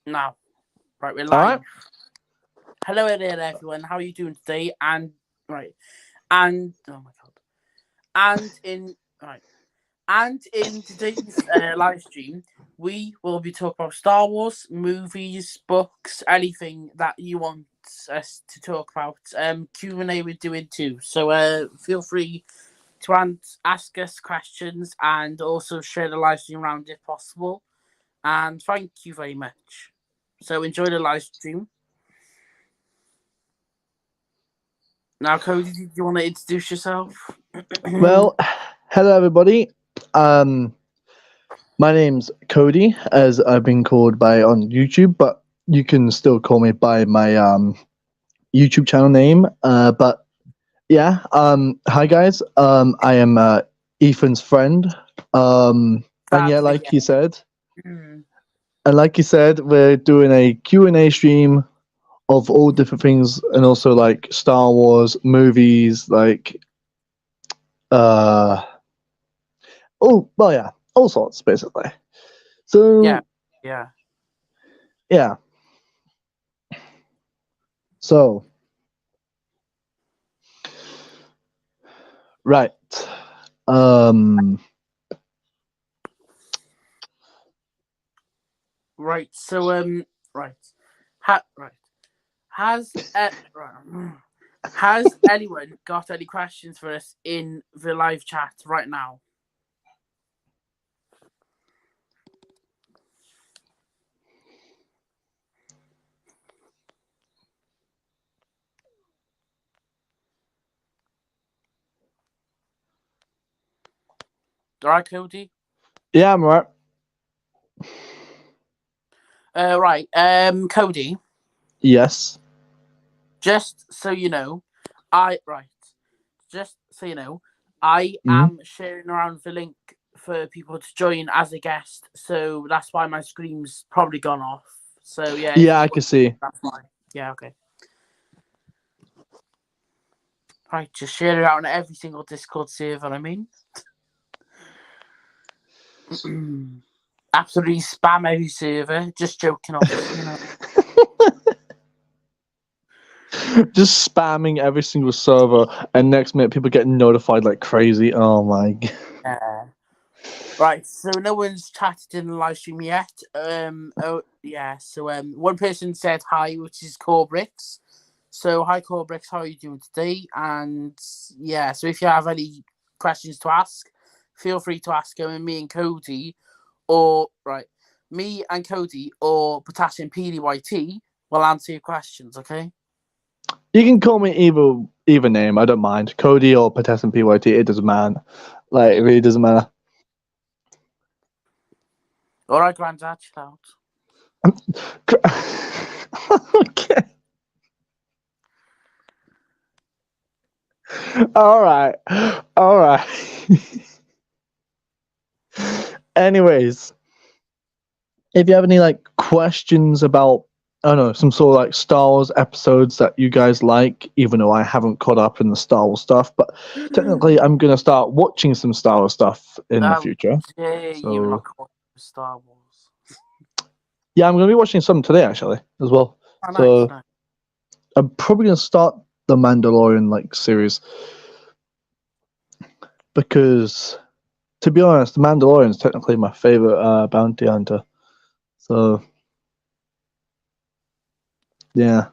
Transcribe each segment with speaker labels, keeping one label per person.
Speaker 1: Now, right, we're
Speaker 2: All right.
Speaker 1: live. Hello there, everyone. How are you doing today? And oh my god, and in right, and in today's live stream, we will be talking about Star Wars movies, books, anything that you want us to talk about. Q&A we're doing too. So feel free to ask us questions and also share the live stream around if possible. And thank you very much. So enjoy the live stream. Now, Cody, do you want to introduce yourself?
Speaker 2: Well, hello everybody. Um, my name's Cody, as I've been called by on YouTube, but you can still call me by my YouTube channel name. But yeah. Hi guys. I am Ethan's friend. And yeah,
Speaker 1: Sadly,
Speaker 2: like he said,
Speaker 1: yeah.
Speaker 2: we're doing a Q&A stream of all different things, and also like Star Wars movies, like uh oh well, yeah, all sorts basically.
Speaker 1: Yeah,
Speaker 2: So
Speaker 1: yeah.
Speaker 2: yeah, so right, um,
Speaker 1: Right. So, right. Right. Has right. Has anyone got any questions for us in the live chat right now? All right, Cody.
Speaker 2: yeah, I'm right.
Speaker 1: Right. Cody.
Speaker 2: Yes.
Speaker 1: Just so you know, I right. Just so you know, I
Speaker 2: Hmm.
Speaker 1: am sharing around the link for people to join as a guest. So that's why my screen's probably gone off. So yeah, if
Speaker 2: Yeah,
Speaker 1: you
Speaker 2: I can see.
Speaker 1: that's why. Yeah. Okay. Right, just share it out on every single Discord server. I mean, absolutely spam every server. Just joking, obviously.
Speaker 2: Just spamming every single server, and next minute people getting notified like crazy. Oh my god.
Speaker 1: Yeah. Right, so no one's chatted in the live stream yet. Oh yeah. So one person said hi, which is Corbrix. So hi Corbrix, how are you doing today? And yeah, so if you have any questions to ask, feel free to ask them. And me and Cody, or right, me and Cody, or Potassium PDYT will answer your questions. Okay.
Speaker 2: You can call me either name. I don't mind. Cody or Potassium PYT. It doesn't matter. Like it really doesn't matter.
Speaker 1: All right, Grandad, chill out.
Speaker 2: Okay. All right. All right. Anyways, if you have any like questions about, I don't know, some sort of like Star Wars episodes that you guys like, even though I haven't caught up in the Star Wars stuff, but technically I'm gonna start watching some Star Wars stuff in the
Speaker 1: How
Speaker 2: future.
Speaker 1: dare you not
Speaker 2: So
Speaker 1: call it Star Wars?
Speaker 2: yeah, I'm gonna be watching some today actually as well.
Speaker 1: Oh, nice,
Speaker 2: So
Speaker 1: nice.
Speaker 2: I'm probably gonna start the Mandalorian like series because, to be honest, the Mandalorian is technically my favorite bounty hunter. So yeah.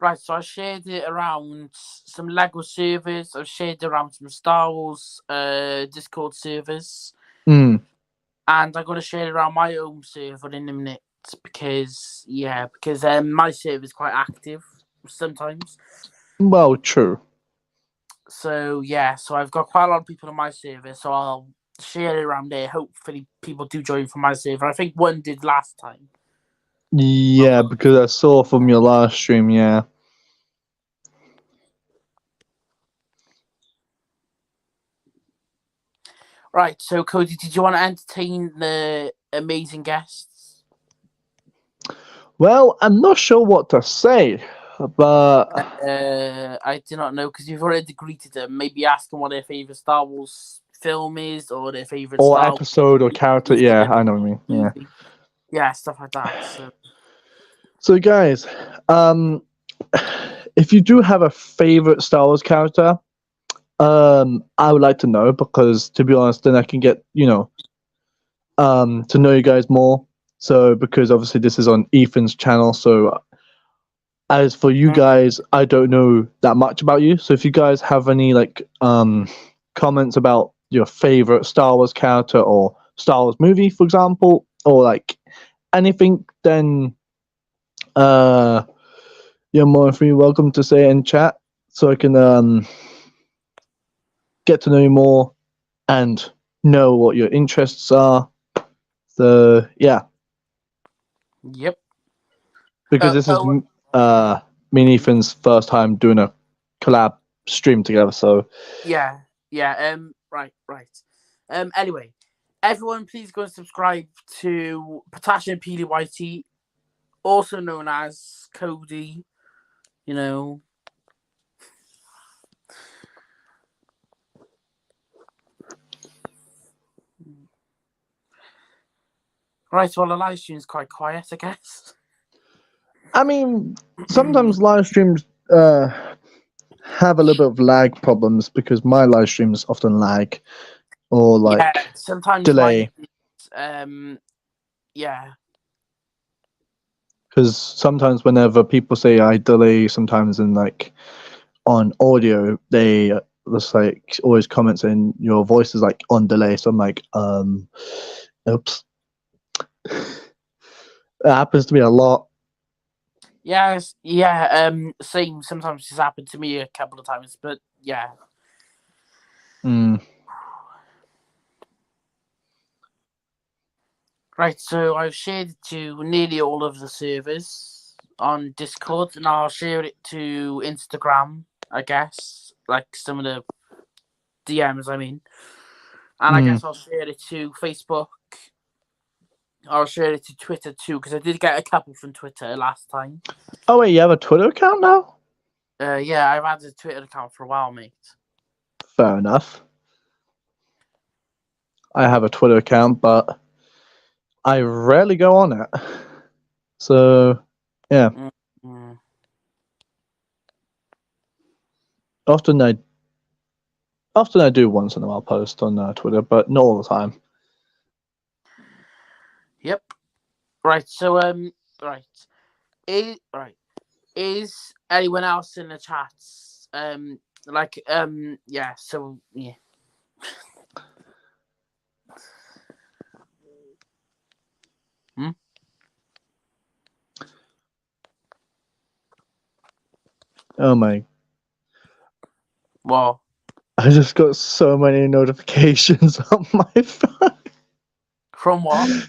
Speaker 1: Right, so I shared it around some Lego servers. I've shared it around some Star Wars Discord servers.
Speaker 2: Mm.
Speaker 1: And I'm going to share it around my own server in a minute because, my server is quite active sometimes.
Speaker 2: Well, true.
Speaker 1: So, yeah, so I've got quite a lot of people on my server, so I'll share it around there. Hopefully, people do join from my server. I think one did last time.
Speaker 2: Yeah, because I saw from your last stream, yeah.
Speaker 1: Right, so Cody, did you want to entertain the amazing guests?
Speaker 2: Well, I'm not sure what to say, but
Speaker 1: I do not know because you've already greeted them. Maybe ask them what their favorite Star Wars film is, or their favorite
Speaker 2: or
Speaker 1: Star Wars
Speaker 2: episode or character.
Speaker 1: movie,
Speaker 2: Yeah, I know what you mean. Yeah.
Speaker 1: movie. Yeah, stuff like that.
Speaker 2: So guys, if you do have a favorite Star Wars character, I would like to know, because to be honest, then I can get to know you guys more. So because obviously this is on Ethan's channel, so as for you guys, I don't know that much about you. So if you guys have any comments about your favorite Star Wars character or Star Wars movie, for example, or like anything, then you're more than free welcome to say it in chat, so I can get to know you more and know what your interests are. So yeah.
Speaker 1: Yep.
Speaker 2: Because this is me and Ethan's first time doing a collab stream together, so
Speaker 1: Yeah. Right. Anyway, everyone, please go and subscribe to Potassium PDYT, also known as Cody. You know. Right, well, the live stream's quite quiet, I guess.
Speaker 2: I mean, sometimes live streams have a little bit of lag problems, because my live streams often lag or like
Speaker 1: sometimes
Speaker 2: delay.
Speaker 1: Yeah.
Speaker 2: Because sometimes whenever people say I delay, sometimes in like on audio, they just like always comment saying your voice is like on delay. So I'm like, oops. That happens to me a lot.
Speaker 1: Yes, same. Sometimes it's happened to me a couple of times, but yeah. Right, so I've shared it to nearly all of the servers on Discord, and I'll share it to Instagram, I guess, like some of the DMs, I mean. And I guess I'll share it to Facebook. I'll share it to Twitter too, because I did get a couple from Twitter last time.
Speaker 2: Oh wait, you have a Twitter account now?
Speaker 1: Yeah, I've had a Twitter account for a while, mate.
Speaker 2: Fair enough. I have a Twitter account, but I rarely go on it. So, yeah. Often I do once in a while post on Twitter, but not all the time.
Speaker 1: Yep. Right. So is anyone else in the chats yeah. So yeah.
Speaker 2: Oh my.
Speaker 1: Well,
Speaker 2: I just got so many notifications on my phone.
Speaker 1: From what?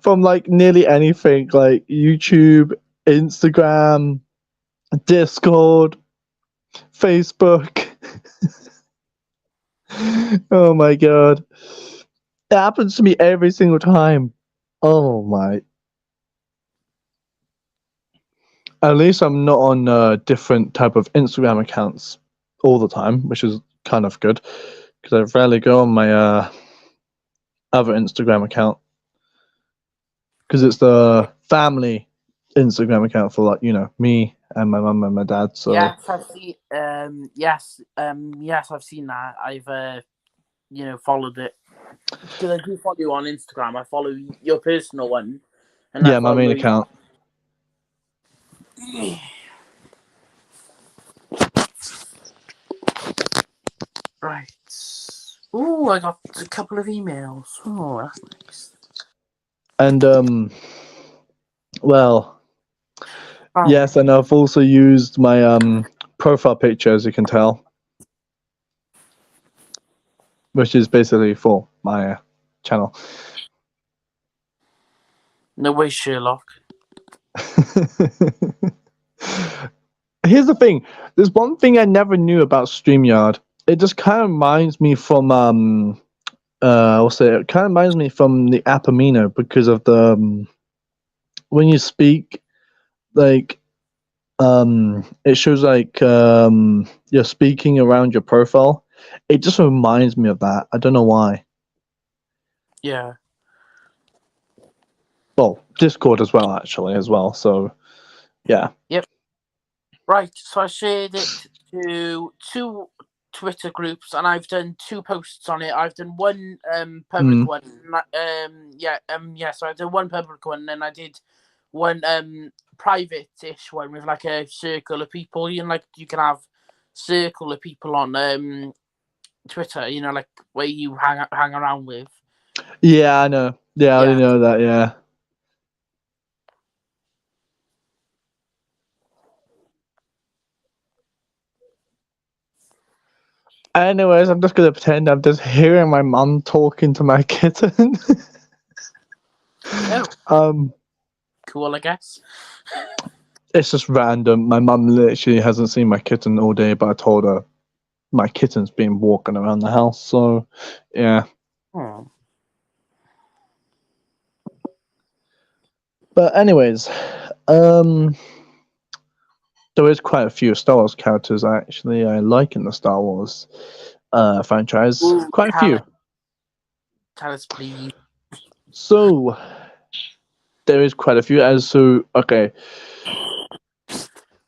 Speaker 2: From like nearly anything, like YouTube, Instagram, Discord, Facebook. Oh my god. It happens to me every single time. Oh my. At least I'm not on different type of Instagram accounts all the time, which is kind of good, because I rarely go on my other Instagram account, because it's the family Instagram account for, like, me and my mum and my dad. So
Speaker 1: yes, I've seen. Yes, I've seen that. I've followed it, because I do follow you on Instagram. I follow your personal one, and
Speaker 2: yeah, my main account.
Speaker 1: Right. Ooh, I got a couple of emails. Oh, that's nice.
Speaker 2: And well, yes, and I've also used my profile picture, as you can tell, which is basically for my channel.
Speaker 1: No way, Sherlock.
Speaker 2: Here's the thing. There's one thing I never knew about StreamYard. It just kind of reminds me from it kind of reminds me from the app Amino, because of the when you speak, like it shows like you're speaking around your profile, It just reminds me of that. I don't know why.
Speaker 1: Yeah.
Speaker 2: Well, Discord as well, actually, as well. So, yeah.
Speaker 1: Yep. Right. So I shared it to 2 Twitter groups, and I've done 2 posts on it. I've done one public one. So I did one public one, and then I did one private-ish one with like a circle of people. You know, like you can have circle of people on Twitter. You know, like where you hang around with.
Speaker 2: Yeah, I know. Yeah, I already know that, yeah. Anyways, I'm just going to pretend I'm just hearing my mum talking to my kitten.
Speaker 1: Oh. Cool, I guess.
Speaker 2: It's just random. My mum literally hasn't seen my kitten all day, but I told her my kitten's been walking around the house, so yeah.
Speaker 1: Oh.
Speaker 2: But anyways, there is quite a few Star Wars characters actually I like in the Star Wars franchise.
Speaker 1: Ooh,
Speaker 2: Quite a few.
Speaker 1: Tell us, please.
Speaker 2: So there is quite a few. Okay.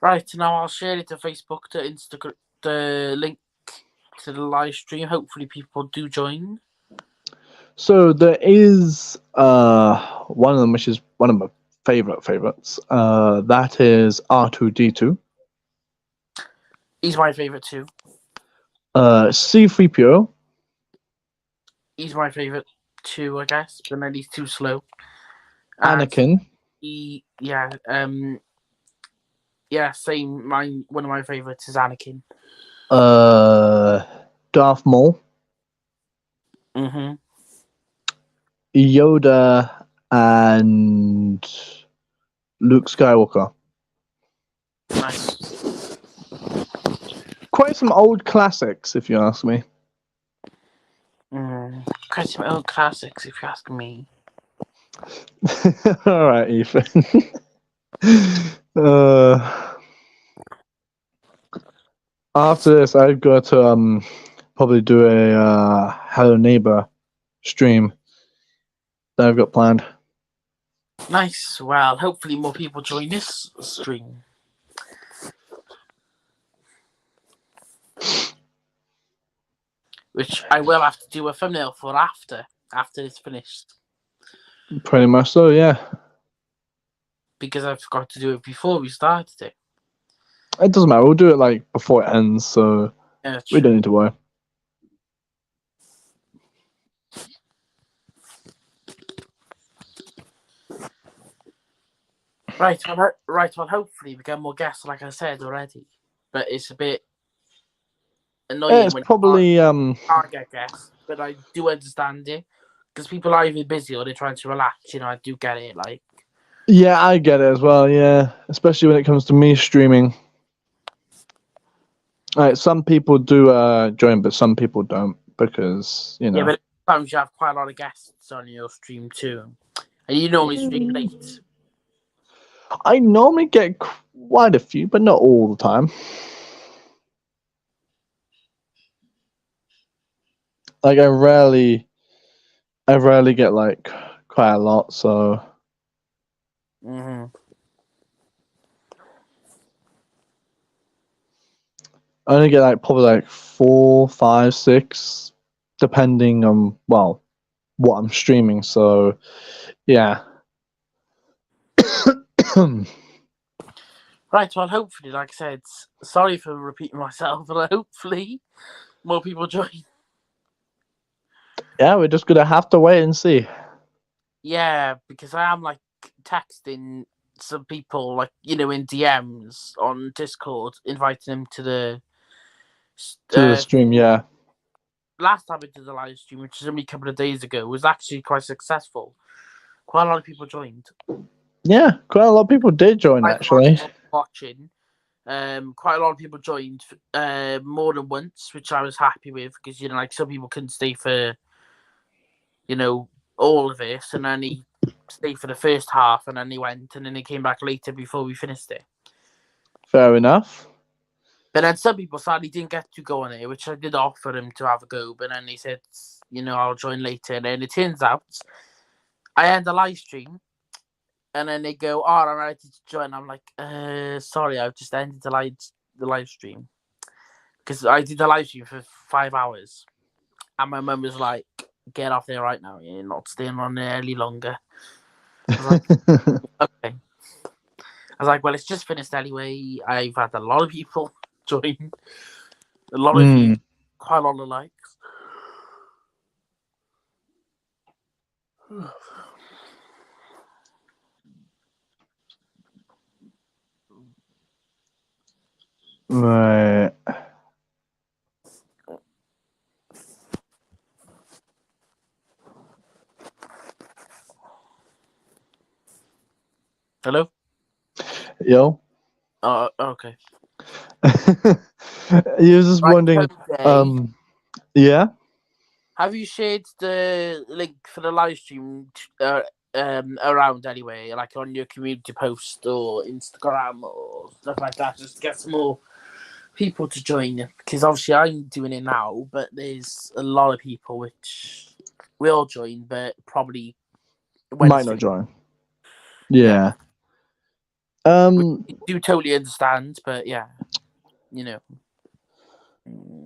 Speaker 1: Right, now I'll share it to Facebook, to Instagram, the link to the live stream. Hopefully people do join.
Speaker 2: So there is one of them which is one of my favorites. That is R2D2.
Speaker 1: He's my favourite too.
Speaker 2: C3PO.
Speaker 1: He's my favourite too, I guess, but then he's too slow.
Speaker 2: Anakin.
Speaker 1: Same. One of my favourites is Anakin.
Speaker 2: Darth Maul.
Speaker 1: Mm-hmm.
Speaker 2: Yoda and Luke Skywalker.
Speaker 1: Nice.
Speaker 2: Quite some old classics, if you ask me.
Speaker 1: Quite some old classics, if you ask me.
Speaker 2: All right, Ethan. After this, I've got to probably do a Hello Neighbor stream that I've got planned.
Speaker 1: Nice. Well, hopefully more people join this stream. Which I will have to do a thumbnail for after it's finished.
Speaker 2: Pretty much so, yeah.
Speaker 1: Because I forgot to do it before we started it.
Speaker 2: It doesn't matter. We'll do it like before it ends, so we don't need to worry.
Speaker 1: Right. Well, hopefully we get more guests, like I said already. But it's a bit annoying
Speaker 2: It's
Speaker 1: when
Speaker 2: probably
Speaker 1: you can't get guests. But I do understand it because people are either busy or they're trying to relax. You know, I do get it. Like,
Speaker 2: yeah, I get it as well. Yeah, especially when it comes to me streaming. Like, some people do join, but some people don't because
Speaker 1: yeah, but sometimes you have quite a lot of guests on your stream too, and you normally stream late.
Speaker 2: I normally get quite a few, but not all the time. Like I rarely get like quite a lot, so.
Speaker 1: Mm-hmm.
Speaker 2: I only get like probably like 4, 5, 6, depending on what I'm streaming. So, yeah.
Speaker 1: Right, well, hopefully, like I said, sorry for repeating myself, but hopefully more people join.
Speaker 2: Yeah, we're just gonna have to wait and see.
Speaker 1: Yeah, because I am like texting some people, like, you know, in DMs on Discord, inviting them to the
Speaker 2: stream. Yeah.
Speaker 1: Last time I did the live stream, which was only a couple of days ago, was actually quite successful. Quite a lot of people joined.
Speaker 2: Yeah, quite a lot of people did join actually.
Speaker 1: Watching. Quite a lot of people joined more than once, which I was happy with because, you know, like some people couldn't stay for, you know, all of this, and then he stayed for the first half, and then he went, and then he came back later before we finished it.
Speaker 2: Fair enough.
Speaker 1: But then some people sadly didn't get to go on it, which I did offer him to have a go. But then he said, I'll join later. And then it turns out I end the live stream, and then they go, "Oh, I'm ready to join." I'm like, sorry, I've just ended the live stream because I did the live stream for 5 hours, and my mum was like, "Get off there right now! You're not staying on there any longer." I was like, "Okay." I was like, "Well, it's just finished anyway. I've had a lot of people join, a lot of you, quite a lot of likes."
Speaker 2: Right.
Speaker 1: Hello?
Speaker 2: Yo.
Speaker 1: Okay.
Speaker 2: You was just
Speaker 1: Right,
Speaker 2: wondering.
Speaker 1: Jose,
Speaker 2: Yeah.
Speaker 1: have you shared the link for the live stream around anyway, like on your community post or Instagram or stuff like that, just to get some more people to join it? Because obviously I'm doing it now, but there's a lot of people which will join, but probably when
Speaker 2: Might
Speaker 1: it's
Speaker 2: not
Speaker 1: finished.
Speaker 2: join.
Speaker 1: Yeah.
Speaker 2: Yeah. Um.
Speaker 1: I do totally understand, but yeah, you know.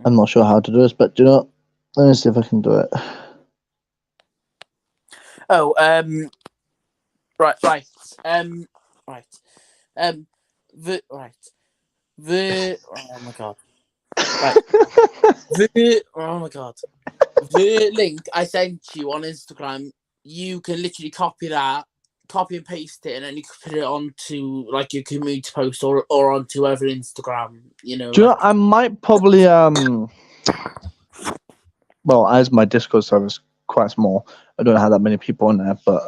Speaker 2: I'm not sure how to do this, but you know, let me see if I can do it.
Speaker 1: Oh, right, right, right, oh my god, right, oh my god, the link I sent you on Instagram, you can literally copy and paste it, and then you can put it onto like your community post or onto other Instagram,
Speaker 2: Do you know, I might probably well, as my Discord server is quite small, I don't have that many people on there, but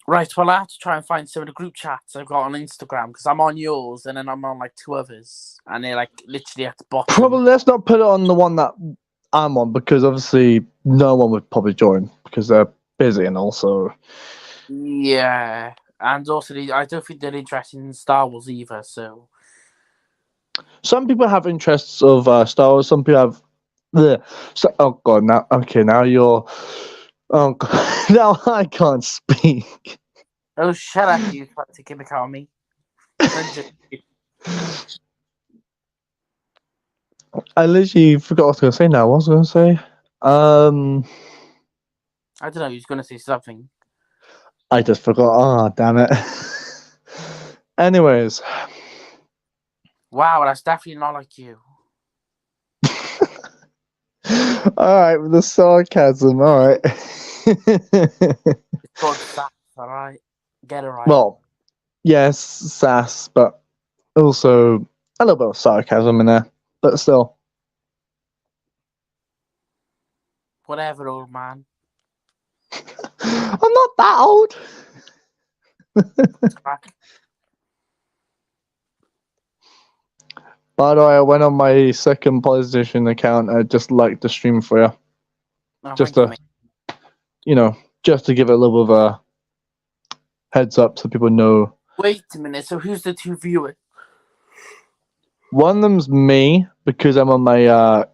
Speaker 1: Right, well, I have to try and find some of the group chats I've got on Instagram because I'm on yours and then I'm on like 2 others, and they're like literally at the bottom.
Speaker 2: probably let's not put it on the one that I'm on because obviously no one would probably join because they're busy and also.
Speaker 1: Yeah, and also I don't think they're interested in Star Wars either. So
Speaker 2: Some people have interests of Star Wars. Some people have. So, oh god! Now, okay, now you're. Oh god! Now I can't speak.
Speaker 1: oh, shut up, you trying to gimmick on me.
Speaker 2: I literally forgot what I was going to say. Now, what was I going to say?
Speaker 1: I don't know. He's going to say something.
Speaker 2: I just forgot. Oh, damn it. Anyways.
Speaker 1: Wow, that's definitely not like you.
Speaker 2: Alright, with the sarcasm, alright.
Speaker 1: It's called sass, alright? Get it right.
Speaker 2: Well, yes, sass, but also a little bit of sarcasm in there, but still.
Speaker 1: Whatever, old man.
Speaker 2: I'm not that old. By the way, I went on my second PlayStation account. I just liked the stream for you.
Speaker 1: Oh,
Speaker 2: Just
Speaker 1: thank
Speaker 2: to, just to give it a little bit of a heads up so people know.
Speaker 1: Wait a minute. So who's the 2 viewers?
Speaker 2: One of them's me because I'm on my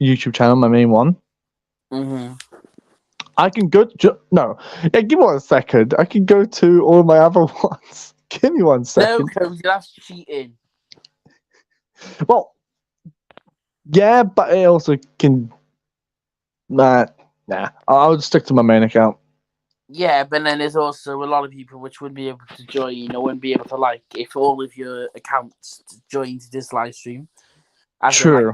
Speaker 2: YouTube channel, my main one.
Speaker 1: Mm-hmm.
Speaker 2: I can go. No, yeah, give me 1 second. I can go to all my other ones. Give me 1 second.
Speaker 1: No, Cody, that's cheating.
Speaker 2: Well, yeah, but it also can. Nah. I'll just stick to my main account.
Speaker 1: Yeah, but then there's also a lot of people which wouldn't be able to join or wouldn't be able to like if all of your accounts joined this live stream. As
Speaker 2: True.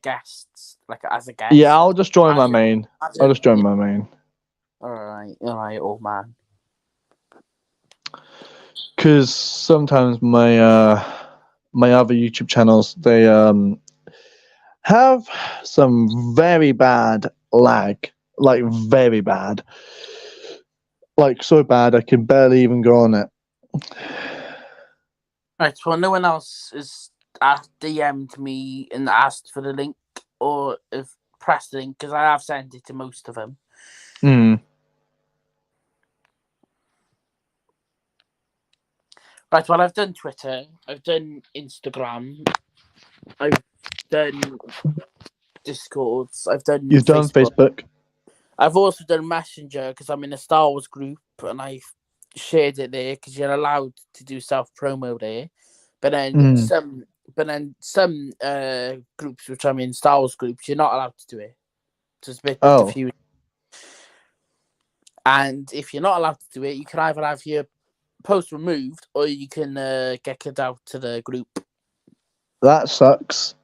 Speaker 1: Guests, like as a guest.
Speaker 2: Yeah, I'll just join my main. I'll just join my main.
Speaker 1: All right, old man.
Speaker 2: Because sometimes my my other YouTube channels they have some very bad lag, like very bad, like so bad I can barely even go on it.
Speaker 1: Right, well, no one else has DM'd me and asked for the link or if pressed the link because I have sent it to most of them. Right, well, I've done Twitter, I've done Instagram, I've done Discords, I've done
Speaker 2: You've done
Speaker 1: Facebook.
Speaker 2: Facebook.
Speaker 1: I've also done Messenger because I'm in a Star Wars group and I've shared it there because you're allowed to do self promo there. But then
Speaker 2: Mm.
Speaker 1: some groups which I'm in, Star Wars groups, you're not allowed to do it. So it's a bit
Speaker 2: Oh,
Speaker 1: confusing. And if you're not allowed to do it, you can either have your post removed or you can get kicked out to the group.
Speaker 2: that sucks.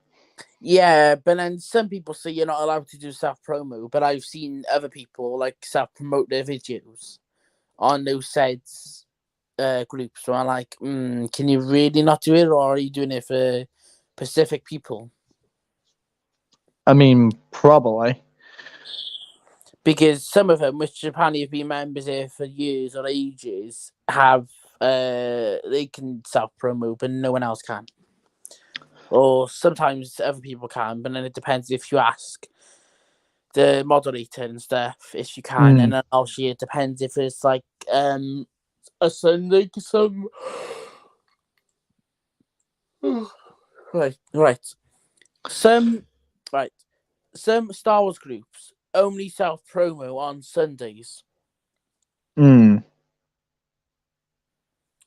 Speaker 1: Yeah, but then some people say you're not allowed to do self promo, but I've seen other people like self promote their videos on those sites groups. So I'm like, can you really not do it, or are you doing it for specific people?
Speaker 2: I mean, probably.
Speaker 1: Because some of them, which apparently have been members here for years or ages, have they can self promo, but no one else can. Or sometimes other people can, but then it depends if you ask the moderator and stuff if you can, and then also it depends if it's like a Sunday some right some Star Wars groups only self promo on Sundays. So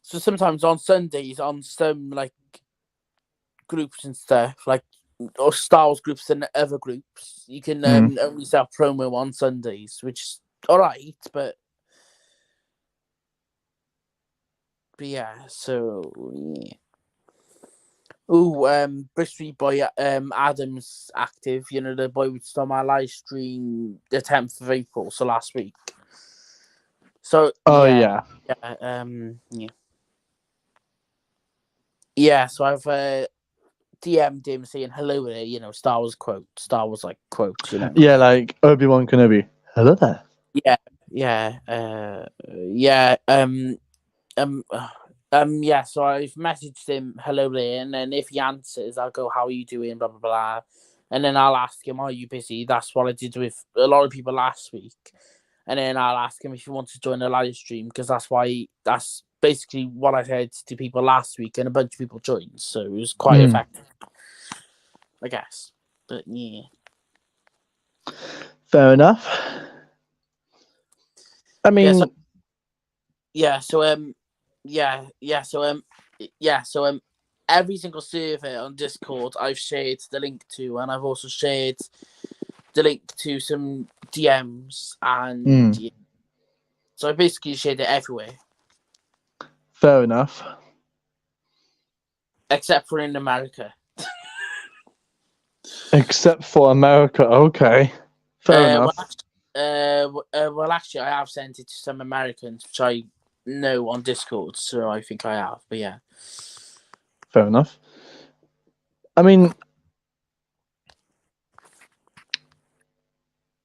Speaker 1: sometimes on Sundays on some like groups and stuff like or Star Wars groups and other groups you can only self promo on Sundays, which is alright, but yeah, so yeah. Bristol boy Adam's active, you know, the boy which was on my live stream the 10th of April, so last week. So yeah. So I've DM'd him saying hello there, you know, Star Wars like quote, you know.
Speaker 2: Yeah, like Obi-Wan Kenobi. Hello there.
Speaker 1: So I've messaged him hello there, and then if he answers, I'll go, how are you doing, blah blah blah, and then I'll ask him, are you busy? That's what I did with a lot of people last week, and then I'll ask him if he wants to join the live stream, because that's basically what I said to people last week, and a bunch of people joined, so it was quite effective, I guess. But yeah,
Speaker 2: fair enough. I mean,
Speaker 1: every single server on Discord I've shared the link to, and I've also shared the link to some DMs, and so I basically shared it everywhere.
Speaker 2: Fair enough.
Speaker 1: Except for in America.
Speaker 2: Except for America, okay. Fair enough.
Speaker 1: Well, actually, I have sent it to some Americans, which I know on Discord, so I think I have, but yeah.
Speaker 2: Fair enough. I mean,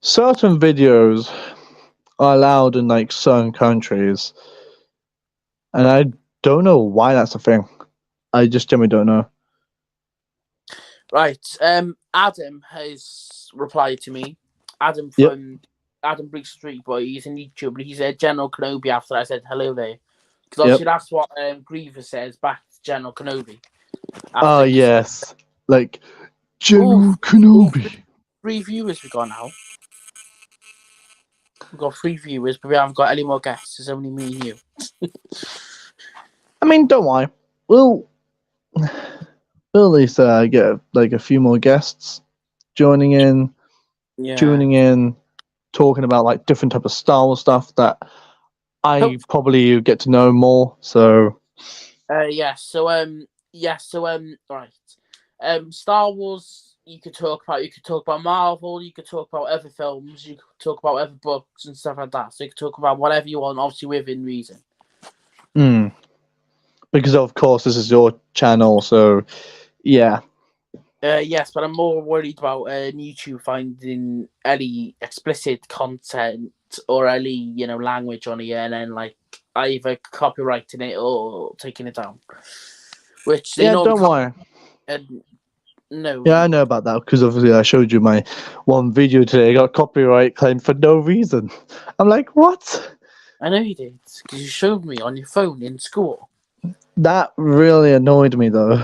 Speaker 2: certain videos are allowed in like certain countries, and I don't know why that's a thing. I just generally don't know.
Speaker 1: Right. Adam has replied to me. Adam from Adam Brick Street Boy. He's on YouTube, but he said General Kenobi after I said hello there. Because obviously that's what Grievous says back to General Kenobi.
Speaker 2: Oh, yes. Like, General Kenobi.
Speaker 1: 3 viewers we got now. We've got 3 viewers, but we haven't got any more guests. It's only me and you.
Speaker 2: I mean, don't worry. We'll at least get like a few more guests joining in, tuning in, talking about like different type of Star Wars stuff that I probably get to know more. So
Speaker 1: right. Star Wars. You could talk about Marvel. You could talk about other films. You could talk about other books and stuff like that. So you could talk about whatever you want, obviously within reason.
Speaker 2: Because of course this is your channel, so yeah.
Speaker 1: Yes, but I'm more worried about YouTube finding any explicit content or any language on here, and then like either copyrighting it or taking it down. Which they
Speaker 2: don't worry.
Speaker 1: No.
Speaker 2: Yeah, I know about that because obviously I showed you my one video today. I got copyright claimed for no reason. I'm like, what?
Speaker 1: I know you did because you showed me on your phone in school.
Speaker 2: That really annoyed me, though.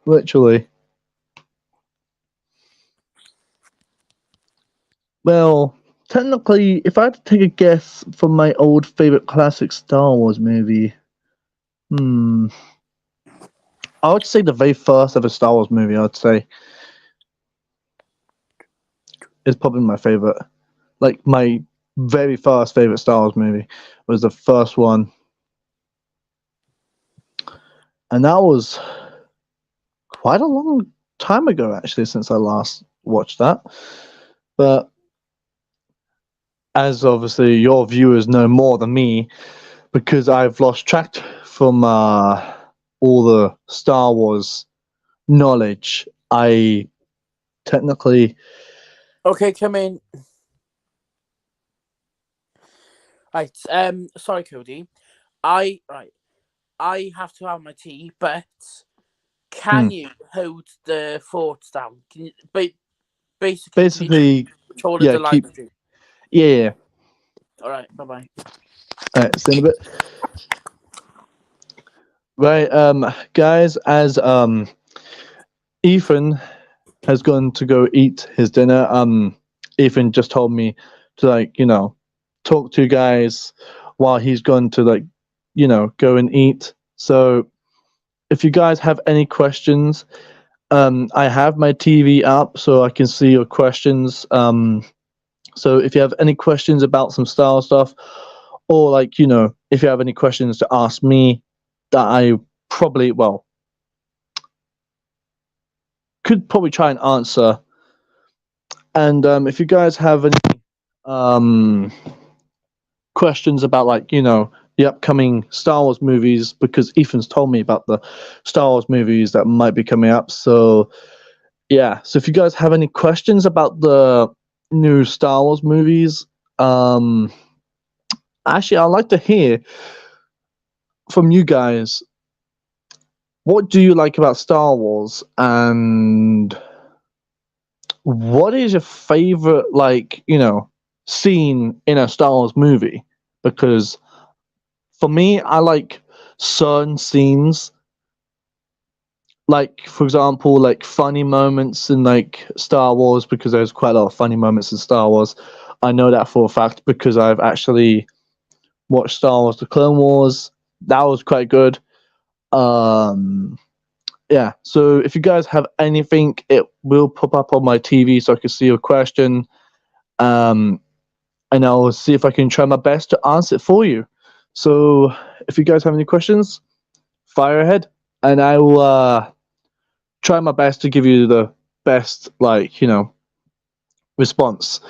Speaker 2: Literally. Well, technically, if I had to take a guess from my old favorite classic Star Wars movie, I would say the very first ever Star Wars movie, I would say, is probably my favorite. Like, my very first favorite Star Wars movie was the first one. And that was quite a long time ago, actually, since I last watched that. But as obviously your viewers know more than me, because I've lost track from all the Star Wars knowledge, I technically.
Speaker 1: Okay, come in. Right. Sorry, Cody. I have to have my tea, but can you hold the thoughts down? Can you, basically, can you control
Speaker 2: Yeah,
Speaker 1: the live stream?
Speaker 2: yeah.
Speaker 1: All right. Bye bye.
Speaker 2: All right, see you in a bit. Right, guys, as Ethan has gone to go eat his dinner. Ethan just told me to talk to you guys while he's gone to go and eat. So if you guys have any questions, I have my TV up so I can see your questions. So if you have any questions about some style stuff, or if you have any questions to ask me that I probably could probably try and answer. And if you guys have any questions about the upcoming Star Wars movies, because Ethan's told me about the Star Wars movies that might be coming up. So yeah, so if you guys have any questions about the new Star Wars movies, actually I'd like to hear from you guys. What do you like about Star Wars, and what is your favorite scene in a Star Wars movie? Because for me, I like certain scenes, like for example, like funny moments in Star Wars, because there's quite a lot of funny moments in Star Wars. I know that for a fact because I've actually watched Star Wars: The Clone Wars. That was quite good. Yeah. So if you guys have anything, it will pop up on my TV so I can see your question. And I'll see if I can try my best to answer it for you. So if you guys have any questions, fire ahead, and I will try my best to give you the best response,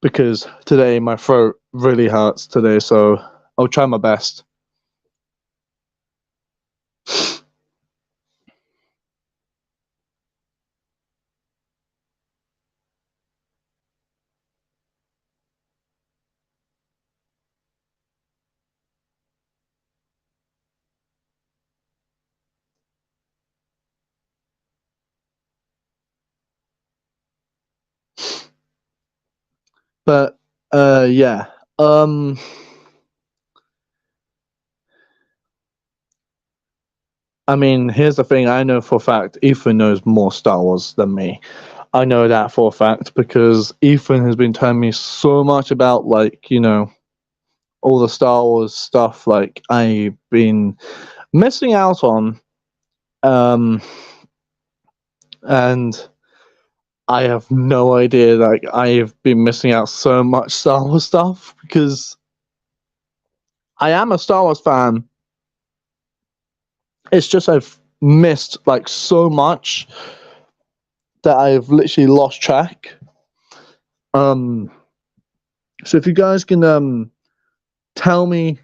Speaker 2: because today my throat really hurts today, so I'll try my best. But yeah. I mean, here's the thing. I know for a fact Ethan knows more Star Wars than me. I know that for a fact because Ethan has been telling me so much about all the Star Wars stuff I've been missing out on. And I have no idea. I've been missing out so much Star Wars stuff because I am a Star Wars fan. It's just I've missed so much that I've literally lost track. So if you guys can tell me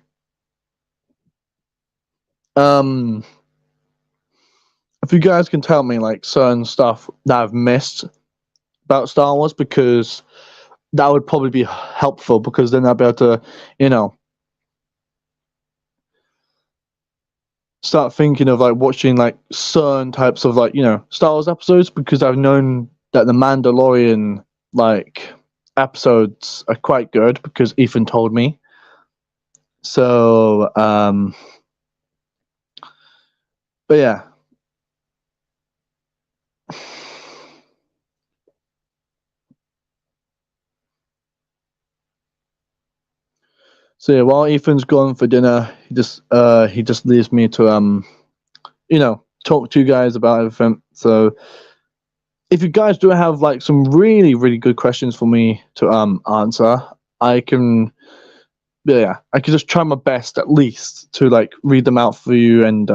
Speaker 2: if you guys can tell me certain stuff that I've missed about Star Wars, because that would probably be helpful, because then I'll be able to start thinking of watching certain types of Star Wars episodes, because I've known that the Mandalorian episodes are quite good because Ethan told me. So But yeah. So yeah, while Ethan's gone for dinner, he just leaves me to talk to you guys about everything. So if you guys do have like some really, really good questions for me to answer, I can I can just try my best at least to like read them out for you and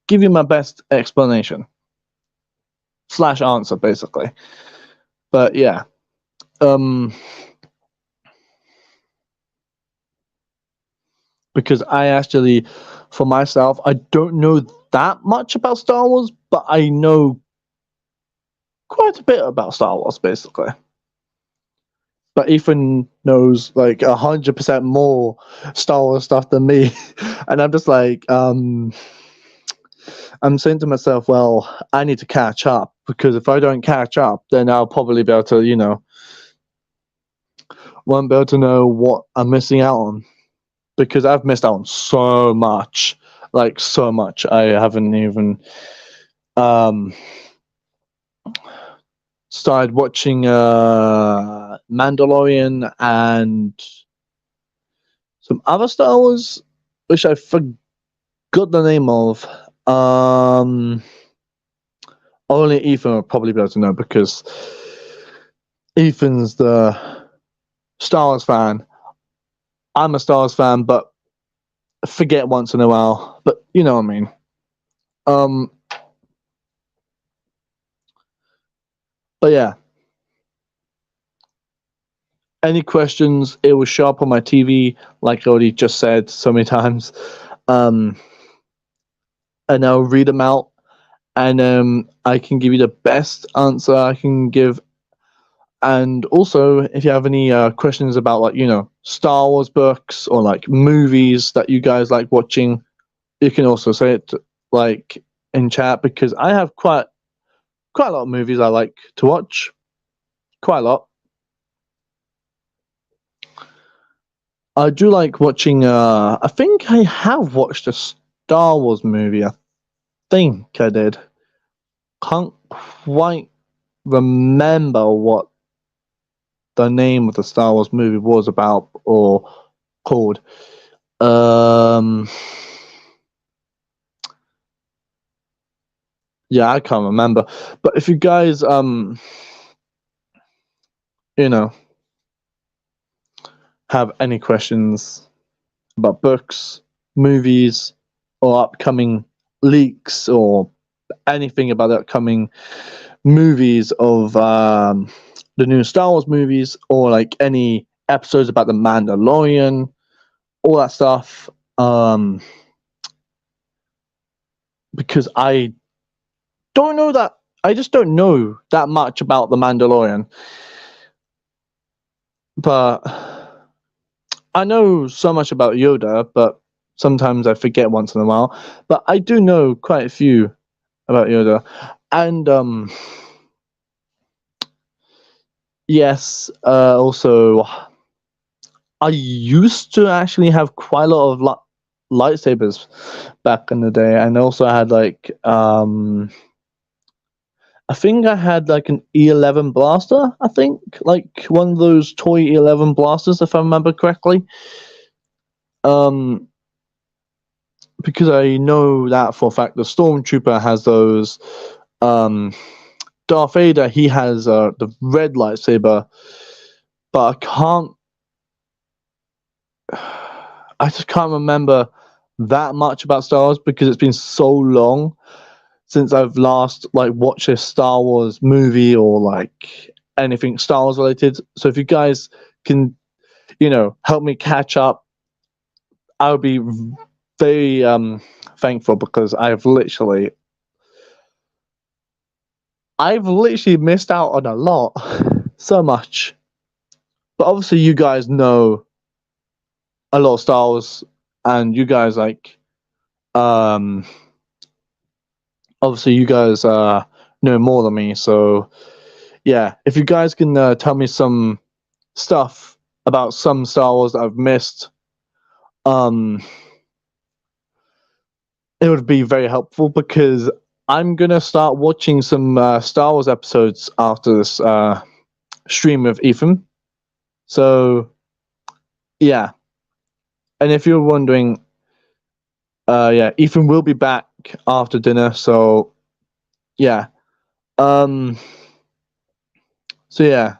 Speaker 2: give you my best explanation / answer basically. But yeah. Because I actually, for myself, I don't know that much about Star Wars, but I know quite a bit about Star Wars, basically. But Ethan knows like 100% more Star Wars stuff than me, and I'm just like, I'm saying to myself, well, I need to catch up because if I don't catch up, then I'll probably be able to, won't be able to know what I'm missing out on. Because I've missed out on so much, like so much. I haven't even started watching Mandalorian and some other Star Wars, which I forgot the name of. Only Ethan will probably be able to know because Ethan's the Star Wars fan. I'm a Star Wars fan, but forget once in a while. But you know what I mean. But yeah. Any questions? It will show up on my TV, like I already just said so many times. And I'll read them out, and I can give you the best answer I can give. And also, if you have any questions about like Star Wars books or like movies that you guys like watching, you can also say it like in chat because I have quite a lot of movies I like to watch, quite a lot. I do like watching. I think I have watched a Star Wars movie. I think I did. Can't quite remember what the name of the Star Wars movie was about or called. Yeah, I can't remember. But if you guys have any questions about books, movies, or upcoming leaks or anything about the upcoming movies of the new Star Wars movies or like any episodes about the Mandalorian, all that stuff. Because I don't know that I just don't know that much about the Mandalorian. But I know so much about Yoda, but sometimes I forget once in a while. But I do know quite a few about Yoda. And yes, also I used to actually have quite a lot of lightsabers back in the day, and also I had like I think I had like an E11 blaster. I think like one of those toy E11 blasters, if I remember correctly. Because I know that for a fact the Stormtrooper has those. Darth Vader, he has the red lightsaber, but I can't. I just can't remember that much about Star Wars because it's been so long since I've last like watched a Star Wars movie or like anything Star Wars related. So if you guys can, help me catch up, I would be very thankful because I've literally missed out on a lot, so much. But obviously, you guys know a lot of Star Wars, and you guys like, obviously, you guys know more than me. So, yeah, if you guys can tell me some stuff about some Star Wars that I've missed, it would be very helpful because I'm gonna start watching some Star Wars episodes after this stream with Ethan. So yeah, and if you're wondering, yeah, Ethan will be back after dinner. So yeah, um, so yeah.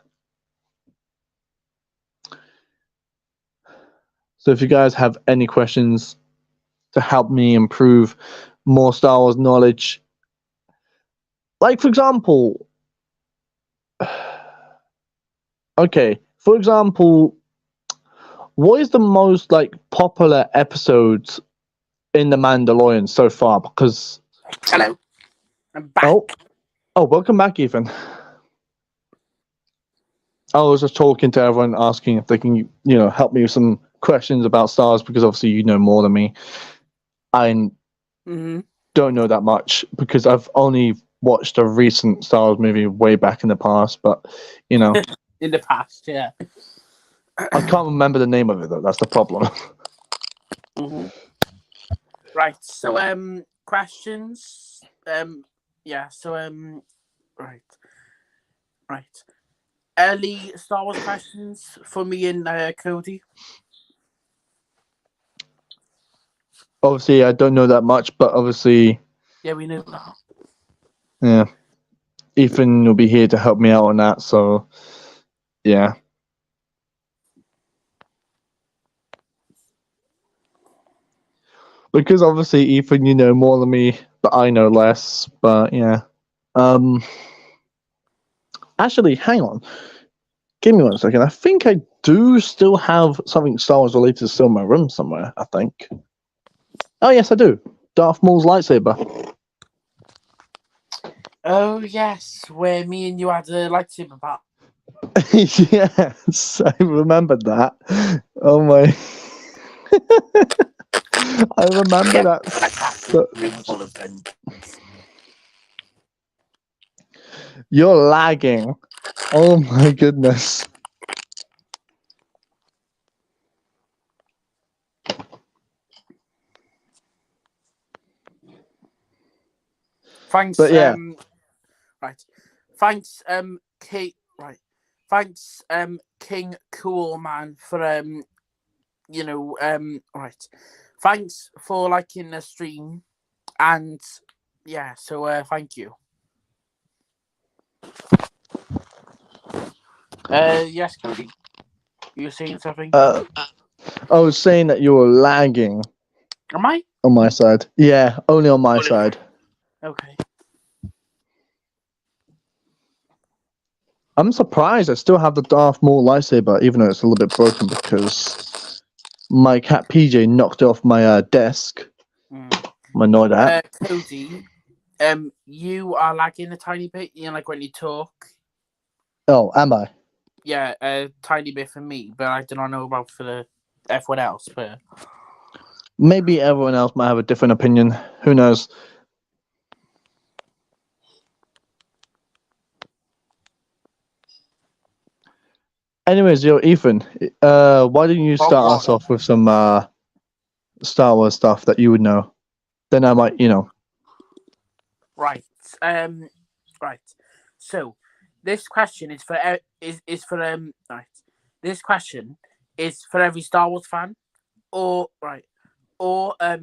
Speaker 2: So if you guys have any questions to help me improve more Star Wars knowledge, like for example, okay, for example, what is the most like popular episodes in The Mandalorian so far? Because
Speaker 1: Hello, I'm back.
Speaker 2: oh, welcome back, Ethan. I was just talking to everyone, asking if they can, help me with some questions about stars because obviously you know more than me. I don't know that much because I've only watched a recent Star Wars movie way back in the past, but
Speaker 1: in the past, yeah.
Speaker 2: I can't remember the name of it though. That's the problem.
Speaker 1: Right. So questions. Yeah. So right. Right. Early Star Wars questions for me and Cody.
Speaker 2: Obviously, I don't know that much, but obviously,
Speaker 1: Yeah, we know that.
Speaker 2: yeah, Ethan will be here to help me out on that. So, yeah. Because obviously, Ethan, you know more than me, but I know less. But yeah. Actually, hang on. Give me 1 second. I think I do still have something Star Wars related still in my room somewhere. I think. Oh yes, I do. Darth Maul's lightsaber.
Speaker 1: Oh yes, where me and you had a lightsaber battle.
Speaker 2: Yes, I remembered that. Oh my. I remember that.
Speaker 1: Full of them.
Speaker 2: You're lagging. Oh my goodness.
Speaker 1: Thanks.
Speaker 2: But yeah.
Speaker 1: Right. Thanks. Kate. Right. Thanks. King Cool Man for Right. Thanks for liking the stream, and yeah. So thank you. Yes, Cody. You were saying something?
Speaker 2: I was saying that you were lagging.
Speaker 1: Am I?
Speaker 2: On my side. Yeah, only on my side.
Speaker 1: Okay.
Speaker 2: I'm surprised I still have the Darth Maul lightsaber, even though it's a little bit broken because my cat PJ knocked it off my desk. I'm annoyed at.
Speaker 1: Cody, you are lagging a tiny bit, like when you talk.
Speaker 2: Oh, am I?
Speaker 1: Yeah, a tiny bit for me, but I do not know about for everyone else. But
Speaker 2: maybe everyone else might have a different opinion. Who knows? Anyways, Ethan, why didn't you start us off with some Star Wars stuff that you would know? Then I might,
Speaker 1: Right. Right. So, this question is for right. This question is for every Star Wars fan, or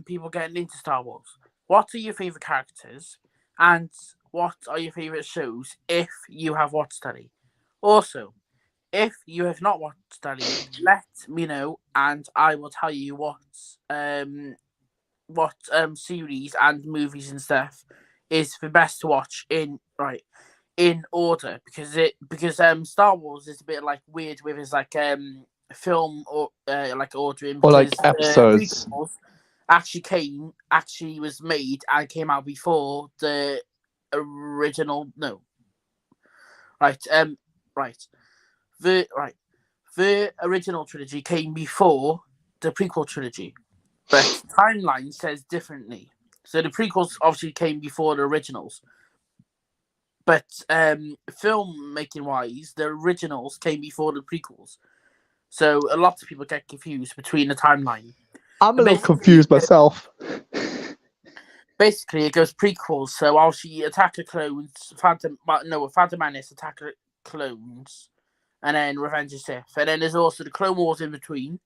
Speaker 1: people getting into Star Wars. What are your favorite characters, and what are your favorite shows if you have watched any? Also, if you have not watched any, let me know, and I will tell you what series and movies and stuff is the best to watch in order because Star Wars is a bit like weird with his like film or like ordering
Speaker 2: or like
Speaker 1: because
Speaker 2: episodes.
Speaker 1: actually was made and came out before the original. No, right, right. The original trilogy came before the prequel trilogy, but timeline says differently. So the prequels obviously came before the originals, but filmmaking wise, the originals came before the prequels. So a lot of people get confused between the timeline.
Speaker 2: I'm a little confused myself.
Speaker 1: basically it goes prequels. So obviously Attack of Clones, Phantom Menace, Attack of Clones, and then Revenge of Sith, and then there's also the Clone Wars in between.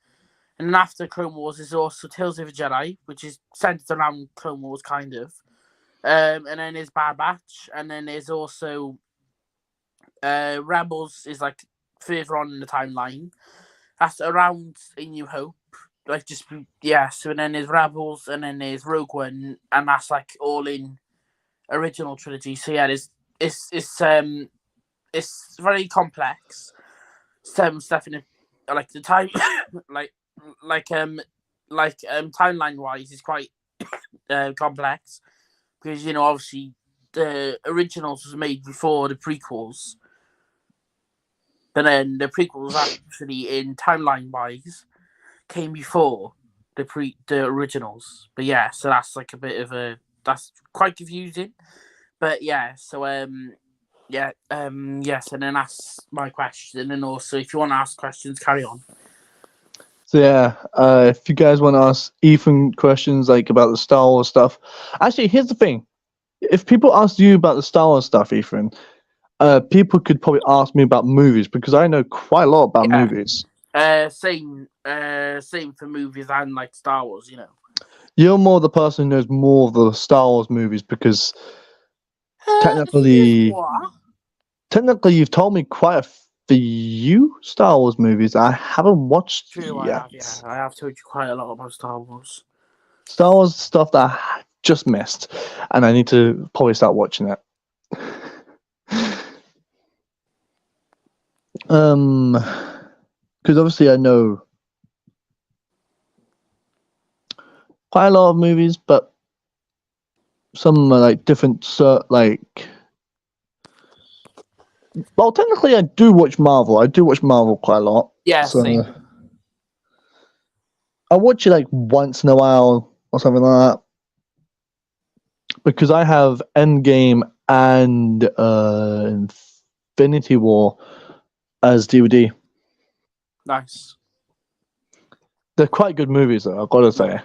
Speaker 1: And then after Clone Wars, there's also Tales of a Jedi, which is centered around Clone Wars, kind of. And then there's Bad Batch, and then there's also Rebels is like further on in the timeline. That's around A New Hope. Like so and then there's Rebels, and then there's Rogue One, and that's like all in original trilogy. So yeah, it's very complex. Some stuff in it, like the time, like timeline wise, is quite complex because obviously the originals was made before the prequels, but then the prequels actually in timeline wise came before the originals. But yeah, so that's like a bit of that's quite confusing. But yeah, so yes, and then that's my question. And also, if you want to ask questions, carry on.
Speaker 2: So yeah, if you guys want to ask Ethan questions like about the Star Wars stuff, actually, here's the thing: if people ask you about the Star Wars stuff, Ethan, people could probably ask me about movies because I know quite a lot about movies.
Speaker 1: Same for movies and like Star Wars.
Speaker 2: You're more the person who knows more of the Star Wars movies because technically you've told me quite a few Star Wars movies I haven't watched yet.
Speaker 1: I have told you quite a lot about Star Wars.
Speaker 2: Star Wars stuff that I just missed, and I need to probably start watching it. Because obviously I know quite a lot of movies, but some are like different, well, technically I do watch Marvel. I do watch Marvel quite a lot.
Speaker 1: Yeah, so same.
Speaker 2: I watch it like once in a while or something like that. Because I have Endgame and Infinity War as DVD.
Speaker 1: Nice.
Speaker 2: They're quite good movies, though, I've got to say.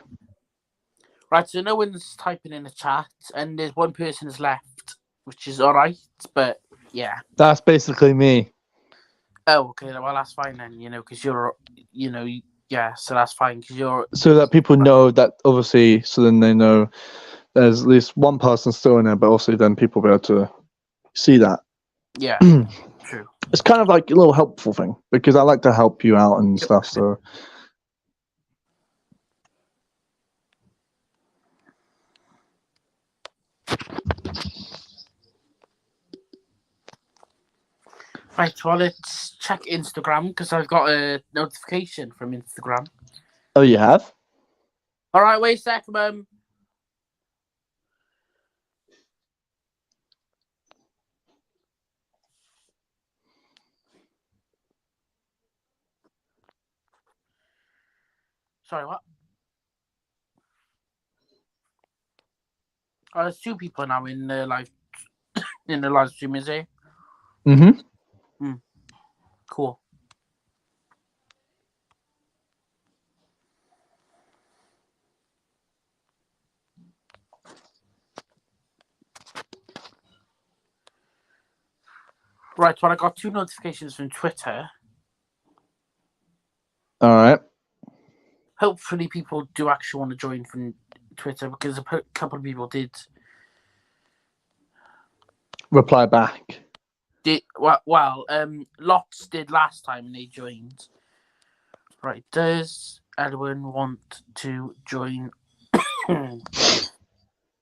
Speaker 1: Right, so no one's typing in the chat, and there's one person has left, which is alright, but yeah.
Speaker 2: That's basically me.
Speaker 1: Oh, okay, well, that's fine then, because you're, yeah, so that's fine, because you're...
Speaker 2: So that people know that, obviously, so then they know there's at least one person still in there, but also then people will be able to see that.
Speaker 1: Yeah, true.
Speaker 2: It's kind of like a little helpful thing, because I like to help you out and stuff, so...
Speaker 1: Right, well, let's check Instagram, because I've got a notification from Instagram.
Speaker 2: Oh, you have?
Speaker 1: Alright, wait a sec, Mum. Sorry, what? Oh, there's two people now in the live stream, is it?
Speaker 2: Mm-hmm.
Speaker 1: Cool. Right, well, I got two notifications from Twitter.
Speaker 2: Alright.
Speaker 1: Hopefully people do actually want to join from Twitter, because a couple of people did
Speaker 2: reply back.
Speaker 1: Lots did last time and they joined. Right, does Edwin want to join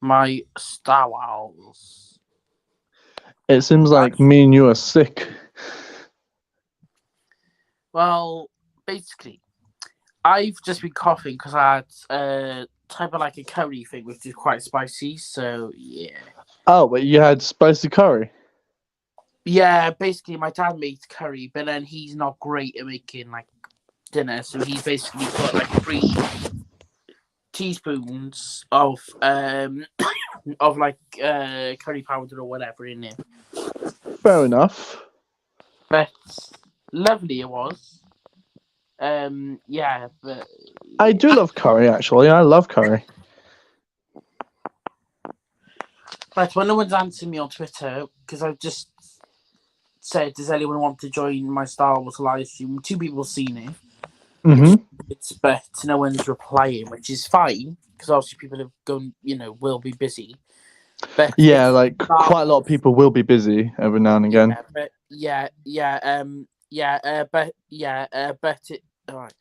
Speaker 1: my Star Wars?
Speaker 2: It seems like me and you are sick.
Speaker 1: Well, basically, I've just been coughing because I had type of like a curry thing, which is quite spicy. So yeah.
Speaker 2: Oh, but you had spicy curry.
Speaker 1: Yeah, basically, my dad made curry, but then he's not great at making like dinner, so he's basically put like 3 teaspoons of curry powder or whatever in there.
Speaker 2: Fair enough.
Speaker 1: But lovely it was. Yeah, but
Speaker 2: I do love curry, actually. I love curry.
Speaker 1: Right, well, no one's answering me on Twitter because I've just said, does anyone want to join my Star Wars live stream? 2 people seen it,
Speaker 2: Mm-hmm.
Speaker 1: but no one's replying, which is fine because obviously people have gone, will be busy. But
Speaker 2: Yeah,
Speaker 1: it's
Speaker 2: like
Speaker 1: Star
Speaker 2: quite a lot of
Speaker 1: Wars.
Speaker 2: people will be busy every now and again.
Speaker 1: Yeah, but but it all right,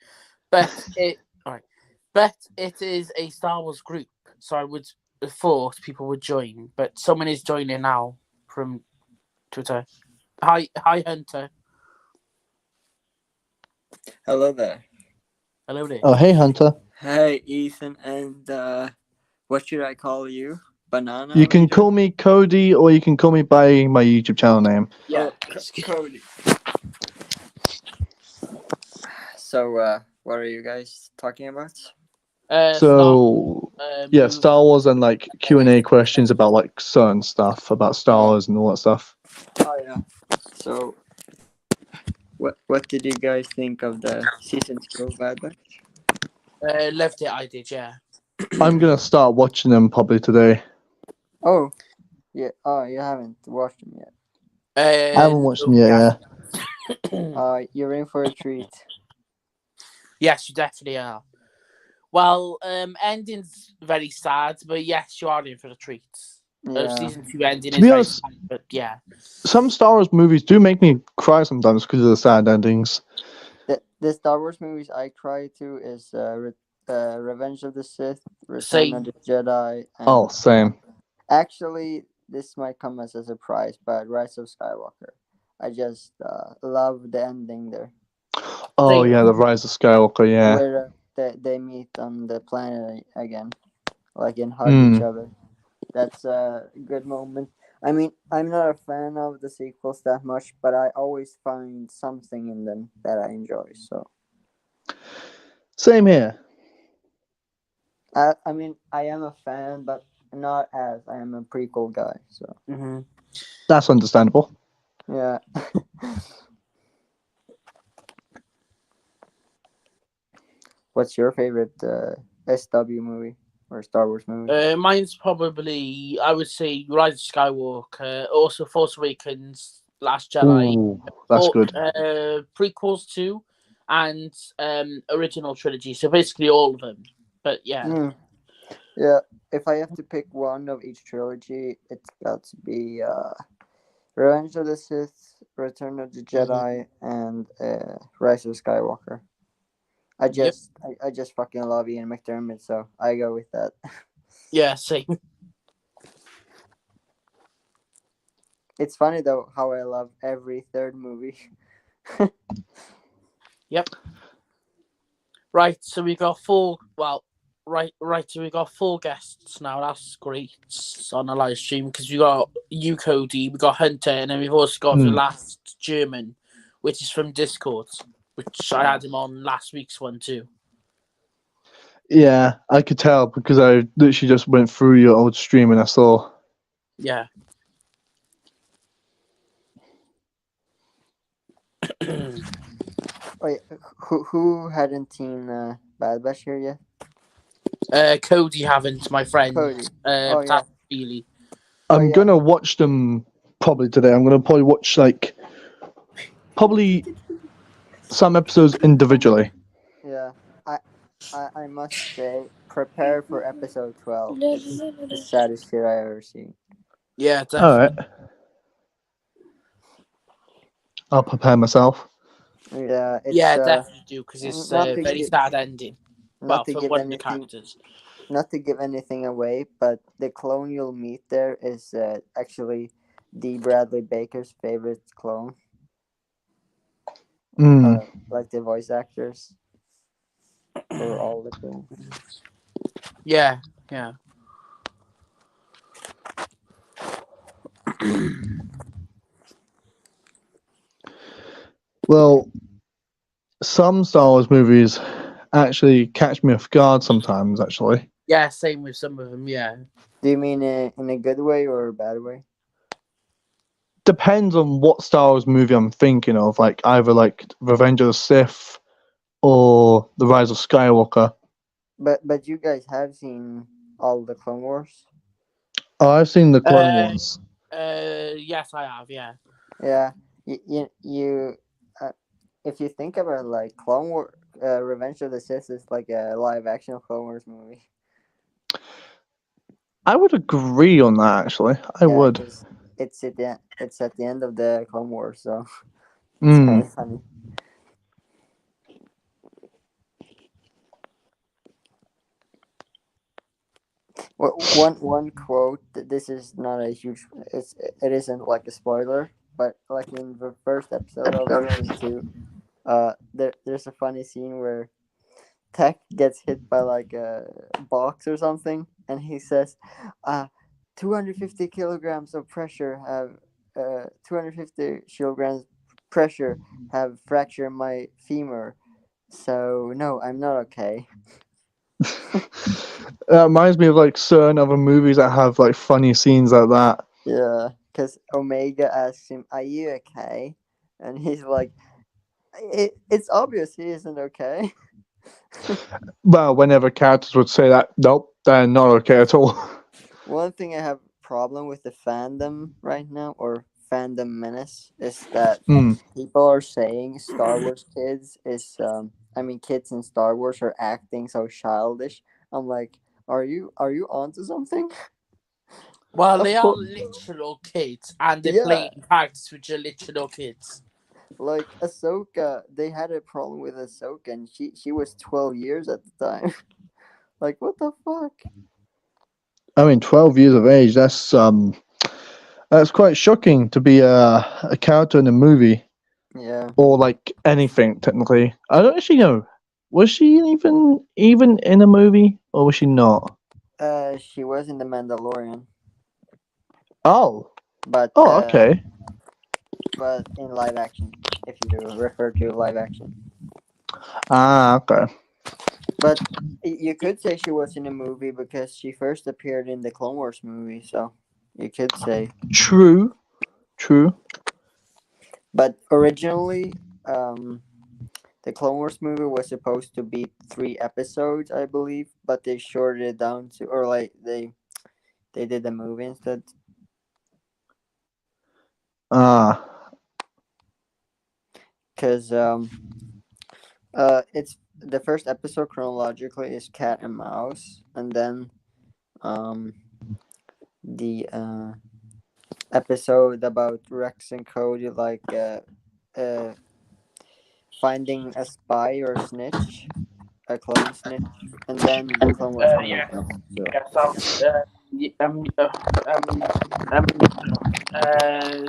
Speaker 1: all right, but it is a Star Wars group, so I would have thought people would join, but someone is joining now from Twitter. Hi, Hunter.
Speaker 3: Hello there.
Speaker 1: Hello there.
Speaker 2: Oh, hey, Hunter.
Speaker 3: Hey, Ethan, and what should I call you? Banana
Speaker 2: You can
Speaker 3: Leader?
Speaker 2: call me Cody, or you can call me by my YouTube channel name.
Speaker 1: Yeah,
Speaker 3: Cody. So, what are you guys talking about?
Speaker 2: So, yeah,
Speaker 1: Move.
Speaker 2: Star Wars and like Q&A questions about like certain stuff about Star Wars and all that stuff.
Speaker 3: Oh yeah. So, what did you guys think of the season 2 of Bad Batch?
Speaker 1: Loved it. I did. Yeah.
Speaker 2: I'm gonna start watching them probably today.
Speaker 3: Oh, yeah. Oh, you haven't watched them yet.
Speaker 2: I haven't watched them yet.
Speaker 1: Yeah.
Speaker 3: You're in for a treat.
Speaker 1: Yes, you definitely are. Well, ending's very sad, but yes, you are in for the treats.
Speaker 3: Yeah.
Speaker 1: Season 2 ending
Speaker 2: To
Speaker 1: is
Speaker 2: be
Speaker 1: very
Speaker 2: honest,
Speaker 1: sad, but yeah.
Speaker 2: some Star Wars movies do make me cry sometimes because of the sad endings.
Speaker 3: The Star Wars movies I cry to is Revenge of the Sith, Return
Speaker 1: Same.
Speaker 3: of the Jedi, and
Speaker 2: Oh, same.
Speaker 3: actually, this might come as a surprise, but Rise of Skywalker. I just love the ending there,
Speaker 2: Oh,
Speaker 1: Same.
Speaker 2: yeah, The Rise of Skywalker, yeah.
Speaker 3: where they meet on the planet again, like and hug
Speaker 2: Hmm.
Speaker 3: each other. That's a good moment. I mean, I'm not a fan of the sequels that much, but I always find something in them that I enjoy. So,
Speaker 2: Same here.
Speaker 3: I mean, I am a fan, but not as I am a prequel guy. So,
Speaker 1: Mm-hmm.
Speaker 2: That's understandable.
Speaker 3: yeah. What's your favorite SW movie or Star Wars movie?
Speaker 1: Mine's probably, I would say, Rise of Skywalker, also Force Awakens, Last Jedi,
Speaker 2: Ooh, that's good.
Speaker 1: prequels too, and original trilogy. So basically all of them. But yeah.
Speaker 3: Mm. Yeah, if I have to pick one of each trilogy, it's got to be Revenge of the Sith, Return of the Jedi, and Rise of Skywalker. I just fucking love Ian McDermott, so I go with that.
Speaker 1: Yeah, same.
Speaker 3: It's funny though how I love every third movie.
Speaker 1: Yep. Right, so we got four. Well, right. So we got 4 guests now. That's great on the live stream because we got you, Cody. We got Hunter, and then we've also got the last German, which is from Discord, which I had him on last week's one too.
Speaker 2: Yeah, I could tell because I literally just went through your old stream and I saw.
Speaker 1: Yeah.
Speaker 3: Wait, who hadn't seen Bad Batch here yet?
Speaker 1: Cody haven't, my friend.
Speaker 3: Cody. Oh yeah.
Speaker 1: Feely.
Speaker 2: I'm
Speaker 3: yeah.
Speaker 2: gonna watch them probably today. I'm gonna probably watch like probably some episodes individually.
Speaker 3: Yeah. I must say, prepare for episode 12. It's the saddest shit I ever seen.
Speaker 1: Yeah, definitely.
Speaker 2: All right, I'll prepare myself.
Speaker 3: Yeah, it's,
Speaker 1: definitely do because it's
Speaker 3: not
Speaker 1: a
Speaker 3: to
Speaker 1: very
Speaker 3: give-
Speaker 1: sad ending. Well,
Speaker 3: not to
Speaker 1: for
Speaker 3: give
Speaker 1: one of the
Speaker 3: anything,
Speaker 1: characters.
Speaker 3: not to give anything away, but the clone you'll meet there is actually D. Bradley Baker's favorite clone. Like the voice actors for all the clones.
Speaker 1: Yeah.
Speaker 2: Well, some Star Wars movies actually catch me off guard sometimes. Actually,
Speaker 1: Yeah, same with some of them. Yeah.
Speaker 3: Do you mean in a good way or a bad way?
Speaker 2: depends on what Star Wars movie I'm thinking of. Like either like Revenge of the Sith or The Rise of Skywalker.
Speaker 3: But you guys have seen all the Clone Wars?
Speaker 2: Oh, I've seen the Clone
Speaker 1: Uh,
Speaker 2: Wars.
Speaker 1: yes, I have. Yeah.
Speaker 3: Yeah, you if you think about it, like Clone War, Revenge of the Sith is like a live action Clone Wars movie.
Speaker 2: I would agree on that, actually. I
Speaker 3: Yeah,
Speaker 2: would.
Speaker 3: because it's at the end of the Clone Wars, so it's kind
Speaker 2: Mm.
Speaker 3: of funny. One quote. This is not a huge. It isn't like a spoiler, but like in the first episode of season two, there's a funny scene where Tech gets hit by like a box or something, and he says, 250 kilograms of pressure have 250 kilograms pressure have fractured my femur. So no, I'm not okay.
Speaker 2: That reminds me of like certain other movies that have like funny scenes like that.
Speaker 3: Yeah, because Omega asks him, "Are you okay?" And he's like, "It's obvious he isn't okay."
Speaker 2: Well, whenever characters would say that, nope, they're not okay at all.
Speaker 3: One thing I have problem with the fandom right now, or fandom menace, is that
Speaker 2: Hmm.
Speaker 3: people are saying Star Wars kids is I mean kids in Star Wars are acting so childish. I'm like, are you onto something?
Speaker 1: Well,
Speaker 2: Of
Speaker 1: they are
Speaker 2: course.
Speaker 1: literal kids, and they're
Speaker 3: Yeah,
Speaker 1: playing characters which are literal kids.
Speaker 3: like Ahsoka, they had a problem with Ahsoka, and she was 12 years at the time. Like, what the fuck?
Speaker 2: I mean, 12 years of age. That's quite shocking to be a character in a movie
Speaker 3: Yeah,
Speaker 2: or like anything technically. I don't actually know. Was she even in a movie or was she not?
Speaker 3: she was in the Mandalorian,
Speaker 2: Oh,
Speaker 3: but
Speaker 2: oh, okay.
Speaker 3: in live action, if you refer to live action.
Speaker 2: Ah, okay.
Speaker 3: But you could say she was in a movie because she first appeared in the Clone Wars movie, so you could say.
Speaker 2: True, true.
Speaker 3: But originally, the Clone Wars movie was supposed to be 3 episodes, I believe, but they shorted it down to, or like they did the movie instead.
Speaker 2: Ah,
Speaker 3: Because it's the first episode chronologically is Cat and Mouse, and then um the episode about Rex and Cody uh finding a spy or snitch, a clone snitch, and then the Clone Wars movie.
Speaker 1: Yes,
Speaker 3: So
Speaker 1: yes, that was,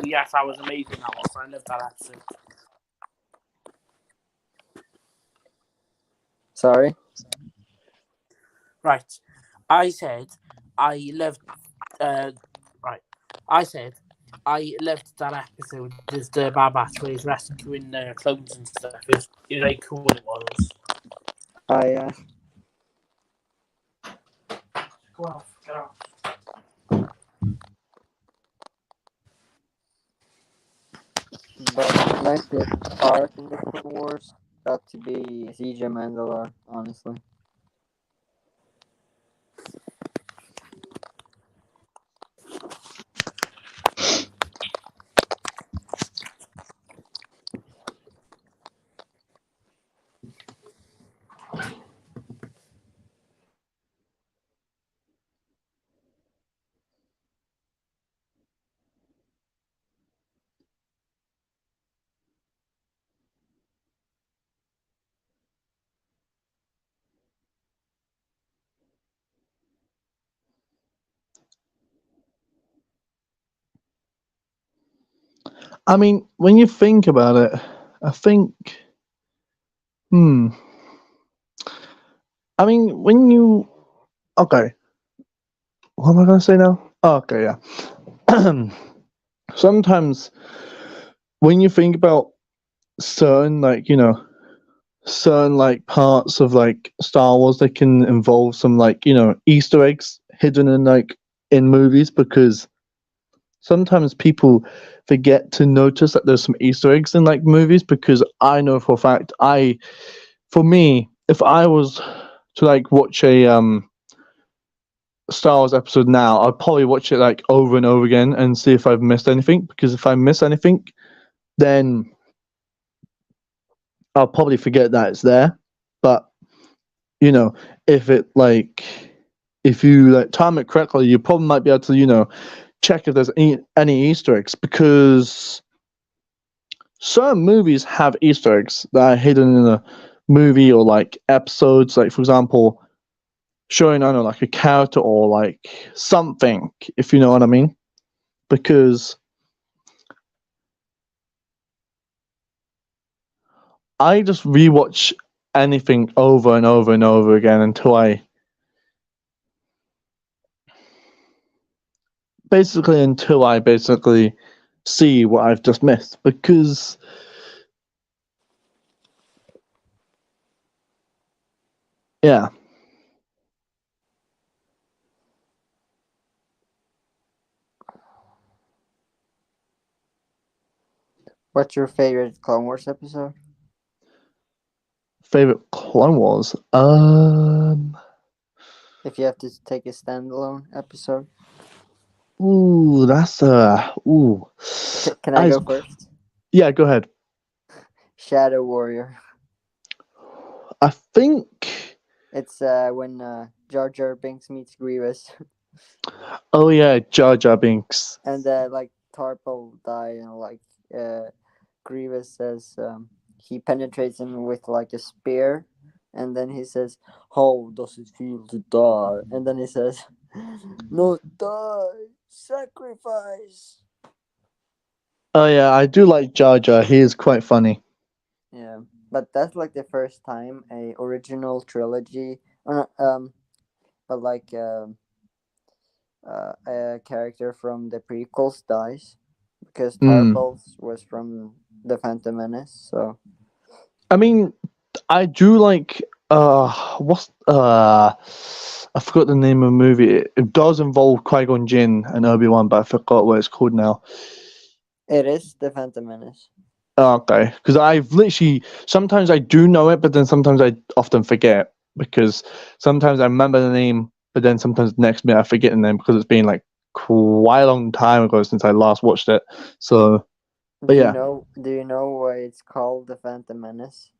Speaker 1: yes, that was amazing. That was. I loved that episode.
Speaker 3: sorry.
Speaker 1: Right, I said I loved. Uh, right, I said I loved that episode. There's the Bad Batch where he's rescuing clones and stuff. It was very cool. It was.
Speaker 3: I
Speaker 1: Go off, get off.
Speaker 3: but my favorite part in the Clone Wars got to be CJ Mandalore, honestly.
Speaker 2: I mean, when you think about it, I think. Hmm. I mean, when you. Okay. What am I gonna say now? Oh, okay, yeah. Sometimes when you think about certain, like, certain like parts of like Star Wars, they can involve some like Easter eggs hidden in like in movies because sometimes people forget to notice that there's some Easter eggs in like movies because I know for a fact for me if I was to like watch a Star Wars episode now, I'll probably watch it like over and over again and see if I've missed anything. Because if I miss anything, then I'll probably forget that it's there. But you know, if it like if you like time it correctly, you probably might be able to check if there's any Easter eggs, because certain movies have Easter eggs that are hidden in a movie or like episodes. Like for example, showing, I don't know, like a character or like something, if you know what I mean. Because I just rewatch anything over and over and over again until I basically see what I've just missed. Because yeah.
Speaker 3: What's your favorite Clone Wars episode?
Speaker 2: Favorite Clone Wars?
Speaker 3: If you have to take a standalone episode.
Speaker 2: Ooh, that's ooh.
Speaker 3: Can I go first?
Speaker 2: Yeah, go ahead.
Speaker 3: Shadow Warrior.
Speaker 2: I think
Speaker 3: It's when Jar Jar Binks meets Grievous.
Speaker 2: Oh yeah, Jar Jar Binks.
Speaker 3: And like Tarple die, and like Grievous says he penetrates him with like a spear, and then he says, "How does it feel to die?" And then he says, "No, die, sacrifice."
Speaker 2: Oh yeah, I do like Jar Jar. He is quite funny.
Speaker 3: Yeah, but that's like the first time a original trilogy, or but like a character from the prequels dies, because Tarpals was from the Phantom Menace. So
Speaker 2: I mean, I do like what's I forgot the name of the movie. It does involve Qui-Gon Jinn and Obi-Wan, but I forgot what it's called now.
Speaker 3: it is the Phantom Menace.
Speaker 2: Oh, okay, because I've literally sometimes I do know it, but then sometimes I often forget, because sometimes I remember the name, but then sometimes the next minute I forget the name because it's been like quite a long time ago since I last watched it. So, but yeah,
Speaker 3: Do you know why it's called the Phantom Menace?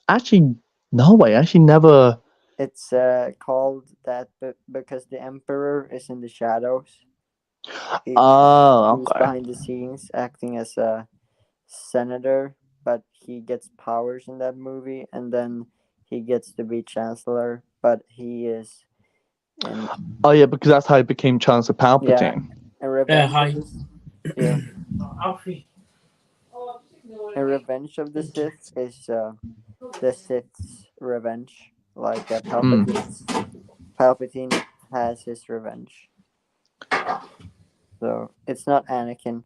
Speaker 2: actually, no, I actually never.
Speaker 3: It's called that because the Emperor is in the shadows.
Speaker 2: Oh,
Speaker 3: He's
Speaker 2: okay.
Speaker 3: behind the scenes acting as a senator, but he gets powers in that movie, and then he gets to be chancellor, but he is in
Speaker 2: Oh yeah, because that's how he became Chancellor Palpatine.
Speaker 3: a Revenge
Speaker 1: Hi.
Speaker 3: of this. Yeah,
Speaker 1: Alfie.
Speaker 3: a Revenge of the Sith is the Sith's revenge. Like Palpatine has his revenge. So it's not Anakin.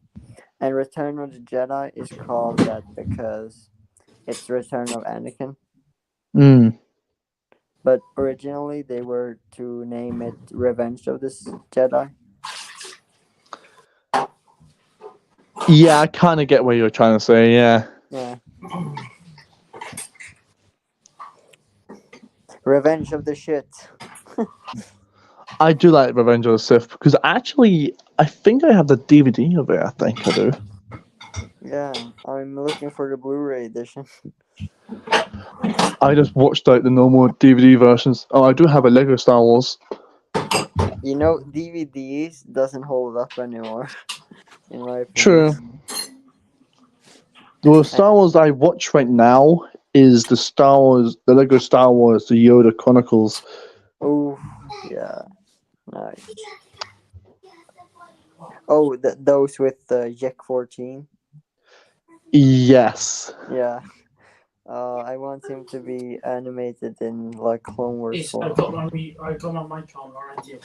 Speaker 3: And Return of the Jedi is called that because it's Return of Anakin.
Speaker 2: Mm.
Speaker 3: But originally they were to name it Revenge of the Jedi.
Speaker 2: Yeah, I kind of get what you're trying to say. Yeah.
Speaker 3: Yeah. Revenge of the shit.
Speaker 2: I do like Revenge of the Sith because actually, I think I have the DVD of it. I think I do.
Speaker 3: Yeah, I'm looking for the Blu-ray edition.
Speaker 2: I just watched like the normal DVD versions. Oh, I do have a Lego Star Wars.
Speaker 3: You know, DVDs doesn't hold up anymore, in my opinion.
Speaker 2: True. The Star Wars I watch right now is the Lego Star Wars, the Yoda Chronicles.
Speaker 3: Oh, yeah, nice. Oh, those with the Jack 14.
Speaker 2: Yes.
Speaker 3: Yeah. I want him to be animated in like Clone Wars form.
Speaker 1: I got my mic on already.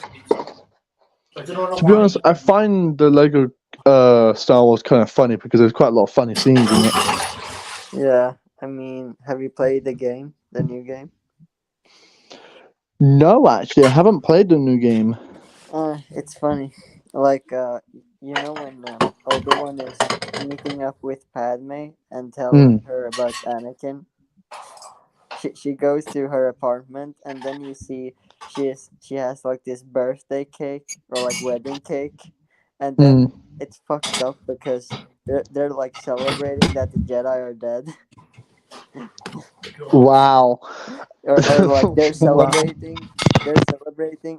Speaker 2: To be honest, I find the Lego Star Wars kind of funny because there's quite a lot of funny scenes in it.
Speaker 3: Yeah, I mean, have you played the game, the new game?
Speaker 2: No, actually, I haven't played the new game.
Speaker 3: It's funny. Like, you know when Obi-Wan is meeting up with Padme and telling her about Anakin? She goes to her apartment, and then you see she has like this birthday cake or like wedding cake, and then it's fucked up because they're like celebrating that the Jedi are dead,
Speaker 2: Wow.
Speaker 3: or like
Speaker 2: Wow.
Speaker 3: they're celebrating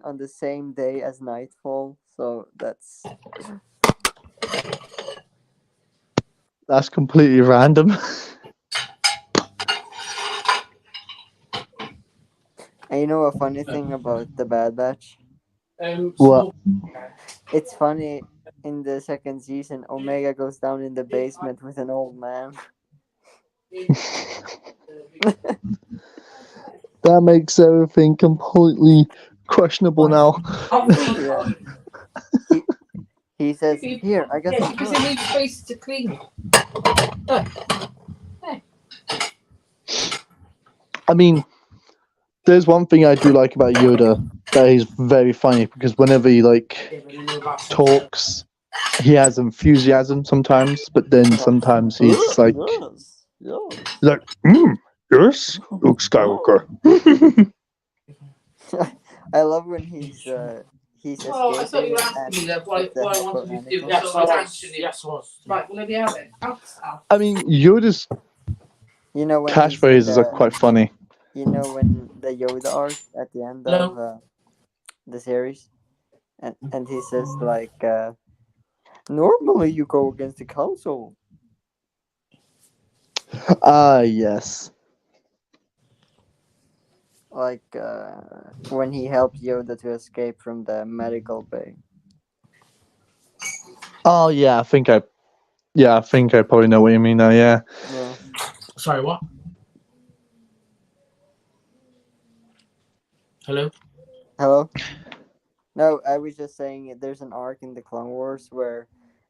Speaker 3: on the same day as nightfall. So
Speaker 2: That's completely random.
Speaker 3: and you know a funny thing about the Bad Batch?
Speaker 2: What?
Speaker 3: It's funny in the second season, Omega goes down in the basement with an old man.
Speaker 2: That makes everything completely questionable now.
Speaker 3: Yeah. He he says, "Here, I got some
Speaker 4: because
Speaker 3: blood."
Speaker 4: it needs space to clean.
Speaker 2: I mean, there's one thing I do like about Yoda that he's very funny because whenever he talks, he has enthusiasm sometimes, but then sometimes he's like,
Speaker 3: Yes.
Speaker 2: yes, Luke Skywalker.
Speaker 3: I love when he's
Speaker 4: Oh, I thought you
Speaker 3: escaping
Speaker 4: were
Speaker 3: and
Speaker 4: asking me that.
Speaker 3: with the
Speaker 4: What I
Speaker 3: help of
Speaker 4: wanted you to do.
Speaker 3: Anakin.
Speaker 1: Yes, I was. Yes, I was.
Speaker 4: Right, will they have it?
Speaker 2: I mean, Yoda's
Speaker 3: You know when he's in
Speaker 2: catchphrases are quite funny.
Speaker 3: you know when the Yoda arc at the end
Speaker 1: Hello?
Speaker 3: of the series, and he says like, normally you go against the council.
Speaker 2: Ah, yes.
Speaker 3: Like when he helped Yoda to escape from the medical bay.
Speaker 2: Oh, yeah, I think I probably know what you mean now, yeah.
Speaker 3: Yeah.
Speaker 1: Sorry, what? Hello?
Speaker 3: Hello? No, I was just saying there's an arc in the Clone Wars where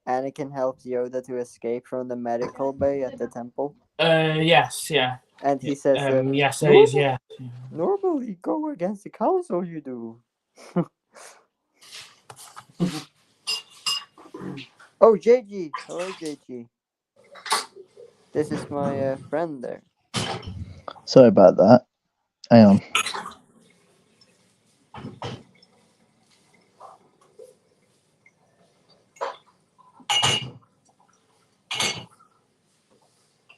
Speaker 3: Anakin helps Yoda to escape from the medical bay at the temple.
Speaker 1: Yes, yeah.
Speaker 3: And he says,
Speaker 1: Yes, it is, yeah.
Speaker 3: normally go against the council, you do. Oh, JG. Hello, JG. This is my friend there.
Speaker 2: Sorry about that. Hang on.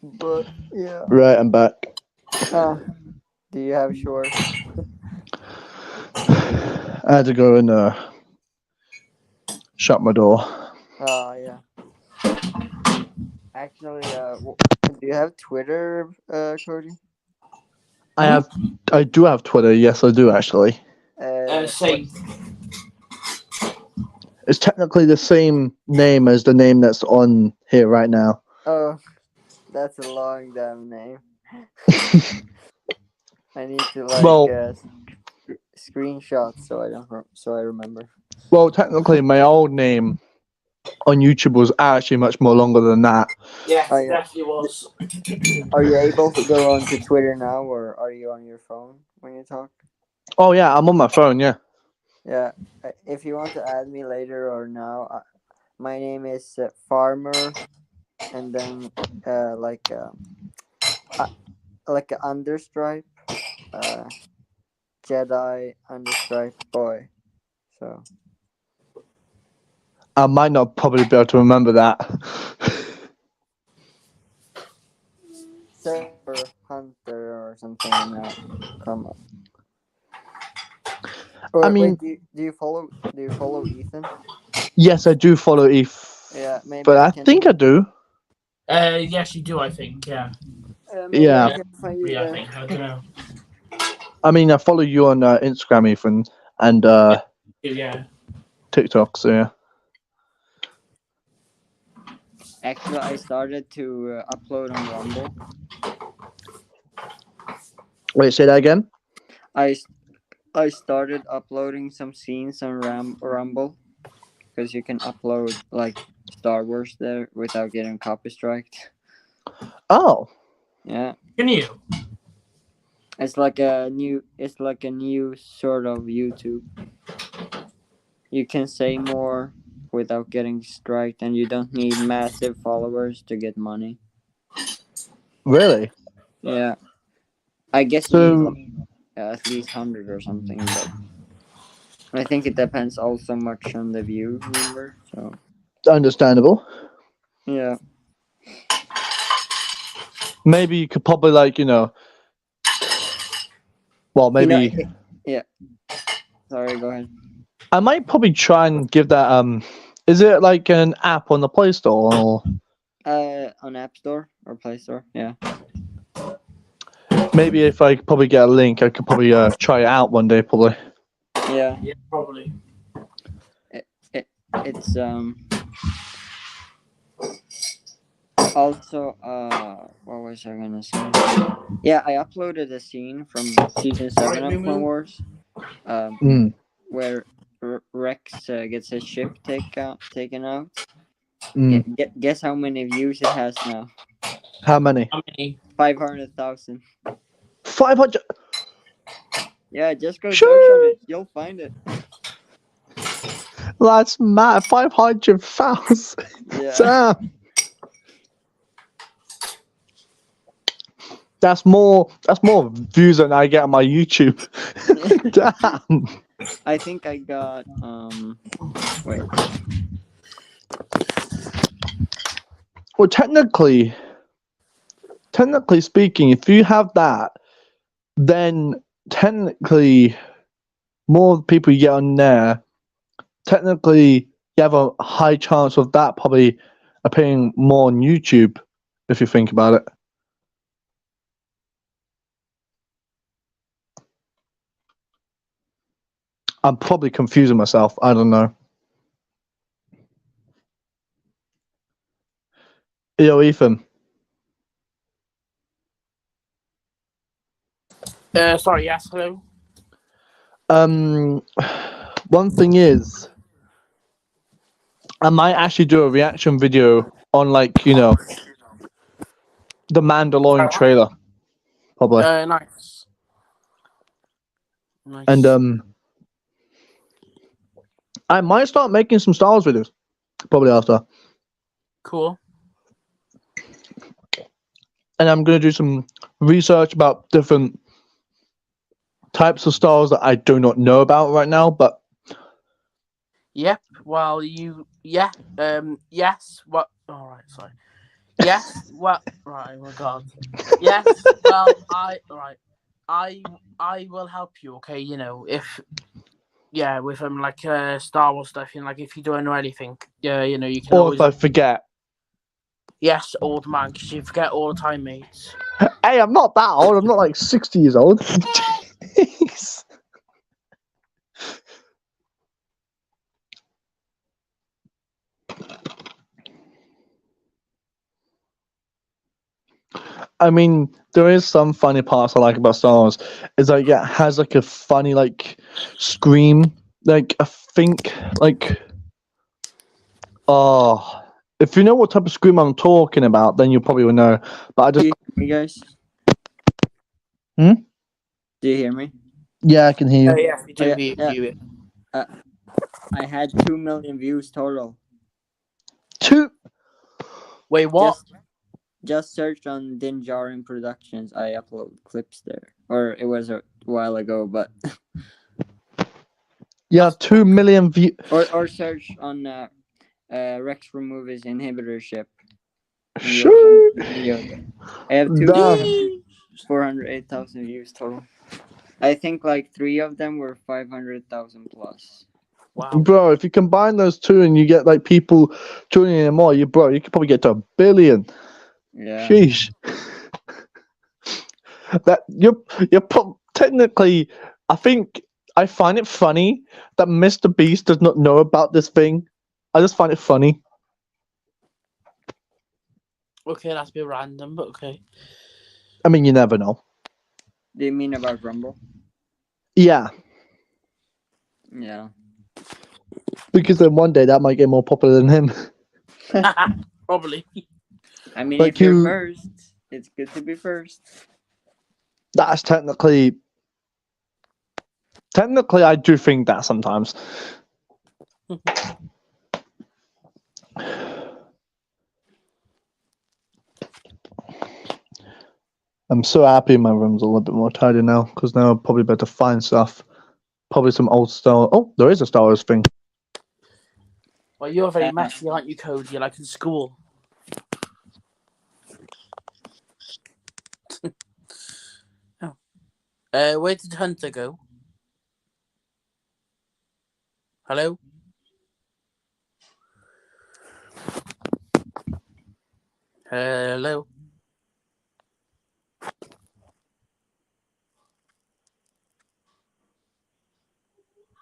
Speaker 3: But, yeah.
Speaker 2: Right, I'm back.
Speaker 3: Do you have short?
Speaker 2: I had to go and shut my door.
Speaker 3: Yeah. Actually, do you have Twitter, Cody?
Speaker 2: I do have Twitter. Yes, I do actually.
Speaker 1: Same.
Speaker 2: It's technically the same name as the name that's on here right now.
Speaker 3: Oh, that's a long damn name. I need to screenshot so I remember.
Speaker 2: Well, technically, my old name on YouTube was actually much more longer than that.
Speaker 1: Yes,
Speaker 3: Oh,
Speaker 1: it
Speaker 3: yeah.
Speaker 1: definitely was.
Speaker 3: Are you able to go onto Twitter now, or are you on your phone when you talk?
Speaker 2: Oh yeah, I'm on my phone. Yeah.
Speaker 3: Yeah. If you want to add me later or now, my name is Farmer, and then like a understripe, Jedi understripe boy. So
Speaker 2: I might not probably be able to remember that.
Speaker 3: Server Hunter or something and that come up. Or,
Speaker 2: I mean,
Speaker 3: wait, do you follow Ethan?
Speaker 2: yes, I do follow Eve.
Speaker 3: Yeah, maybe
Speaker 2: But
Speaker 3: I
Speaker 2: I
Speaker 3: can.
Speaker 2: think I do.
Speaker 1: Yes, you do, I think, yeah.
Speaker 3: Maybe
Speaker 2: Yeah.
Speaker 3: I can find you
Speaker 1: Yeah, I
Speaker 3: there.
Speaker 1: think. I don't know.
Speaker 2: I mean, I follow you on Instagram, Ethan, and
Speaker 1: Yeah.
Speaker 2: TikTok. So yeah.
Speaker 3: Actually, I started to upload on Rumble.
Speaker 2: Wait, say that again.
Speaker 3: I started uploading some scenes on Rumble because you can upload like Star Wars there without getting copy striked.
Speaker 2: Oh.
Speaker 3: Yeah.
Speaker 1: Can you?
Speaker 3: It's like a new sort of YouTube. You can say more without getting striked, and you don't need massive followers to get money.
Speaker 2: Really?
Speaker 3: Yeah. I guess you
Speaker 2: So,
Speaker 3: need at least 100 or something. But I think it depends also much on the view. Remember, so
Speaker 2: Understandable.
Speaker 3: yeah.
Speaker 2: Maybe you could probably like well maybe
Speaker 3: Yeah. Sorry, go ahead.
Speaker 2: I might probably try and give that is it like an app on the Play Store or
Speaker 3: On App Store or Play Store. Yeah.
Speaker 2: maybe if I could probably get a link I could probably try it out one day probably.
Speaker 3: Yeah.
Speaker 1: Yeah, probably.
Speaker 3: It's also what was I gonna say? Yeah, I uploaded a scene from season 7 of Clone Wars, where Rex gets his ship taken out. Guess how many views it has now?
Speaker 2: How many?
Speaker 1: How many?
Speaker 3: 500,000.
Speaker 2: 500.
Speaker 3: Yeah, just go search on it. You'll find it.
Speaker 2: That's mad. 500,000.
Speaker 3: Yeah.
Speaker 2: Damn. That's more views than I get on my YouTube. Damn.
Speaker 3: I think I got wait.
Speaker 2: Well, technically speaking, if you have that, then technically more people you get on there, technically you have a high chance of that probably appearing more on YouTube if you think about it. I'm probably confusing myself. I don't know. Yo, Ethan.
Speaker 1: Sorry, yes, hello.
Speaker 2: One thing is, I might actually do a reaction video on like, the Mandalorian trailer. Probably.
Speaker 1: Nice. Nice.
Speaker 2: And I might start making some Star Wars videos. Probably after.
Speaker 1: Cool.
Speaker 2: And I'm gonna do some research about different types of Star Wars that I do not know about right now, but
Speaker 1: Yep. Well, yes. What? All right. Sorry. Yes. Well. Right. Oh my God. Yes. Well, I will help you. Okay. If with like Star Wars stuff. Like if you don't know anything, you can
Speaker 2: or
Speaker 1: always.
Speaker 2: if I forget.
Speaker 1: Yes, old man, because you forget all the time, mates.
Speaker 2: Hey, I'm not that old. I'm not like 60 years old. Jeez. I mean, there is some funny parts I like about Star Wars. Is like it has like a funny like scream, like I think like if you know what type of scream I'm talking about, then you probably will know. But I
Speaker 3: Do
Speaker 2: just
Speaker 3: you hear me, guys?
Speaker 2: Hmm?
Speaker 3: Do you hear me?
Speaker 2: Yeah, I can hear you.
Speaker 1: Yes, we do view it.
Speaker 3: I had 2 million views total.
Speaker 1: Wait, what?
Speaker 3: Just search on Din Djarin Productions. I upload clips there, or it was a while ago, but
Speaker 2: Yeah, 2 million views.
Speaker 3: or search on Rex remove his inhibitor ship.
Speaker 2: Sure.
Speaker 3: I have 408,000 views total. I think like 3 of them were 500,000 plus.
Speaker 1: Wow.
Speaker 2: Bro, if you combine those two and you get like people tuning in more, you could probably get to 1 billion.
Speaker 3: Yeah.
Speaker 2: Sheesh. That you're technically. I think I find it funny that Mr. Beast does not know about this thing. I just find it funny.
Speaker 1: Okay, that's a bit random, but okay.
Speaker 2: I mean, you never know.
Speaker 3: Do you mean about Rumble?
Speaker 2: Yeah.
Speaker 3: Yeah.
Speaker 2: Because then one day that might get more popular than him.
Speaker 1: Probably.
Speaker 3: I mean,
Speaker 2: Like
Speaker 3: if you're first, it's good to be first.
Speaker 2: That's technically, I do think that sometimes. I'm so happy my room's a little bit more tidy now, because now I'll probably better find stuff. Probably some old Star. Oh, there is a Star Wars thing.
Speaker 1: Well, you're very messy, aren't you, Cody? Like in school. Oh. Where did Hunter go? Hello? Hello?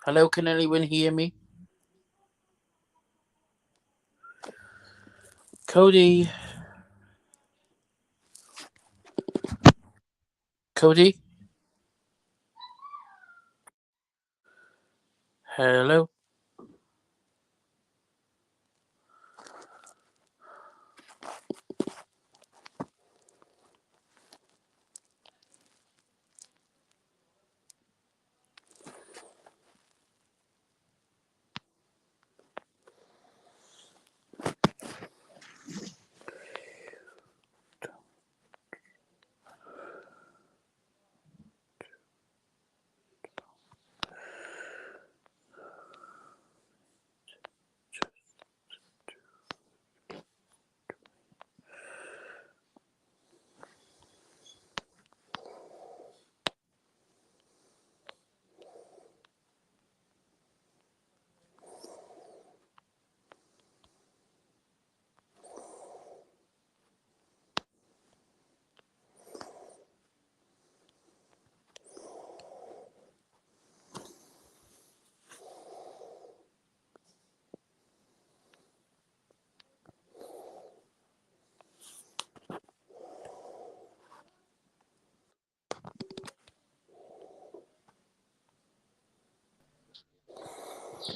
Speaker 1: Hello, can anyone hear me? Cody? Cody? Hello?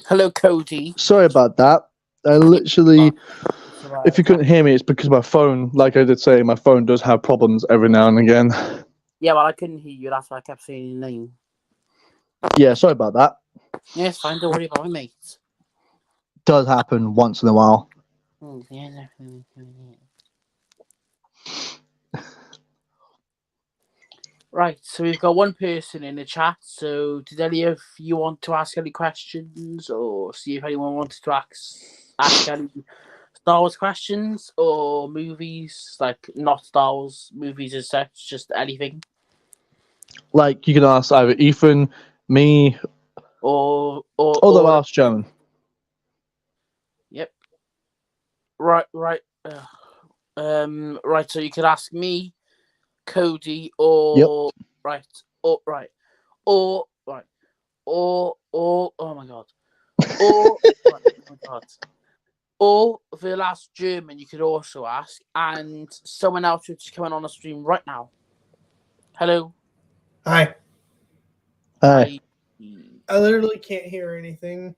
Speaker 1: Hello, Cody.
Speaker 2: Sorry about that. I literally, if you couldn't hear me, it's because my phone, like I did say, my phone does have problems every now and again.
Speaker 1: Yeah, well, I couldn't hear you. That's why I kept saying your name.
Speaker 2: Yeah, sorry about that.
Speaker 1: Yeah, it's fine. Don't worry about it, mate.
Speaker 2: Does happen once in a while.
Speaker 1: Yeah, definitely. Right, so we've got one person in the chat. So, did any of you want to ask any questions, or see if anyone wanted to ask any Star Wars questions or movies, like not Star Wars movies as such, just anything,
Speaker 2: Like, you can ask either Ethan, me,
Speaker 1: or
Speaker 2: the last Joan.
Speaker 1: Yep. Right. Right. So you could ask me, Cody, or right, or right, or right, or oh my god, or right, oh my god, or the last German. You could also ask, and someone else who's coming on the stream right now. Hello.
Speaker 5: Hi.
Speaker 2: Hi.
Speaker 5: I literally can't hear anything.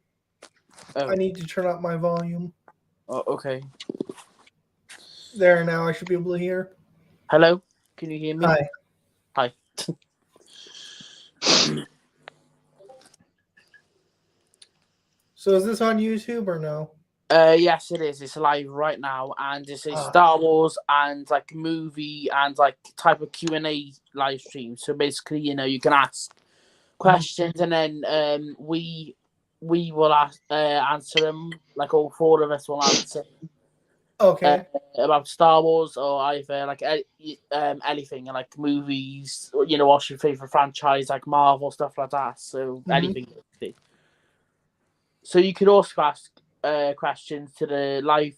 Speaker 1: Oh.
Speaker 5: I need to turn up my volume.
Speaker 1: Oh, okay.
Speaker 5: There, now I should be able to hear.
Speaker 1: Hello. Can you hear me?
Speaker 5: Hi.
Speaker 1: Hi.
Speaker 5: So is this on YouTube or no?
Speaker 1: Yes, it is. It's live right now, and it's a Star Wars and like movie and like type of Q&A live stream. So basically, you can ask questions, and then we will answer them. Like all four of us will answer.
Speaker 5: Okay.
Speaker 1: About Star Wars or either like anything, like movies. What's your favorite franchise, like Marvel stuff like that. So anything. So you could also ask questions to the live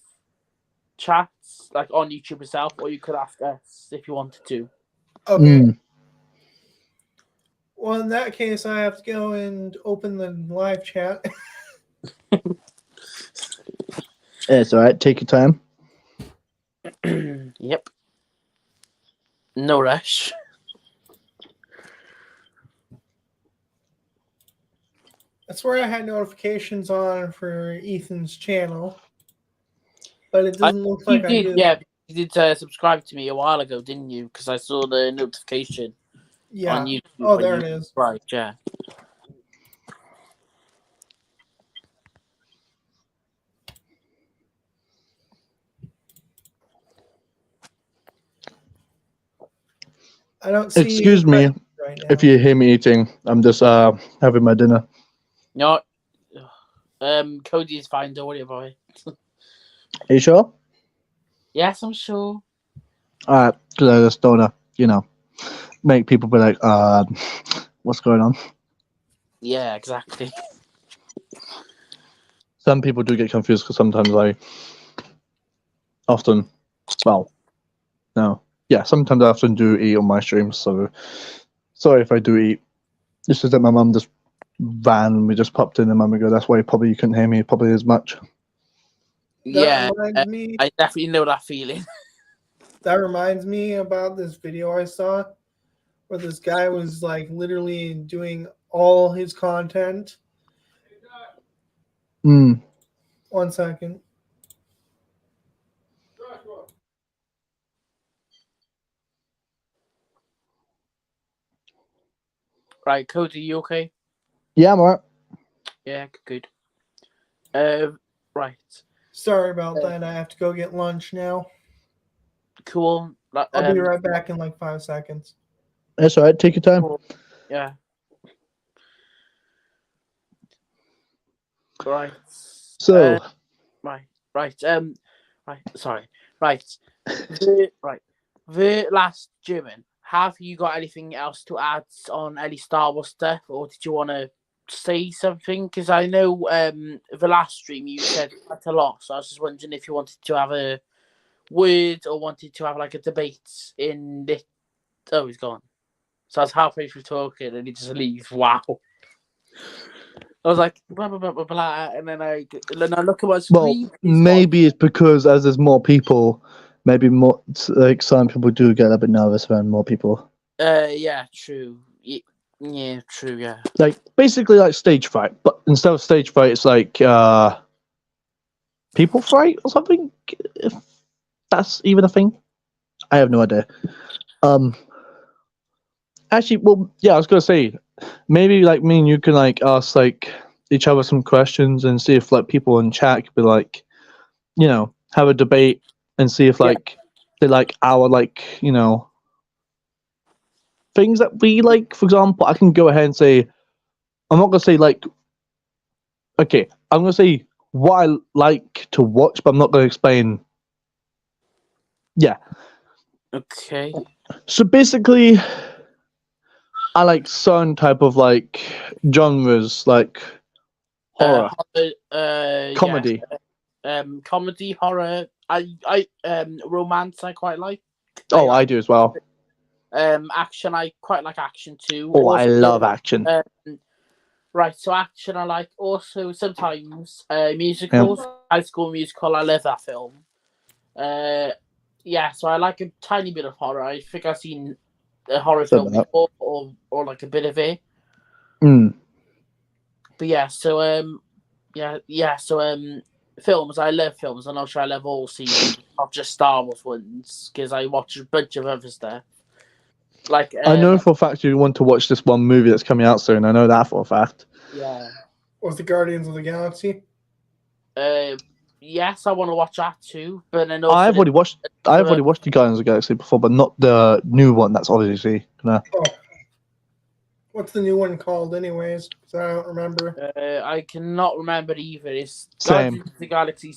Speaker 1: chats, like on YouTube itself, or you could ask us if you wanted to.
Speaker 5: Okay. Well, in that case, I have to go and open the live chat.
Speaker 2: It's all right. Take your time.
Speaker 1: Yep. No rush.
Speaker 5: That's where I had notifications on for Ethan's channel, but it doesn't look like I do.
Speaker 1: Yeah, you did subscribe to me a while ago, didn't you? Because I saw the notification.
Speaker 5: Yeah.
Speaker 1: On YouTube.
Speaker 5: Oh, there it is.
Speaker 1: Right, yeah.
Speaker 5: I don't see.
Speaker 2: Excuse me
Speaker 5: right now.
Speaker 2: if you hear me eating. I'm just having my dinner.
Speaker 1: No. Cody is fine. Don't worry about it.
Speaker 2: Are you sure?
Speaker 1: Yes, I'm sure.
Speaker 2: Alright, because I just don't wanna, make people be like, what's going on?
Speaker 1: Yeah, exactly.
Speaker 2: Some people do get confused because sometimes sometimes I often do eat on my streams, so sorry if I do eat. It's just that my mum just randomly just popped in a moment ago. That's why probably you couldn't hear me probably as much.
Speaker 1: Yeah,
Speaker 5: reminds me.
Speaker 1: I definitely know that feeling.
Speaker 5: That reminds me about this video I saw where this guy was like literally doing all his content.
Speaker 2: Mm.
Speaker 5: 1 second.
Speaker 1: Right, Cody, you okay?
Speaker 2: Yeah, I'm alright.
Speaker 1: Yeah, good. Right.
Speaker 5: Sorry about that. I have to go get lunch now.
Speaker 1: Cool.
Speaker 5: I'll be right back in like 5 seconds.
Speaker 2: That's alright. Take your time.
Speaker 1: Cool. Yeah. Right.
Speaker 2: So,
Speaker 1: Right. Sorry. Right. The last German. Have you got anything else to add on any Star Wars stuff, or did you want to say something? Because I know the last stream you said quite a lot, so I was just wondering if you wanted to have a word or wanted to have like a debate in this. Oh, he's gone. So I was halfway through talking and he just leaves. Wow. I was like, blah, blah, blah, blah, blah. And then I look at my screen.
Speaker 2: maybe it's because as there's more people, maybe more like some people do get a bit nervous around more people.
Speaker 1: Yeah, true. Yeah, true, yeah.
Speaker 2: Like basically like stage fright, but instead of stage fright, it's like people fright or something. If that's even a thing, I have no idea. Actually, well, yeah, I was gonna say maybe like me and you can like ask like each other some questions and see if like people in chat could be like, have a debate and see if like they like our like things that we like. For example, I can go ahead and say I'm not gonna say like okay, I'm gonna say what I like to watch, but I'm not gonna explain. Yeah.
Speaker 1: Okay.
Speaker 2: So basically, I like certain type of like genres, like horror, comedy.
Speaker 1: Comedy, horror. I romance. I quite like.
Speaker 2: Oh, I do as well.
Speaker 1: Action. I quite like action too.
Speaker 2: Oh, I love action.
Speaker 1: Right, so action I like. Also sometimes musicals. High School Musical. I love that film. Yeah, so I like a tiny bit of horror. I think I've seen a horror film before, or like a bit of it. But yeah, so films. I love films, and also I love all seasons, not just Star Wars ones, because I watch a bunch of other stuff. Like
Speaker 2: I know for a fact you want to watch this one movie that's coming out soon. I know that for a fact.
Speaker 1: Yeah.
Speaker 5: Was the Guardians of the Galaxy?
Speaker 1: Yes, I want to watch that too. But then also
Speaker 2: I've already watched the Guardians of the Galaxy before, but not the new one. That's obviously gonna.
Speaker 5: Oh. What's the new one called, anyways? Because I don't remember.
Speaker 1: I cannot remember either. It's
Speaker 2: Same.
Speaker 1: Guardians of the Galaxy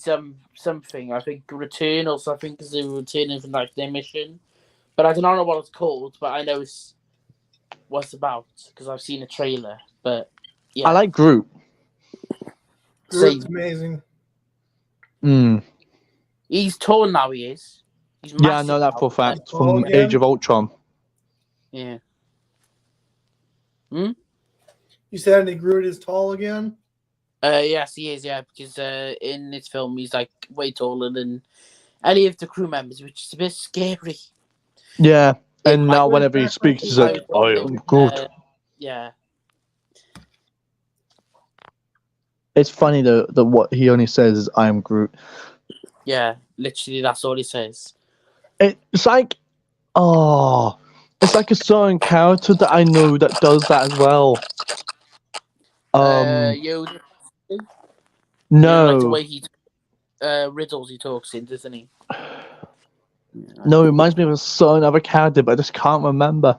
Speaker 1: something. I think Return or something because they're returning from like their mission. But I don't know what it's called. But I know it's what it's about because I've seen a trailer. But yeah,
Speaker 2: I like Groot.
Speaker 5: Groot's amazing.
Speaker 1: He's tall now. He is. He's massive.
Speaker 2: Yeah, I know that for a fact from
Speaker 5: again?
Speaker 2: Age of Ultron.
Speaker 1: Yeah.
Speaker 5: You said that Groot is tall again?
Speaker 1: Yes, he is. Yeah, because in this film he's like way taller than any of the crew members, which is a bit scary.
Speaker 2: Yeah, and now whenever he speaks, he's like, "I am Groot."
Speaker 1: Yeah.
Speaker 2: It's funny though that what he only says is "I am Groot."
Speaker 1: Yeah, literally, that's all he says.
Speaker 2: It's like, it's like a certain character that I know that does that as well.
Speaker 1: Yoda.
Speaker 2: No.
Speaker 1: Like the way he riddles he talks in, doesn't he?
Speaker 2: No, it reminds me of a certain other character, but I just can't remember.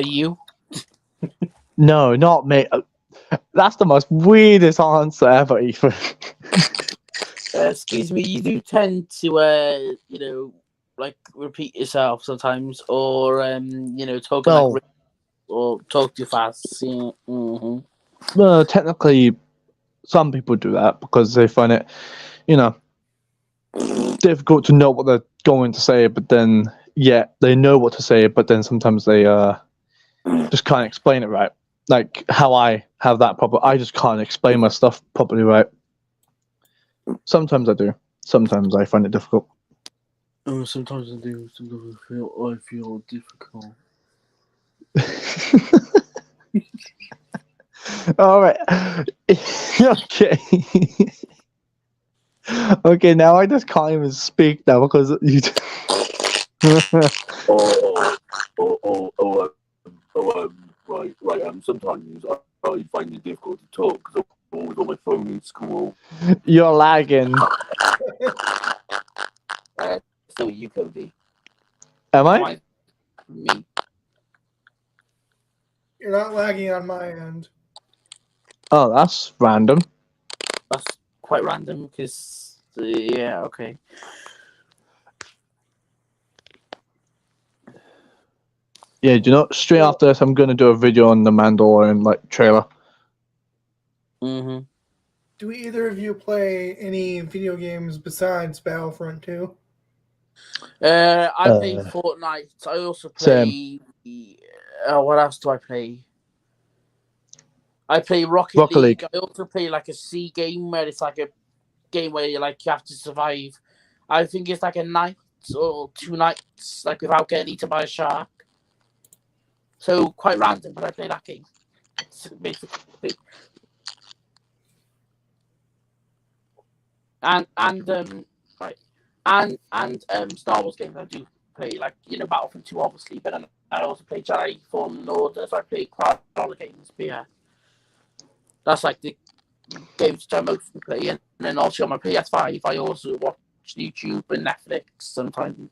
Speaker 1: You?
Speaker 2: No, not me. That's the most weirdest answer ever, Ethan.
Speaker 1: Excuse me, you do tend to, like repeat yourself sometimes, or talking
Speaker 2: Well,
Speaker 1: like or talk too fast. Yeah. Mm-hmm.
Speaker 2: well, technically, some people do that because they find it, difficult to know what they're going to say, but then, yeah, they know what to say, but then sometimes they just can't explain it right. Like how I have that problem. I just can't explain my stuff properly right. Sometimes I do. Sometimes I find it difficult.
Speaker 1: Oh, sometimes I do. Sometimes I feel difficult.
Speaker 2: All right. Okay. Okay, now I just can't even speak now because you.
Speaker 1: Right. Sometimes I find it difficult to talk because I'm always on my phone in school.
Speaker 2: You're lagging.
Speaker 1: So you, Cody.
Speaker 2: Am I?
Speaker 1: Me.
Speaker 5: You're not lagging on my end.
Speaker 2: Oh, that's random.
Speaker 1: That's quite random because, yeah, okay.
Speaker 2: Yeah, do you know? Straight after this, I'm gonna do a video on the Mandalorian trailer.
Speaker 1: Mm-hmm.
Speaker 5: Do either of you play any video games besides Battlefront 2?
Speaker 1: I play Fortnite. I also play. What else do I play? I play Rocket League. I also play like a sea game where it's like a game where you have to survive. I think it's like a night or 2 nights, without getting eaten by a shark. So quite random, but I play that game. Basically. And right. And Star Wars games I do play, Battlefront 2 obviously, but then I also play Jedi Fallen Order, so I play quite a lot of games, but yeah. That's the games which I mostly play, and then also on my PS5 I also watch YouTube and Netflix sometimes.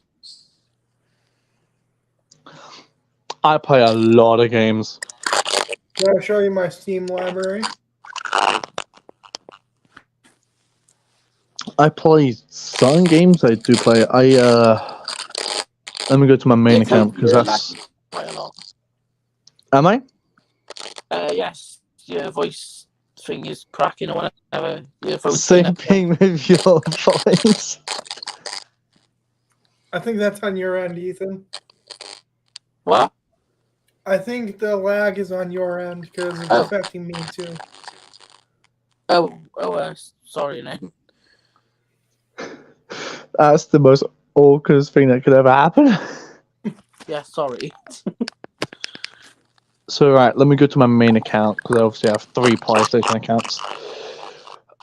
Speaker 2: I play a lot of games.
Speaker 5: Can I show you my Steam library?
Speaker 2: I play some games. I do play. Let me go to my main account because that's
Speaker 1: quite a lot.
Speaker 2: Am I?
Speaker 1: Yes, your voice thing is cracking or whatever. Your phone's
Speaker 2: Same thing with your voice.
Speaker 5: I think that's on your end, Ethan.
Speaker 1: What?
Speaker 5: I think the lag is on your end because it's affecting me too.
Speaker 1: Sorry, man.
Speaker 2: That's the most awkward thing that could ever happen.
Speaker 1: Yeah, sorry.
Speaker 2: So right, let me go to my main account because I obviously have 3 PlayStation accounts.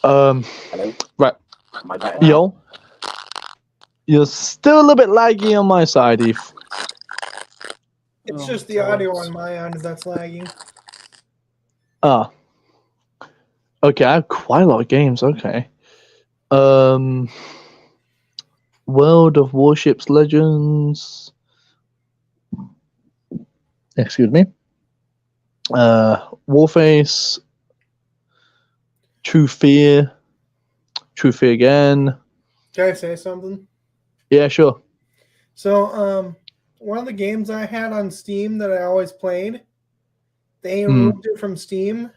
Speaker 1: Hello?
Speaker 2: Right.
Speaker 1: Am I better now?
Speaker 2: Yo, you're still a little bit laggy on my side, Eve.
Speaker 5: It's just the audio on my end that's lagging.
Speaker 2: Ah. Okay, I have quite a lot of games. Okay. World of Warships Legends. Excuse me. Warface. True Fear again.
Speaker 5: Can I say something?
Speaker 2: Yeah, sure.
Speaker 5: So, one of the games I had on Steam that I always played, they removed it from Steam,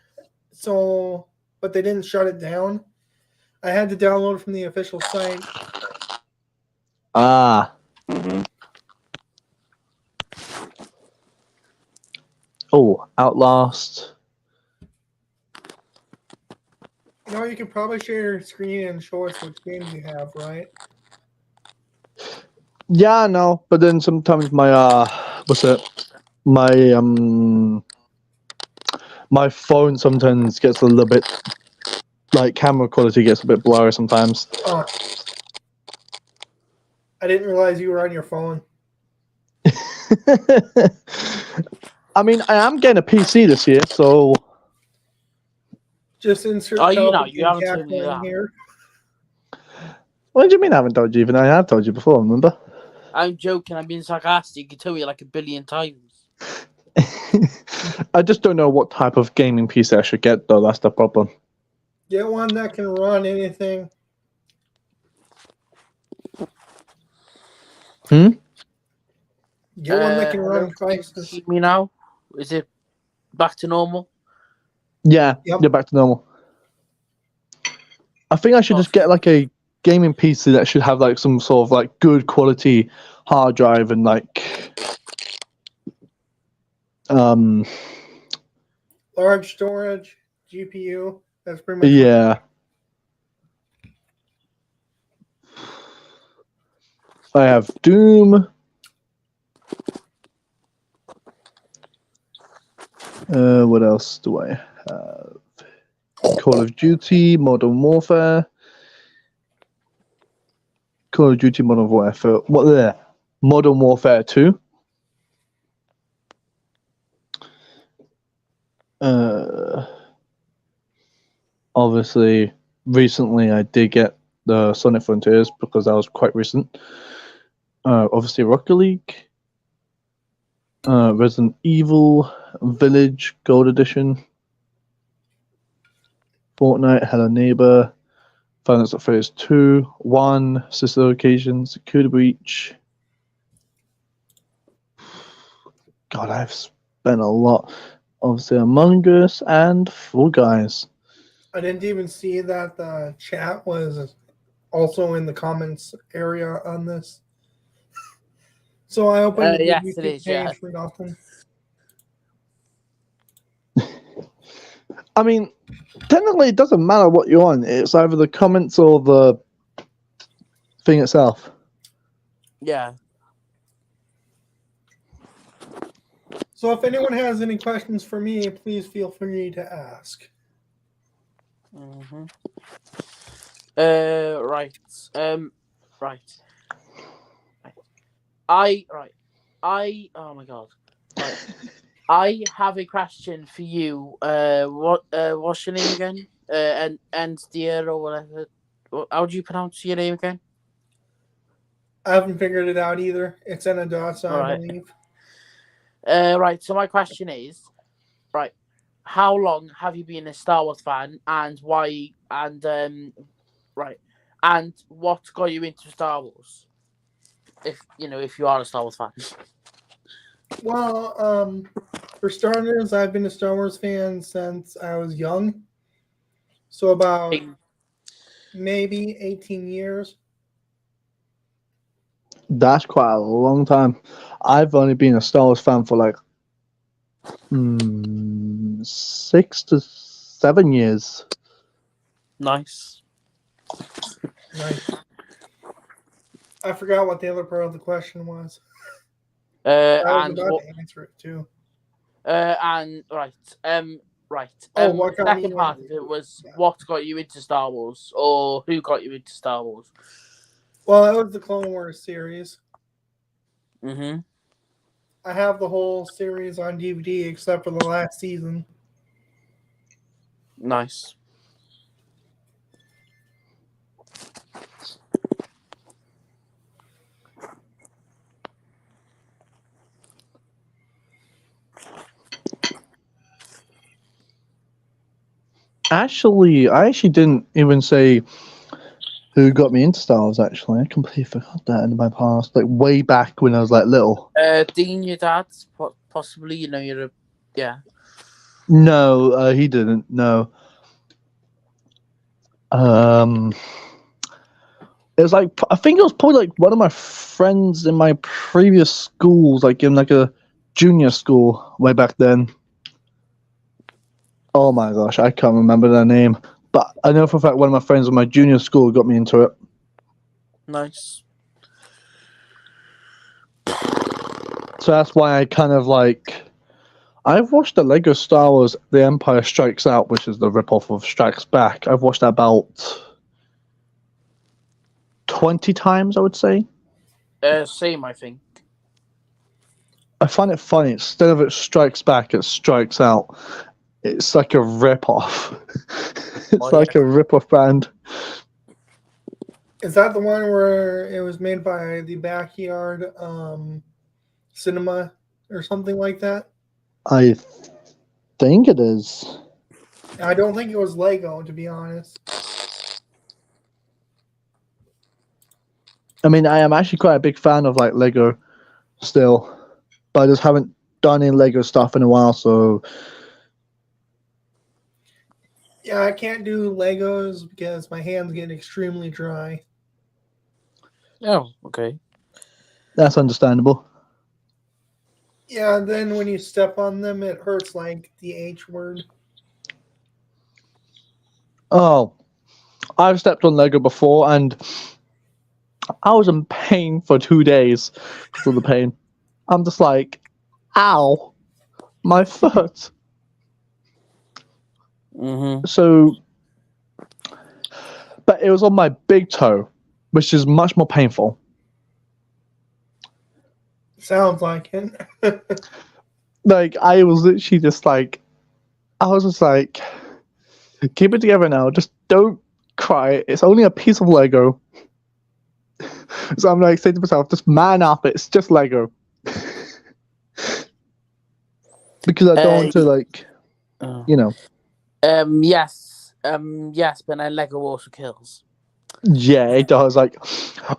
Speaker 5: but they didn't shut it down. I had to download it from the official site.
Speaker 2: Ah.
Speaker 1: Mm-hmm.
Speaker 2: Oh, Outlast.
Speaker 5: You can probably share your screen and show us which games you have, right?
Speaker 2: Yeah, I know, but then sometimes my my phone sometimes gets a little bit camera quality gets a bit blurry sometimes.
Speaker 5: Oh. I didn't realize you were on your phone.
Speaker 2: I mean, I am getting a PC this year, so
Speaker 5: just insert
Speaker 1: you haven't told me that.
Speaker 5: here.
Speaker 2: What do you mean I haven't told you? Even I have told you before, remember?
Speaker 1: I'm joking. I'm being sarcastic. I tell you like a billion times.
Speaker 2: I just don't know what type of gaming PC I should get, though. That's the problem.
Speaker 5: Get one that can run anything.
Speaker 2: Hmm?
Speaker 5: Get one that can
Speaker 1: Hello?
Speaker 5: run
Speaker 1: Can you
Speaker 5: Crisis.
Speaker 1: see me now? Is it back to normal?
Speaker 2: Yeah,
Speaker 5: Yep.
Speaker 2: you're back to normal. I think I should just get like a gaming PC that should have like some sort of like good quality hard drive and like
Speaker 5: Large storage, GPU. That's pretty much
Speaker 2: yeah. I have Doom. What else do I have? Call of Duty, Modern Warfare. Call of Duty, Modern Warfare. What there? Modern Warfare 2. Obviously, recently I did get the Sonic Frontiers because that was quite recent. Obviously, Rocket League. Resident Evil Village Gold Edition. Fortnite, Hello Neighbor, Final Fantasy Phase 2, 1, Sister Location, Security Breach. God, I've spent a lot. Obviously, Among Us and Fall Guys.
Speaker 5: I didn't even see that the chat was also in the comments area on this. So I opened the
Speaker 1: Yes,
Speaker 5: YouTube
Speaker 1: it is,
Speaker 5: page
Speaker 1: yeah.
Speaker 5: for nothing.
Speaker 2: I mean, technically, it doesn't matter what you're on. It's either the comments or the thing itself.
Speaker 1: Yeah.
Speaker 5: So if anyone has any questions for me, please feel free to ask.
Speaker 1: Mm-hmm. Right. Right. Oh my god. Right. I have a question for you. What's your name again? And Deer or whatever. How do you pronounce your name again?
Speaker 5: I haven't figured it out either. It's in a dot, so I
Speaker 1: Alright.
Speaker 5: believe.
Speaker 1: Right. So my question is, right, how long have you been a Star Wars fan, and why? And right, and what got you into Star Wars? If you are a Star Wars fan.
Speaker 5: Well, for starters, I've been a Star Wars fan since I was young. So about maybe 18 years.
Speaker 2: That's quite a long time. I've only been a Star Wars fan for like 6 to 7 years.
Speaker 1: Nice.
Speaker 5: Nice. I forgot what the other part of the question was. I was
Speaker 1: And
Speaker 5: about
Speaker 1: what?
Speaker 5: to answer it too.
Speaker 1: And right. Right.
Speaker 5: Oh, what got me
Speaker 1: second part of it was what got you into Star Wars, or who got you into Star Wars?
Speaker 5: Well, it was the Clone Wars series.
Speaker 1: Mm-hmm.
Speaker 5: I have the whole series on DVD except for the last season.
Speaker 1: Nice.
Speaker 2: Actually, I didn't even say who got me into Star Wars, actually. I completely forgot that in my past. Like, way back when I was, like, little.
Speaker 1: Dean, your dad, possibly, you're a... Yeah.
Speaker 2: No, he didn't. No. It was like, I think it was probably like one of my friends in my previous schools, like in like a junior school way back then. Oh my gosh, I can't remember their name. But I know for a fact one of my friends in my junior school got me into it.
Speaker 1: Nice.
Speaker 2: So that's why I kind of like... I've watched the Lego Star Wars The Empire Strikes Out, which is the ripoff of Strikes Back. I've watched that about 20 times, I would say.
Speaker 1: Same, I think.
Speaker 2: I find it funny. Instead of it strikes back, it strikes out. It's like a rip-off. It's like a rip-off band.
Speaker 5: Is that the one where it was made by the Backyard Cinema or something like that?
Speaker 2: I think it is.
Speaker 5: I don't think it was Lego, to be honest.
Speaker 2: I mean, I am actually quite a big fan of like Lego still, but I just haven't done any Lego stuff in a while. So
Speaker 5: Yeah, I can't do Legos because my hands get extremely dry.
Speaker 1: Oh, okay.
Speaker 2: that's understandable.
Speaker 5: Yeah, and then when you step on them, it hurts like the H word.
Speaker 2: Oh, I've stepped on Lego before, and I was in pain for 2 days because of the pain. I'm just like, ow, my foot.
Speaker 1: Mm-hmm.
Speaker 2: So, but it was on my big toe, which is much more painful.
Speaker 5: Sounds like it.
Speaker 2: Like, I was literally just like, I was just like, keep it together now. Just don't cry. It's only a piece of Lego. So I'm like saying to myself, just man up. It's just Lego. Because I don't want to, like, you know.
Speaker 1: Yes. Yes, but Lego also kills.
Speaker 2: Yeah, it does. Like,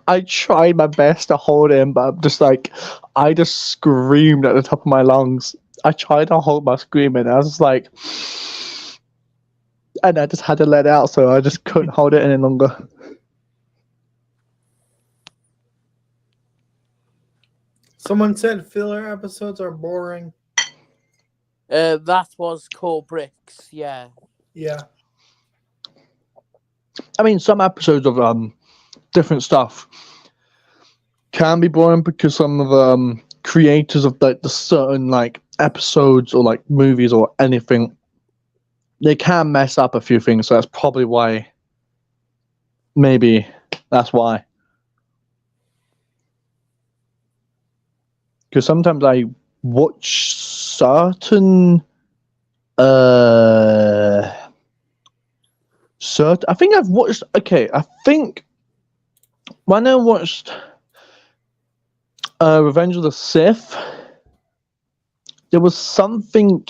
Speaker 2: I tried my best to hold him, but I'm just like, I just screamed at the top of my lungs. I tried to hold my screaming. I was just like, and I just had to let out, so I just couldn't hold it any longer.
Speaker 5: Someone said filler episodes are boring.
Speaker 1: That was Core Bricks. Yeah.
Speaker 5: Yeah.
Speaker 2: I mean, some episodes of different stuff can be boring because some of the creators of like the certain like episodes or like movies or anything, they can mess up a few things. So that's probably why. Maybe that's why. Because sometimes I watch certain I think I've watched. Okay, I think when I watched Revenge of the Sith, there was something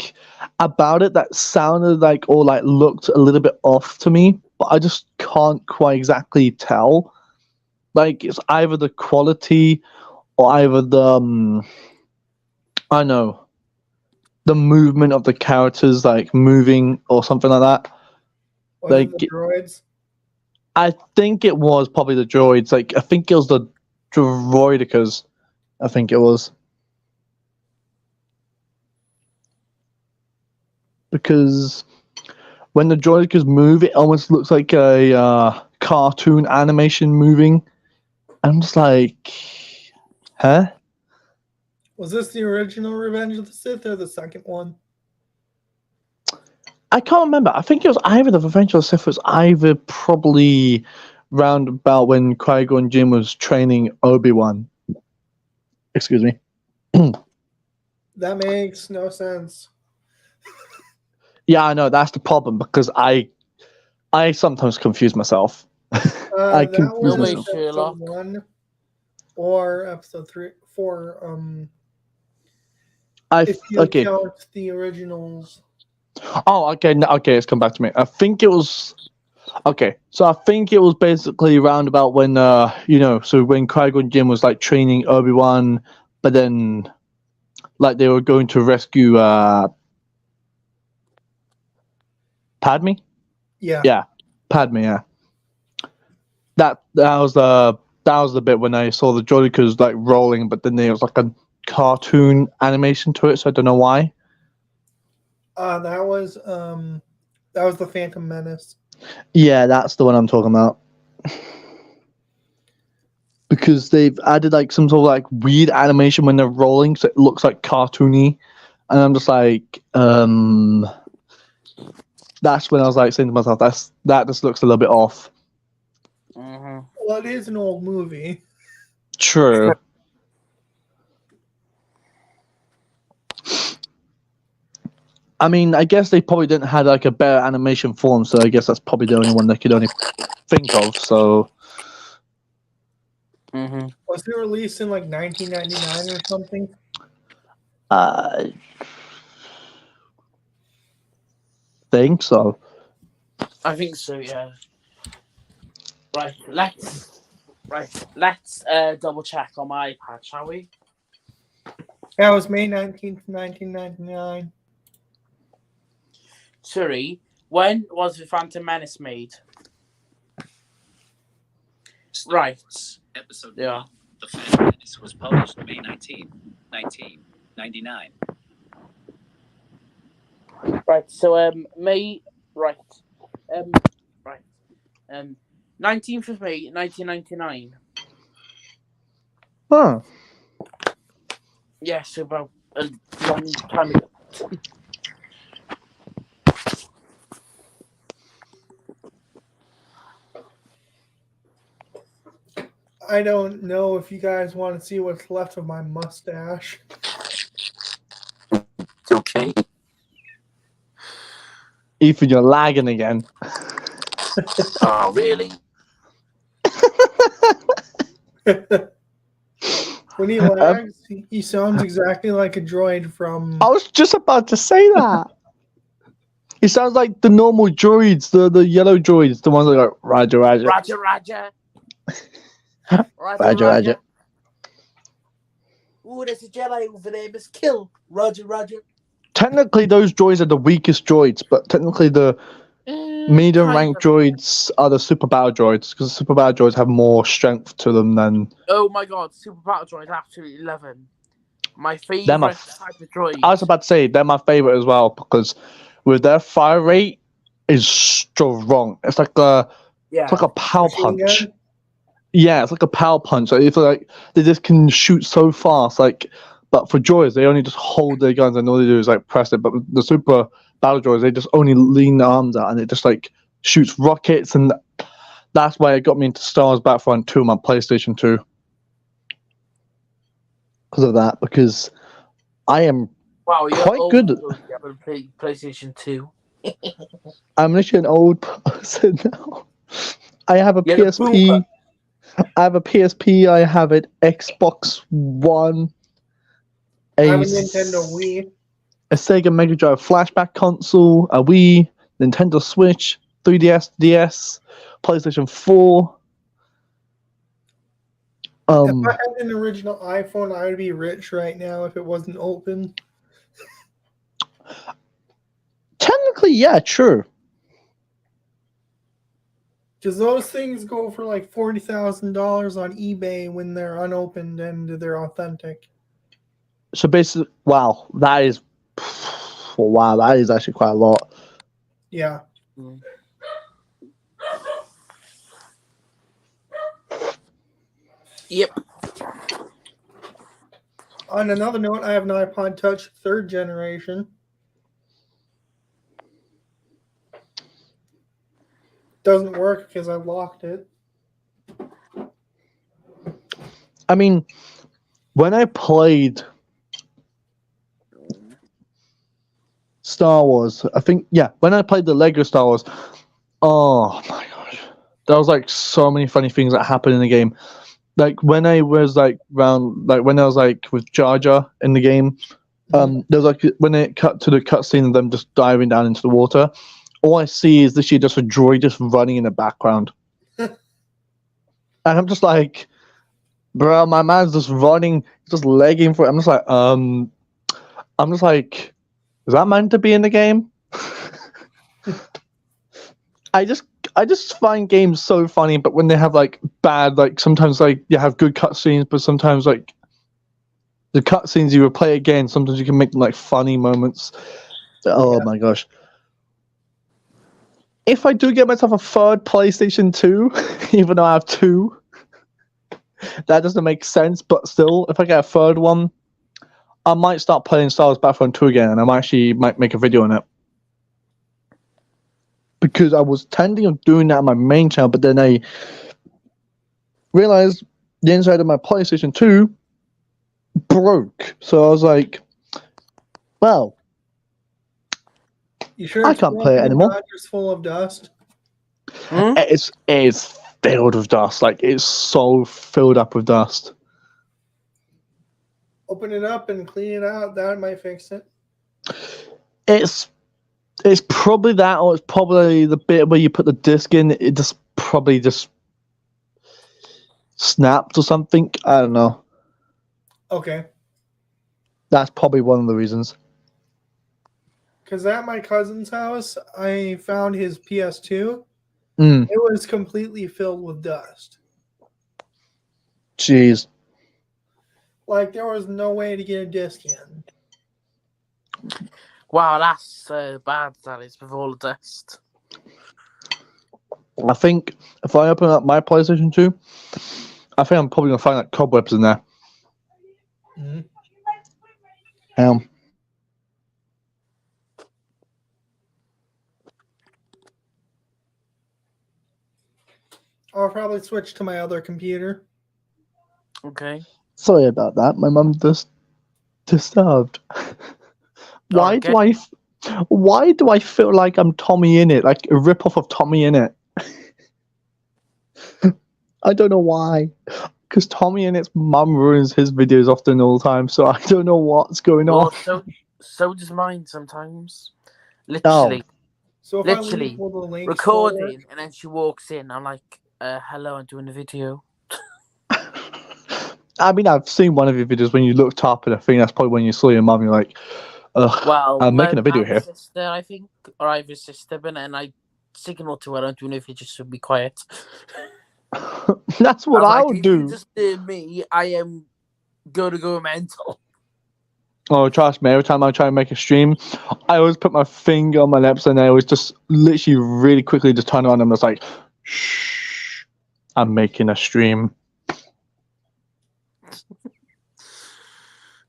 Speaker 2: about it that sounded like or like looked a little bit off to me, but I just can't quite exactly tell. Like it's either the quality or either the I don't know, the movement of the characters like moving or something like that.
Speaker 5: Was it the droids?
Speaker 2: I think it was probably the droids. Like I think it was the droidicas. I think it was. Because when the droidicas move, it almost looks like a cartoon animation moving. I'm just like, huh?
Speaker 5: Was this the original Revenge of the Sith or the second one?
Speaker 2: I can't remember. I think it was either the Revenge of the Sith was either probably round about when Qui-Gon Jinn was training Obi-Wan. Excuse me.
Speaker 5: That makes no sense.
Speaker 2: Yeah, I know that's the problem because I sometimes confuse myself. I
Speaker 5: That
Speaker 2: confuse
Speaker 5: was
Speaker 2: myself.
Speaker 1: Sherlock.
Speaker 5: episode 1 or episode 3, 4. If you
Speaker 2: Okay.
Speaker 5: count the originals.
Speaker 2: Oh, okay. Okay, it's come back to me. I think it was. Okay, so I think it was basically round about when so when Qui-Gon Jinn was like training Obi-Wan, but then like they were going to rescue Padme.
Speaker 5: Yeah.
Speaker 2: Yeah, Padme. Yeah. That was the bit when I saw the droidicas like rolling, but then there was like a cartoon animation to it, so I don't know why.
Speaker 5: That was the Phantom Menace.
Speaker 2: Yeah, that's the one I'm talking about. Because they've added like some sort of like weird animation when they're rolling, so it looks like cartoony, and I'm just like, that's when I was like saying to myself, that just looks a little bit off.
Speaker 1: Mm-hmm.
Speaker 5: Well, it is an old movie.
Speaker 2: True. I mean, I guess they probably didn't have like a better animation form, so I guess that's probably the only one they could only think of. So,
Speaker 1: Mm-hmm.
Speaker 5: Was it released in like 1999 or something?
Speaker 2: Think so.
Speaker 1: I think so. Yeah. Right. Let's double check on my iPad, shall we?
Speaker 5: Yeah, it was May 19th, 1999.
Speaker 1: Suri, when was the Phantom Menace made? Right.
Speaker 6: Episode
Speaker 1: Yeah.
Speaker 6: 1. The Phantom Menace was published May 19, 1999.
Speaker 1: Right. So May. Right. Right. 19th of May, 1999.
Speaker 2: Huh.
Speaker 1: Yeah. So about a long time ago.
Speaker 5: I don't know if you guys want to see what's left of my mustache.
Speaker 6: It's okay.
Speaker 2: Ethan, you're lagging again.
Speaker 6: Oh, really?
Speaker 5: When he lags, he sounds exactly like a droid from.
Speaker 2: I was just about to say that. It sounds like the normal droids, the yellow droids, the ones that go Roger, Roger.
Speaker 1: Roger, Roger.
Speaker 2: Roger, Roger.
Speaker 1: Ooh, there's a Jedi over there. Must kill. Roger, Roger.
Speaker 2: Technically, those droids are the weakest droids, but technically the medium rank droids are the super battle droids, because super battle droids have more strength to them than.
Speaker 1: Oh my god, Super Battle Droid absolutely love him. My
Speaker 2: They're
Speaker 1: favorite
Speaker 2: my
Speaker 1: type of droid.
Speaker 2: I was about to say they're my favorite as well, because with their fire rate is strong. It's like a power
Speaker 5: Machine
Speaker 2: punch.
Speaker 5: gun?
Speaker 2: Yeah, it's like a power punch. Like, it's like they just can shoot so fast. Like, but for droids, they only just hold their guns and all they do is like press it. But with the super battle droids, they just only lean their arms out and it just like shoots rockets, and that's why it got me into Star Wars Battlefront 2 on my PlayStation 2. Because of that, because I am
Speaker 1: Wow, you're
Speaker 2: quite
Speaker 1: old.
Speaker 2: good.
Speaker 1: Yeah, but PlayStation 2.
Speaker 2: I'm literally an old person now. I have a
Speaker 1: You're a
Speaker 2: PSP.
Speaker 1: boomer.
Speaker 2: I have a PSP. I have an Xbox One.
Speaker 5: I have a Nintendo Wii.
Speaker 2: A Sega Mega Drive flashback console. A Wii. Nintendo Switch. 3DS. DS. PlayStation 4.
Speaker 5: If I had an original iPhone, I would be rich right now if it wasn't open.
Speaker 2: Technically, yeah, true.
Speaker 5: Because those things go for like $40,000 on eBay when they're unopened and they're authentic.
Speaker 2: So basically, wow, that is actually quite a lot.
Speaker 5: Yeah.
Speaker 1: Yep.
Speaker 5: On another note, I have an iPod Touch 3rd generation. Doesn't work because I locked it.
Speaker 2: I mean, when I played Star Wars, I think, yeah, when I played the Lego Star Wars, oh my gosh, there was like so many funny things that happened in the game. Like when I was like when I was like with Jar Jar in the game, there was like when it cut to the cutscene of them just diving down into the water, all I see is literally just a droid just running in the background. And I'm just like, bro, my man's just running, just legging for it. I'm just like, is that meant to be in the game? I just find games so funny, but when they have like bad, like sometimes like you have good cutscenes, but sometimes like the cutscenes you will play again, sometimes you can make them like funny moments. Oh my gosh. If I do get myself a 3rd PlayStation 2, even though I have 2, that doesn't make sense, but still, if I get a 3rd one, I might start playing Star Wars Battlefront 2 again, and I might make a video on it. Because I was tending on doing that on my main channel, but then I realized the inside of my PlayStation 2 broke. So I was like, well,
Speaker 5: You sure
Speaker 2: I
Speaker 5: it's
Speaker 2: can't play it
Speaker 5: broken
Speaker 2: anymore.
Speaker 5: not just full of dust?
Speaker 2: It's filled with dust. Like, it's so filled up with dust.
Speaker 5: Open it up and clean it out. That might fix it.
Speaker 2: It's probably that, or it's probably the bit where you put the disc in. It just probably just snapped or something. I don't know.
Speaker 5: Okay.
Speaker 2: That's probably one of the reasons.
Speaker 5: Because at my cousin's house, I found his PS2.
Speaker 2: Mm.
Speaker 5: It was completely filled with dust.
Speaker 2: Jeez.
Speaker 5: Like, there was no way to get a disc in.
Speaker 1: Wow, that's bad, that is, with all the dust.
Speaker 2: I think if I open up my PlayStation 2, I think I'm probably going to find like cobwebs in there.
Speaker 5: Mm-hmm. I'll probably switch to my other computer.
Speaker 1: Okay.
Speaker 2: Sorry about that. My mum just disturbed. Why do I feel like I'm Tommy in it, like a rip-off of Tommy in it? I don't know why. Because Tommy in its mum ruins his videos often all the time, so I don't know what's going on.
Speaker 1: Well, so does mine sometimes. Literally.
Speaker 5: So if
Speaker 1: Literally,
Speaker 5: I leave all the links
Speaker 1: recording, and then she walks in. I'm like, hello, I'm doing a video.
Speaker 2: I mean, I've seen one of your videos when you looked up, and I think that's probably when you saw your mum. You're like, ugh,
Speaker 1: Well,
Speaker 2: I'm making a video
Speaker 1: I have
Speaker 2: here.
Speaker 1: Sister, I think, or I have a sister, but then I signal to her, I'm doing a video, just to be quiet.
Speaker 2: That's what I
Speaker 1: like,
Speaker 2: would
Speaker 1: if you
Speaker 2: do.
Speaker 1: disturb me, I am going to go mental.
Speaker 2: Oh, trust me, every time I try and make a stream, I always put my finger on my lips and I always just literally really quickly just turn around and it's like, shh, I'm making a stream.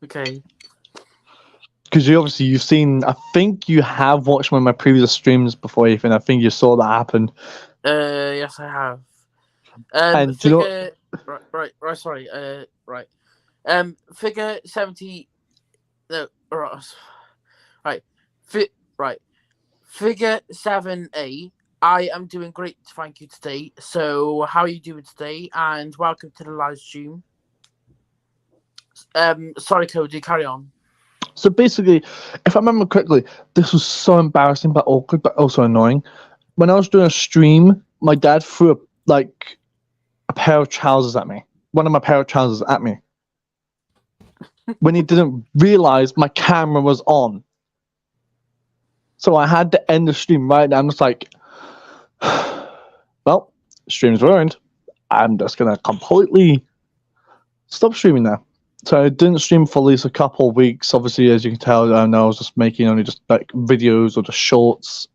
Speaker 1: Okay.
Speaker 2: Because you've seen, I think you have watched one of my previous streams before, Ethan. I think you saw that happen.
Speaker 1: Yes, I have.
Speaker 2: And do you know
Speaker 1: Right, sorry, right. Figure 70, no, right, Figure 7A, I am doing great, thank you, today. So, how are you doing today? And welcome to the live stream. Sorry, Cody, carry on.
Speaker 2: So basically, if I remember correctly, this was so embarrassing but awkward but also annoying. When I was doing a stream, my dad threw a pair of trousers at me. One of my pair of trousers at me. When he didn't realize my camera was on. So I had to end the stream right now. I'm just like, well, stream's ruined. I'm just going to completely stop streaming now. So I didn't stream for at least a couple of weeks. Obviously, as you can tell, I was just making only just like videos or just shorts.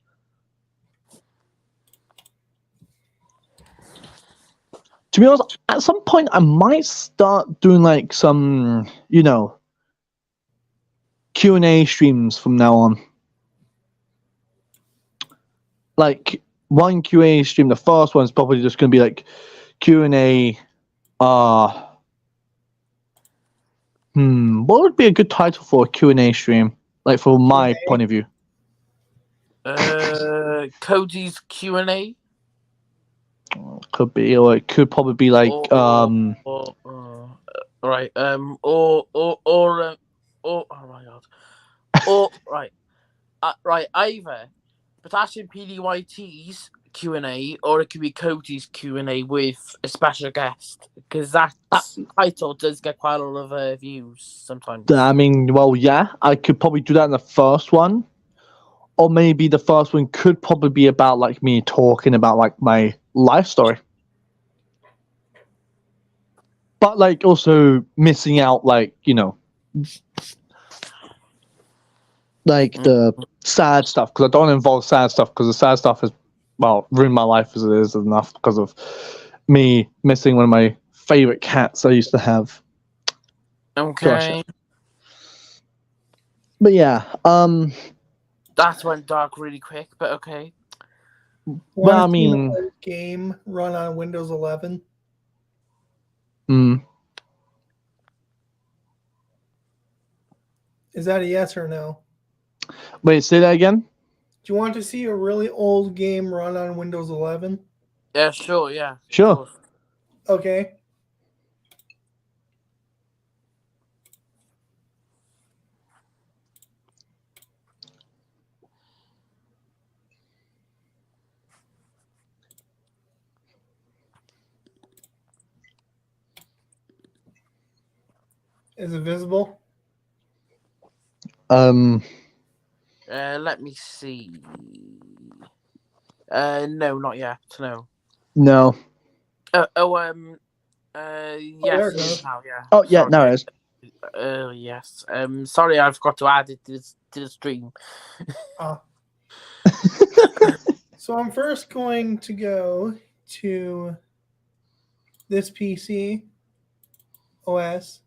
Speaker 2: To be honest, at some point I might start doing like some, Q&A streams from now on. Like one Q&A stream, the first one's probably just going to be like Q&A, what would be a good title for a Q&A stream? Like from my point of view.
Speaker 1: Cody's Q&A?
Speaker 2: Could be, or it could probably be like,
Speaker 1: right, oh my god. Or, right, either Potassium PDYT's Q&A, or it could be Cody's Q&A with a special guest, because that title does get quite a lot of views sometimes.
Speaker 2: I mean, well, yeah, I could probably do that in the first one. Or maybe the first one could probably be about like me talking about like my life story. But like also missing out like, like the sad stuff, because I don't involve sad stuff, because the sad stuff is, well, ruined my life as it is enough because of me missing one of my favorite cats I used to have.
Speaker 1: Okay.
Speaker 2: Gosh. But yeah,
Speaker 1: that went dark really quick, but okay.
Speaker 2: Well, I mean,
Speaker 5: a game run on Windows 11. Is that a yes or no?
Speaker 2: Wait, say that again?
Speaker 5: Do you want to see a really old game run on Windows 11?
Speaker 1: Yeah, sure, yeah. of
Speaker 2: Sure.
Speaker 1: course.
Speaker 5: Okay. Is it visible?
Speaker 1: Let me see. No, not yet. No.
Speaker 2: No.
Speaker 1: Yes,
Speaker 5: there
Speaker 1: it
Speaker 5: it
Speaker 1: is
Speaker 5: goes.
Speaker 1: now. Yeah.
Speaker 2: Oh yeah,
Speaker 1: Sorry.
Speaker 2: no, it is.
Speaker 1: Yes. Sorry, I forgot to add it to the stream.
Speaker 5: Ah. So I'm first going to go to this PC OS.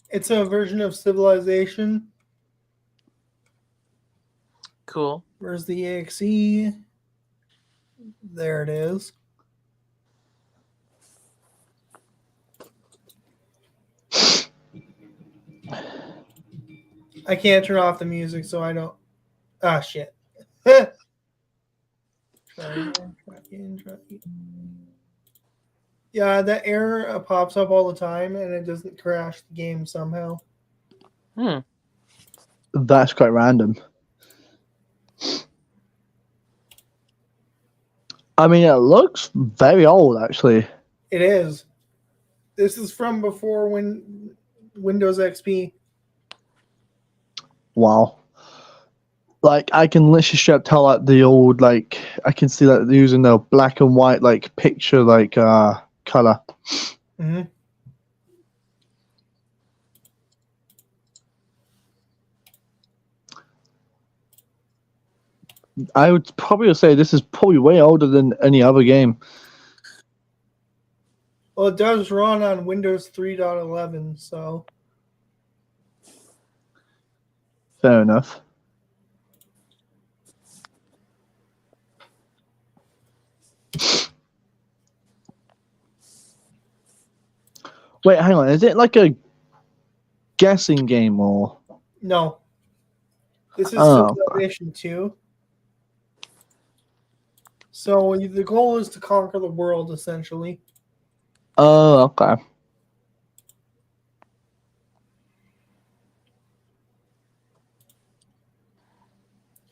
Speaker 5: It's a version of Civilization.
Speaker 1: Cool.
Speaker 5: Where's the exe? There it is. I can't turn off the music, so I don't. Ah, shit. Try again, try again, try again. Yeah, that error pops up all the time, and it doesn't crash the game somehow.
Speaker 2: That's quite random. I mean, it looks very old, actually.
Speaker 5: It is. This is from before Windows XP.
Speaker 2: Wow. Like, I can literally straight up tell, like, the old, like, I can see, like, they're using the black and white, like, picture, like, color.
Speaker 5: Mm-hmm.
Speaker 2: I would probably say this is probably way older than any other game.
Speaker 5: Well, it does run on Windows 3.11, so
Speaker 2: Fair enough. Wait, hang on. Is it like a guessing game or?
Speaker 5: no. This is
Speaker 2: Oh.
Speaker 5: Civilization 2. So the goal is to conquer the world, essentially.
Speaker 2: Oh, okay.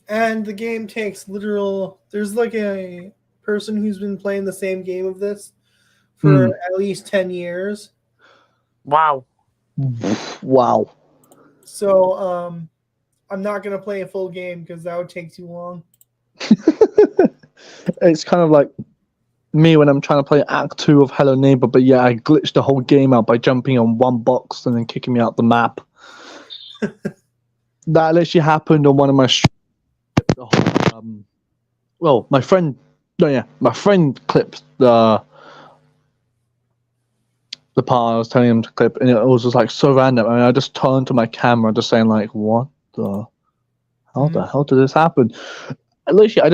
Speaker 5: And the game takes literal. There's like a person who's been playing the same game of this for at least 10 years.
Speaker 1: Wow.
Speaker 2: Wow.
Speaker 5: So I'm not going to play a full game because that would take too long.
Speaker 2: It's kind of like me when I'm trying to play Act 2 of Hello Neighbor, but yeah, I glitched the whole game out by jumping on one box and then kicking me out the map. That literally happened on one of my well, my friend clipped the part I was telling him to clip, and it was just like so random. I mean, I just turned to my camera, just saying like, "What the? How the hell did this happen?" Literally,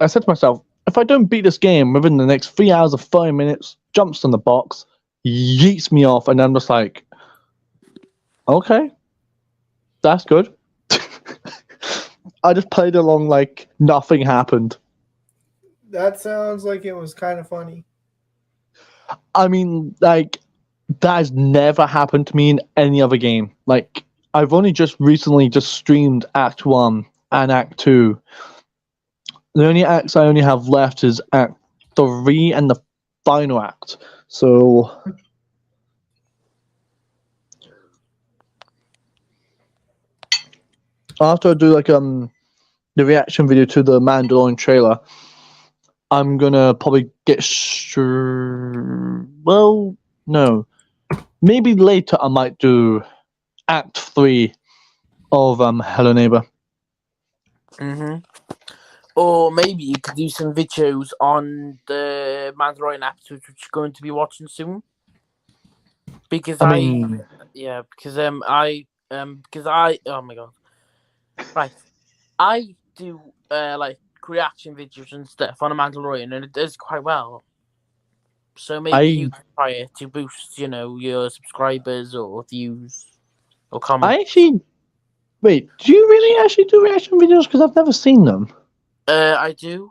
Speaker 2: I said to myself, if I don't beat this game within the next 3 hours of 30 minutes, jumps on the box, yeets me off, and I'm just like, okay, that's good. I just played along like nothing happened.
Speaker 5: That sounds like it was kind of funny.
Speaker 2: I mean, like, that has never happened to me in any other game. Like, I've only just recently just streamed Act 1 and Act 2. The only acts I only have left is Act 3 and the final act. So after I do like the reaction video to the Mandalorian trailer, I'm gonna probably get well, no, maybe later I might do Act 3 of Hello Neighbor.
Speaker 1: Or maybe you could do some videos on the Mandalorian episode, which you're going to be watching soon. Because oh my god, right, I do like reaction videos and stuff on a Mandalorian, and it does quite well. So maybe you can try it to boost, your subscribers or views or comments.
Speaker 2: Wait, do you really actually do reaction videos? Because I've never seen them.
Speaker 1: I do.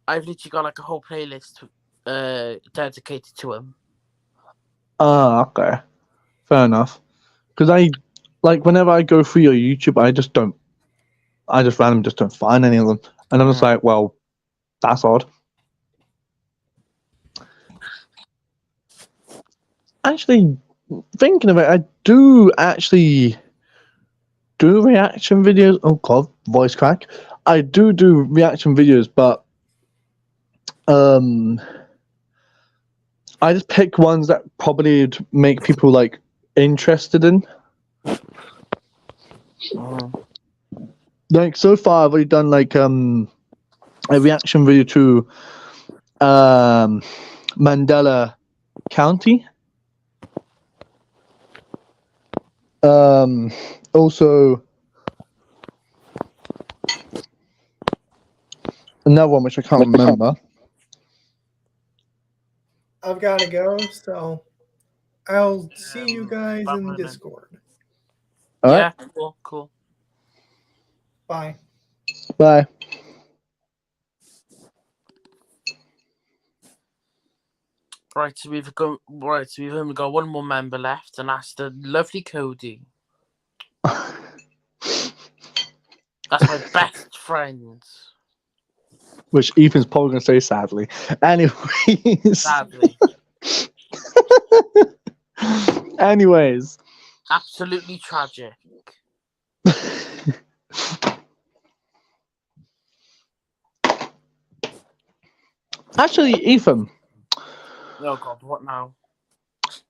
Speaker 1: I've literally got like a whole playlist dedicated to him.
Speaker 2: Ah, okay. Fair enough. Because whenever I go through your YouTube, I just randomly just don't find any of them. And I'm just like, well, that's odd. Actually, thinking of it, I do actually do reaction videos. Oh god, voice crack. I do reaction videos, but I just pick ones that probably would make people like interested in. Like so far, I've already done like a reaction video to Mandela County. Also another one which I can't remember.
Speaker 5: I've got to go, so I'll see you guys
Speaker 1: bye,
Speaker 5: in
Speaker 1: man.
Speaker 5: Discord.
Speaker 2: All
Speaker 1: Yeah,
Speaker 2: right,
Speaker 1: cool.
Speaker 5: Bye.
Speaker 2: bye.
Speaker 1: Right, so we've only got one more member left, and that's the lovely Cody. That's my best friend.
Speaker 2: Which Ethan's probably gonna say sadly. Anyways.
Speaker 1: Sadly,
Speaker 2: Anyways.
Speaker 1: absolutely tragic.
Speaker 2: Actually, Ethan.
Speaker 1: Oh god, what now?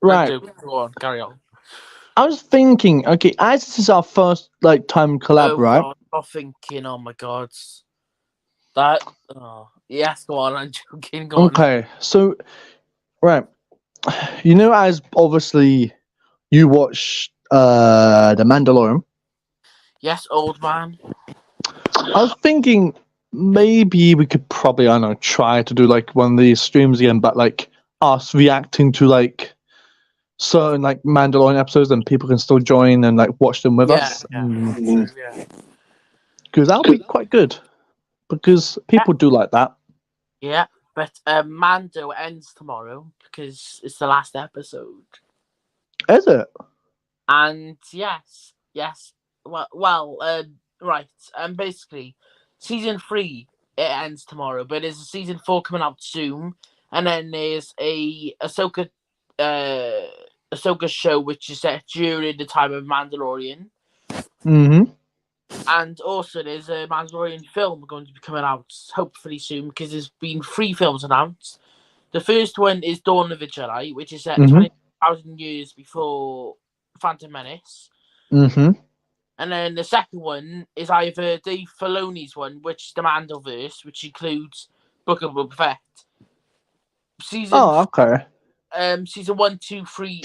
Speaker 2: Right.
Speaker 1: Go on, carry on.
Speaker 2: I was thinking, okay, as this is our first time collab, right?
Speaker 1: God, I'm thinking, oh my god. That yes, go on, I'm joking, go on.
Speaker 2: Okay, so right. You know, as obviously you watch The Mandalorian.
Speaker 1: Yes, old man.
Speaker 2: I was thinking maybe we could probably, I don't know, try to do like one of these streams again, but like us reacting to like certain like Mandalorian episodes, and people can still join and like watch them with us.
Speaker 1: Yeah.
Speaker 2: Because that'll be quite good. Because people do like that.
Speaker 1: Yeah, but Mando ends tomorrow because it's the last episode.
Speaker 2: Is it?
Speaker 1: And yes. Well, right. Basically, season 3 it ends tomorrow, but there's a season 4 coming out soon, and then there's a Ahsoka show which is set during the time of Mandalorian,
Speaker 2: Mm-hmm.
Speaker 1: and also there's a Mandalorian film going to be coming out hopefully soon because there's been 3 films announced. The first one is Dawn of the Jedi, which is set 20,000 years before Phantom Menace.
Speaker 2: Mm-hmm.
Speaker 1: And then the second one is either Dave Filoni's one, which is the Mandoverse, which includes Book of Boba Fett. Season 1, 2, 3,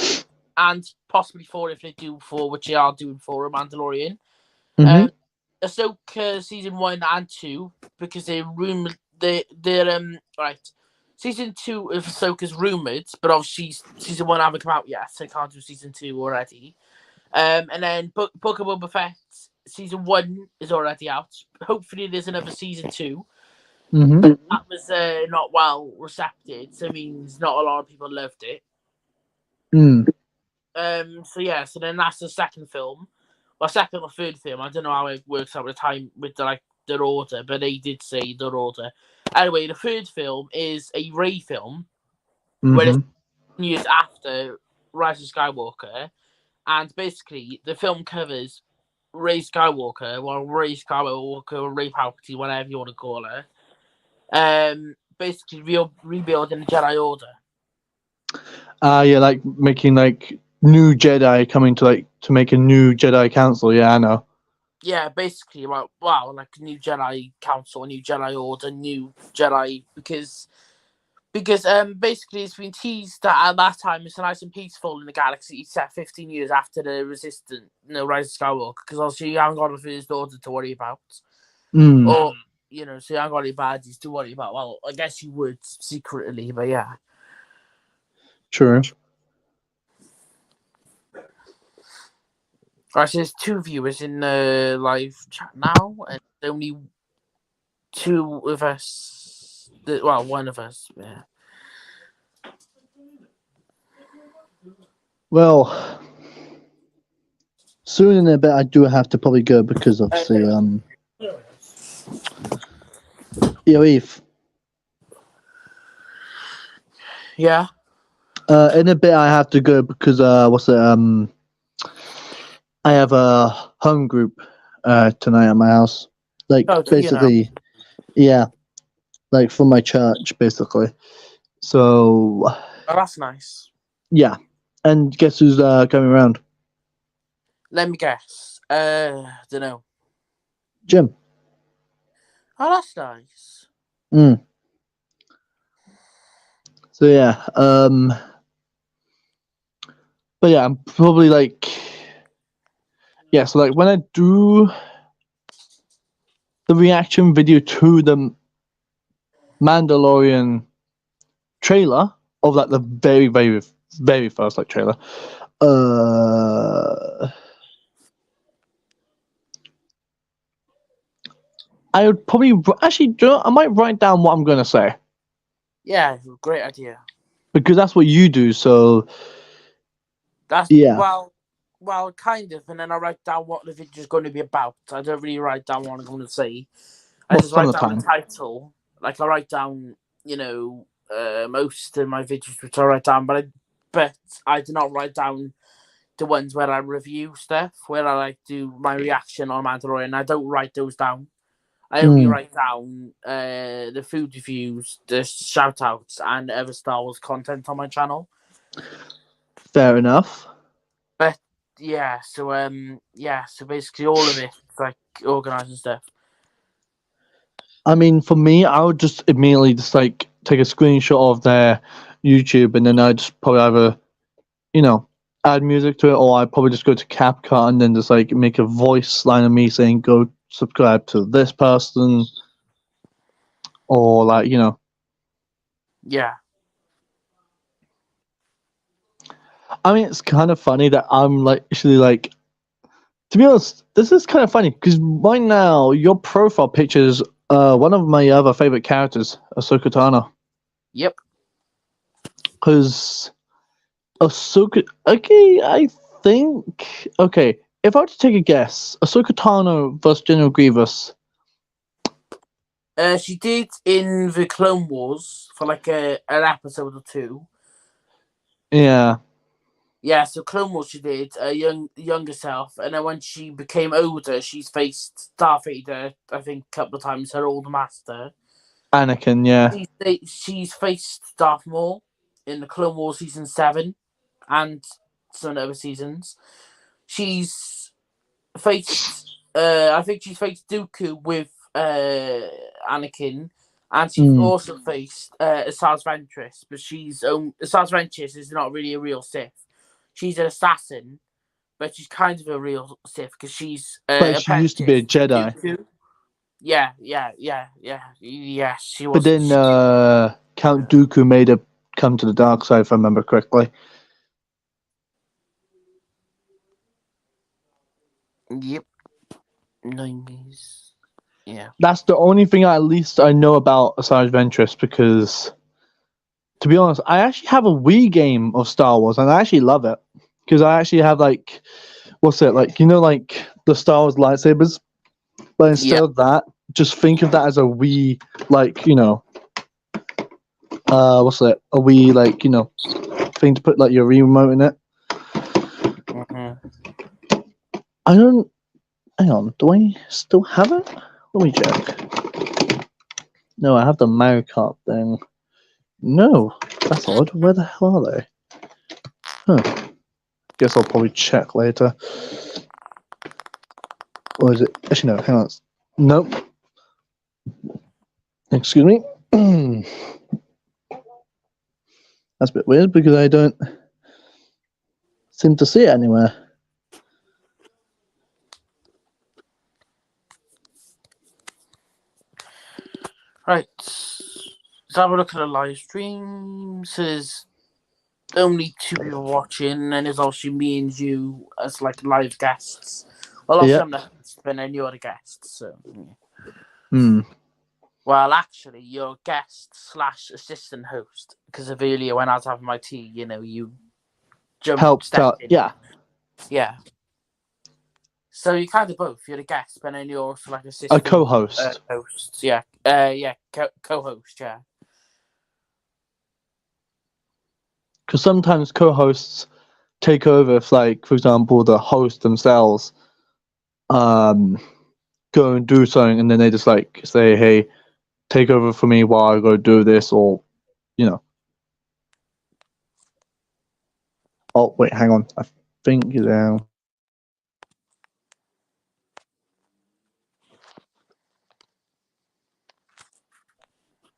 Speaker 1: and possibly 4 if they do 4, which they are doing 4 a Mandalorian.
Speaker 2: Mm-hmm.
Speaker 1: Ahsoka season 1 and 2, because they're right. Season 2 of Ahsoka's rumored, but obviously season 1 haven't come out yet, so I can't do season 2 already. And then Book of Boba Fett season 1 is already out. Hopefully, there's another season 2.
Speaker 2: Mm-hmm.
Speaker 1: But that was not well received, so it means not a lot of people loved it.
Speaker 2: Mm.
Speaker 1: So then that's the second film. Well, second or third film. I don't know how it works out with the time with their order, but they did say their order. Anyway, the third film is a Rey film, where it's years after Rise of Skywalker, and basically the film covers Rey Skywalker, or Rey Palpatine, whatever you want to call her. Basically rebuilding the Jedi Order.
Speaker 2: Yeah, like making like new Jedi coming to make a new Jedi Council. Yeah, I know.
Speaker 1: Yeah, basically, like a new Jedi Council, a new Jedi Order, new Jedi because basically it's been teased that at that time it's nice and peaceful in the galaxy set 15 years after the Resistance, Rise of Skywalker, because obviously you haven't got a First Order to worry about. Or, so you haven't got any baddies to worry about. Well, I guess you would secretly, but yeah.
Speaker 2: True.
Speaker 1: Right, so there's 2 viewers in the live chat now, and only 2 of us Well, one of us. Yeah.
Speaker 2: Well, soon in a bit, I do have to probably go because obviously, Eve.
Speaker 1: Yeah.
Speaker 2: In a bit, I have to go because I have a home group tonight at my house. Like
Speaker 1: Oh, do you now?
Speaker 2: basically, yeah, like from my church, basically. So
Speaker 1: Oh, that's nice.
Speaker 2: yeah, and guess who's coming around?
Speaker 1: Let me guess. Don't know.
Speaker 2: Jim.
Speaker 1: Oh, that's nice.
Speaker 2: Mm. So yeah, but yeah, I'm probably like, yeah. So like when I do the reaction video to the Mandalorian trailer of like the very, very, very first like trailer, I would probably actually I might write down what I'm gonna say
Speaker 1: Yeah, great idea.
Speaker 2: because that's what you do. So
Speaker 1: That's
Speaker 2: yeah,
Speaker 1: well, kind of. And then I write down what the video's going to be about. I don't really write down what I'm going to say. I
Speaker 2: well,
Speaker 1: just
Speaker 2: some
Speaker 1: write
Speaker 2: of the
Speaker 1: down the
Speaker 2: time.
Speaker 1: title. Like I write down, most of my videos which I write down, but I do not write down the ones where I review stuff, where I like do my reaction on Mandalorian. I don't write those down. I only write down the food reviews, the shout outs, and other Star Wars content on my channel.
Speaker 2: Fair enough.
Speaker 1: But yeah, so basically all of it, like organising stuff.
Speaker 2: I mean, for me, I would just immediately just like take a screenshot of their YouTube, and then I just probably either, add music to it, or I'd probably just go to CapCut and then just like make a voice line of me saying, "Go subscribe to this person," or like
Speaker 1: Yeah.
Speaker 2: I mean, it's kind of funny that I'm like actually like. To be honest, this is kind of funny because right now your profile picture is one of my other favorite characters, Ahsoka Tano.
Speaker 1: Yep.
Speaker 2: Because Ahsoka, okay, I think, okay, if I were to take a guess, Ahsoka Tano versus General Grievous.
Speaker 1: She did in the Clone Wars for like an episode or two.
Speaker 2: Yeah.
Speaker 1: Yeah, so Clone Wars she did younger self, and then when she became older, she's faced Darth Vader, I think, a couple of times. Her older master.
Speaker 2: Anakin, yeah.
Speaker 1: She's faced Darth Maul in the Clone Wars season 7, and some other seasons. She's faced. I think she's faced Dooku with Anakin, and she's also faced Asajj Ventress. But Asajj Ventress is not really a real Sith. She's an assassin, but she's kind of a real Sith because she's
Speaker 2: But she used to be a Jedi.
Speaker 1: Dooku. Yeah, she was.
Speaker 2: But then Count Dooku made her come to the dark side, if I remember correctly.
Speaker 1: Yep. 90s. Yeah.
Speaker 2: That's the only thing at least I know about Asajj Ventress because, to be honest, I actually have a Wii game of Star Wars and I actually love it because I actually have like, what's it like? Like the Star Wars lightsabers, but instead of that, just think of that as a Wii, like what's it? A Wii, like thing to put like your remote in it.
Speaker 1: Mm-hmm.
Speaker 2: I don't. Hang on. Do I still have it? Let me check. No, I have the Mario Kart thing. No, that's odd. Where the hell are they? Huh. Guess I'll probably check later. Or is it? Actually, no. Hang on. Nope. Excuse me. That's a bit weird because I don't seem to see it anywhere.
Speaker 1: Right. Let's have a look at the live stream. Says only 2 people watching, and there's also me and you as like live guests. Well, also I'm the host, but then you're the guest. So.
Speaker 2: Hmm.
Speaker 1: Well, actually, you're guest slash assistant host because of earlier when I was having my tea. You know, you
Speaker 2: Helped
Speaker 1: stepped
Speaker 2: out.
Speaker 1: in.
Speaker 2: Yeah.
Speaker 1: Yeah. So you're kind of both. You're a guest, but then you're also like
Speaker 2: A
Speaker 1: assistant
Speaker 2: co-host.
Speaker 1: host. Yeah. Yeah. Co-host. Yeah.
Speaker 2: Because sometimes co-hosts take over if, like, for example, the host themselves go and do something, and then they just like say, "Hey, take over for me while I go do this," or you know. Oh wait, hang on. I think you're down.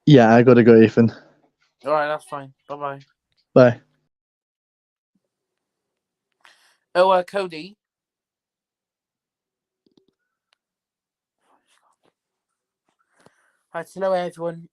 Speaker 2: Yeah, I gotta go, Ethan.
Speaker 1: All right, that's fine. Bye bye.
Speaker 2: Bye.
Speaker 1: Oh, Cody. Right, hello everyone.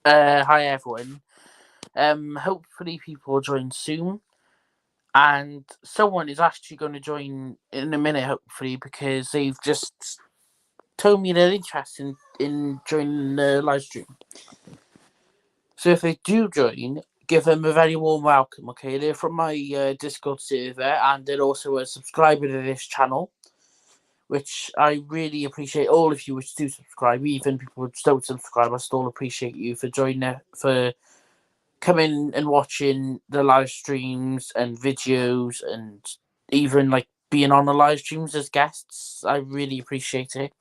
Speaker 1: Hi everyone. Hopefully people will join soon, and someone is actually going to join in a minute, hopefully, because they've just told me they're interested in joining the live stream. So if they do join, give them a very warm welcome. Okay, they're from my Discord server, and they're also a subscriber to this channel, which I really appreciate. All of you which do subscribe, even people who don't subscribe, I still appreciate you for joining, for coming and watching the live streams and videos, and even like being on the live streams as guests. I really appreciate it.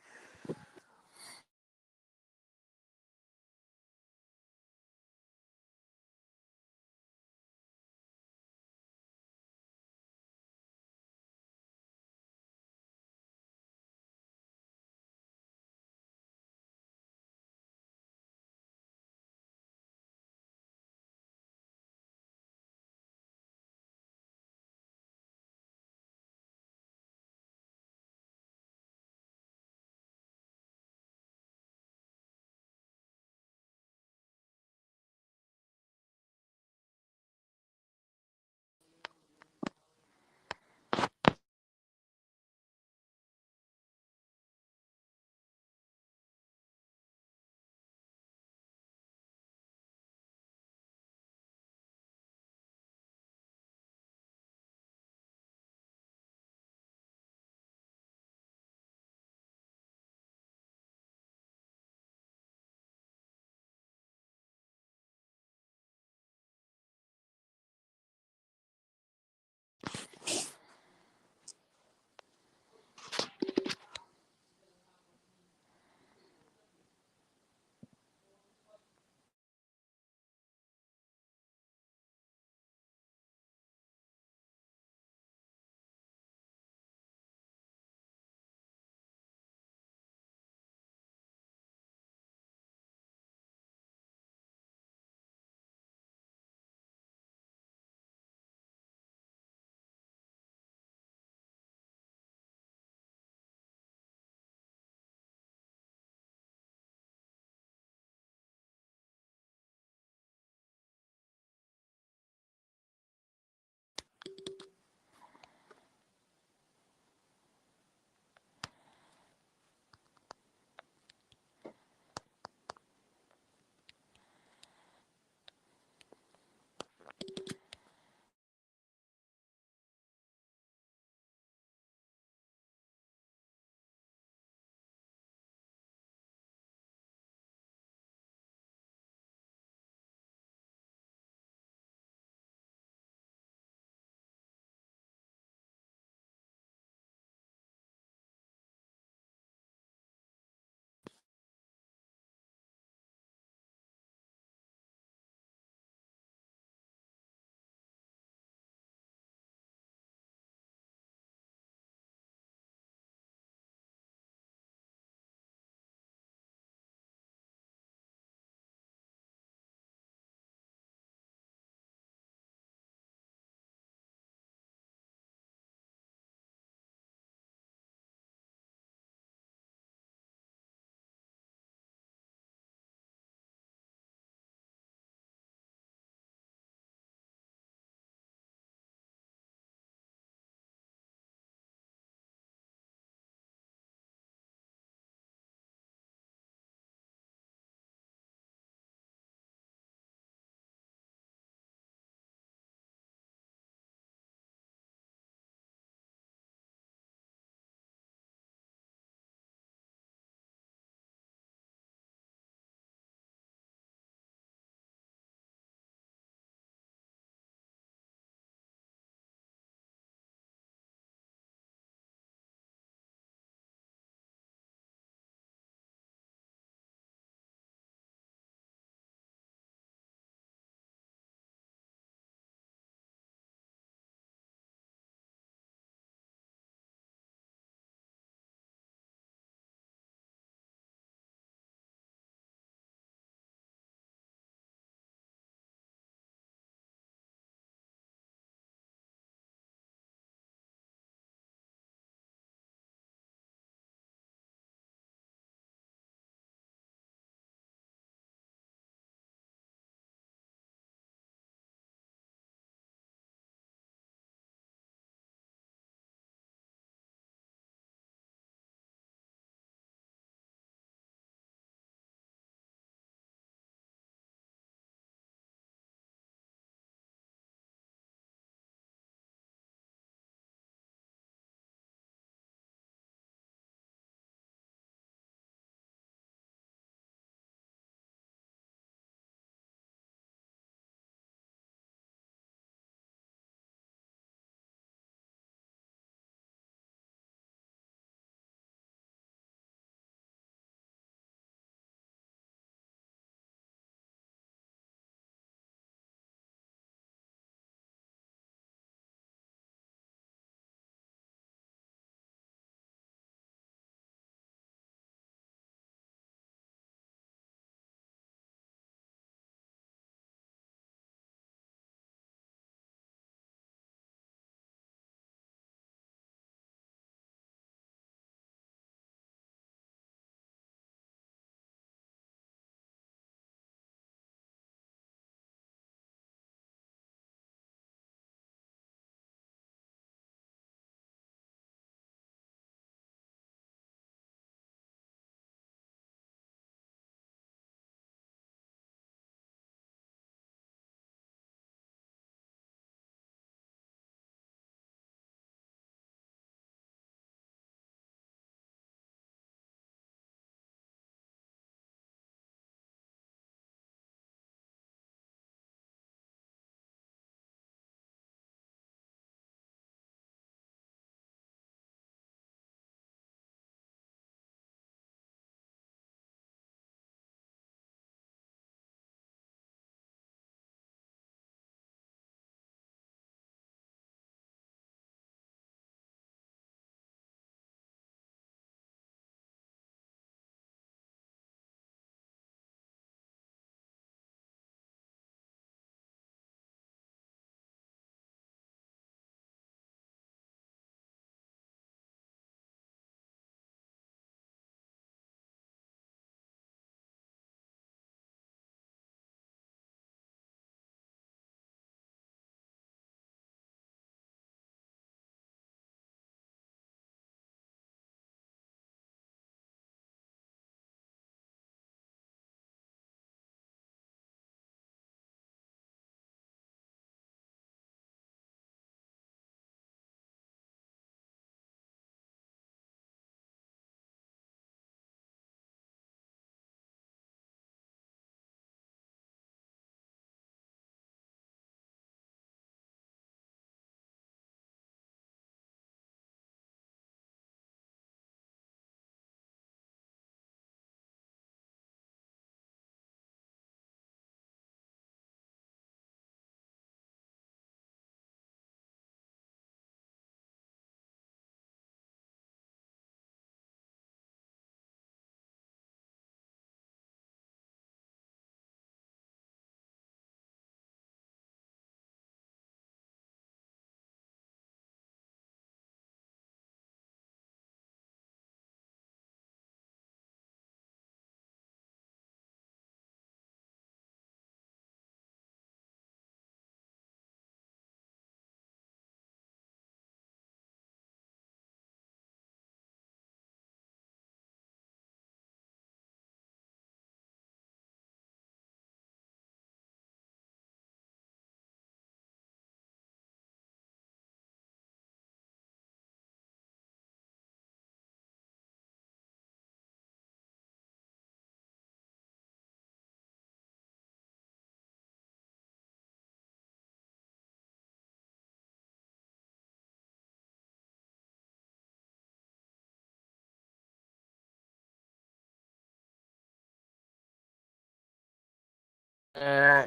Speaker 1: Uh,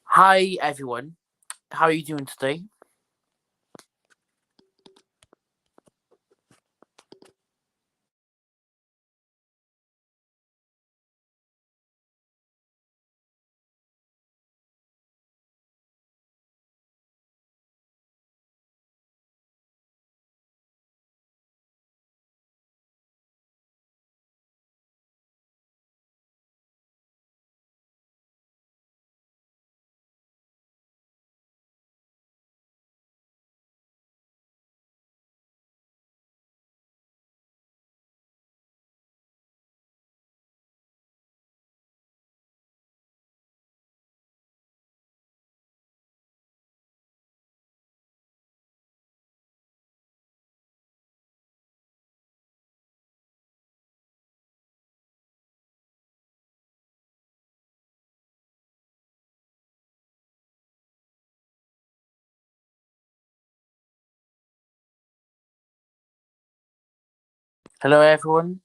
Speaker 1: Hi everyone. How are you doing today? Hello everyone.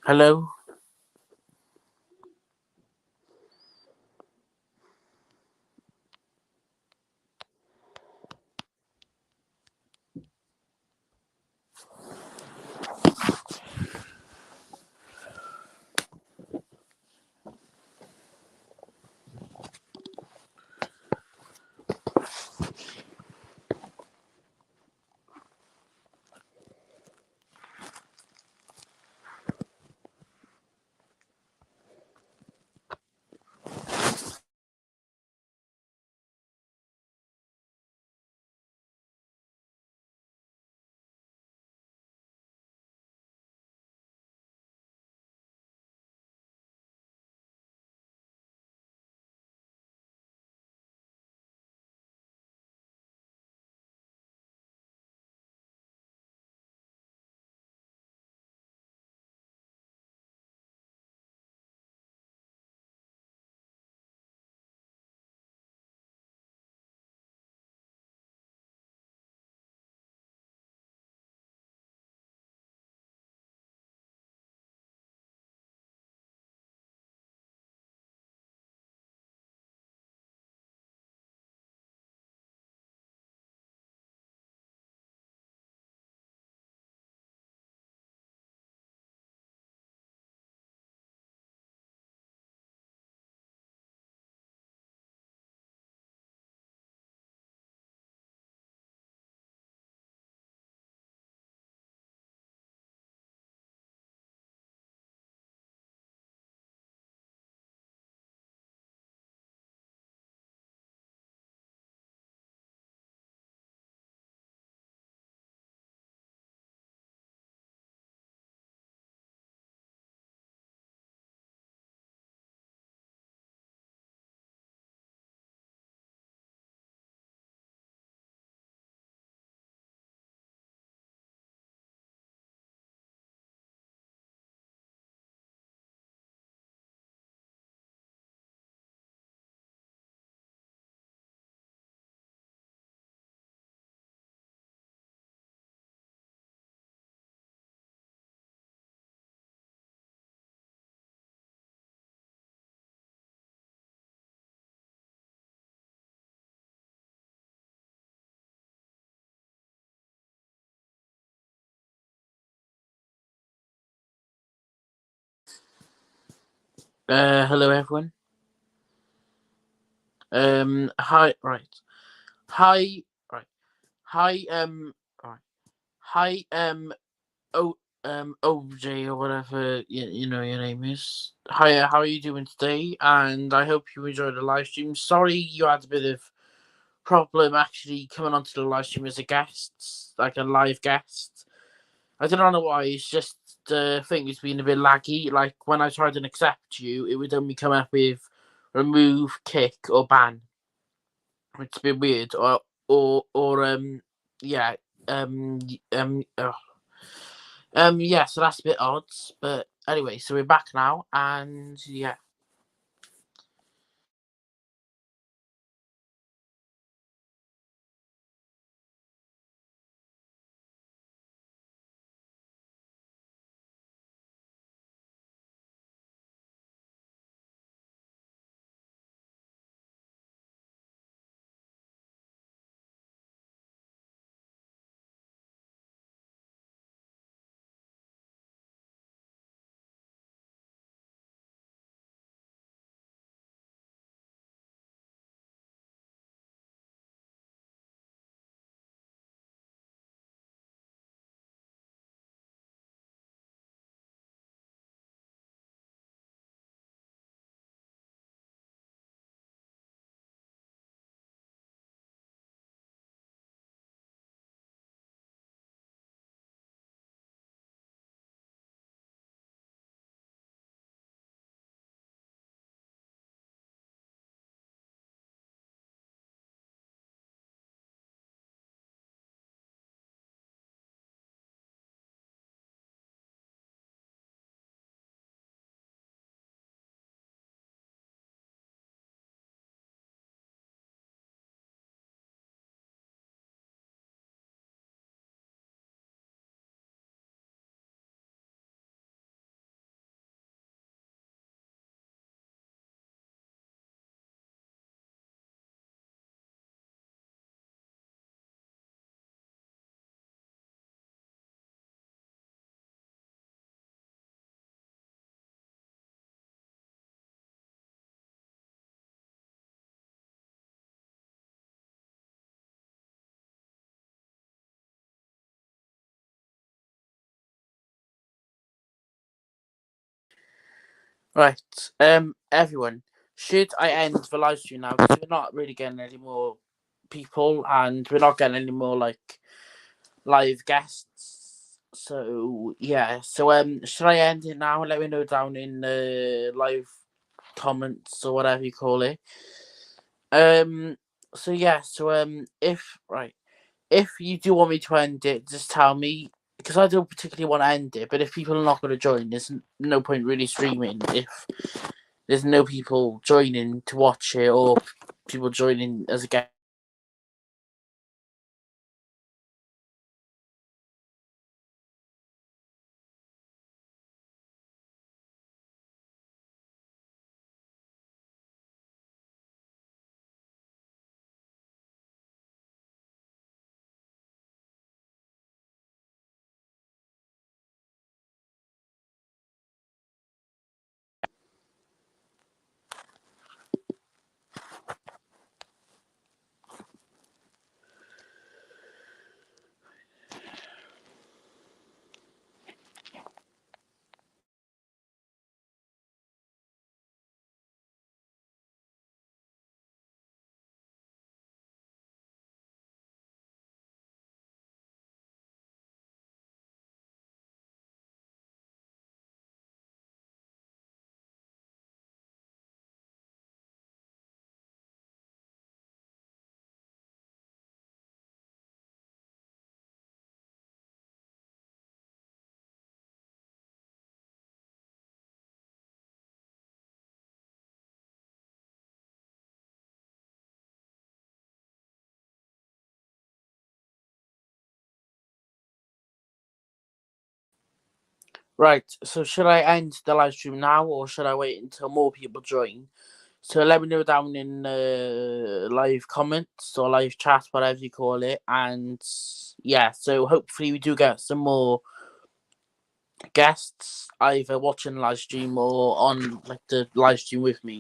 Speaker 1: Hello. Hello everyone. Hi. Right. Hi. Right. Hi. Right. Hi. Oh. OJ or whatever you know your name is. Hiya, how are you doing today? And I hope you enjoyed the live stream. Sorry you had a bit of problem actually coming onto the live stream as a guest, like a live guest. I don't know why. It's just the thing has been a bit laggy. Like when I tried to accept you, it would only come up with remove, kick, or ban. It's a bit weird. Or yeah um yeah. So that's a bit odd. But anyway, so we're back now, and yeah. Right. Everyone, should I end the live stream now? Because we're not really getting any more people, and we're not getting any more like live guests. So yeah. So should I end it now? Let me know down in the live comments or whatever you call it. So yeah. So if you do want me to end it, just tell me, because I don't particularly want to end it. But if people are not going to join, there's no point really streaming if there's no people joining to watch it or people joining as a guest. Right, so should I end the live stream now or should I wait until more people join? So let me know down in the live comments or live chat, whatever you call it. And yeah, so hopefully we do get some more guests either watching the live stream or on like the live stream with me.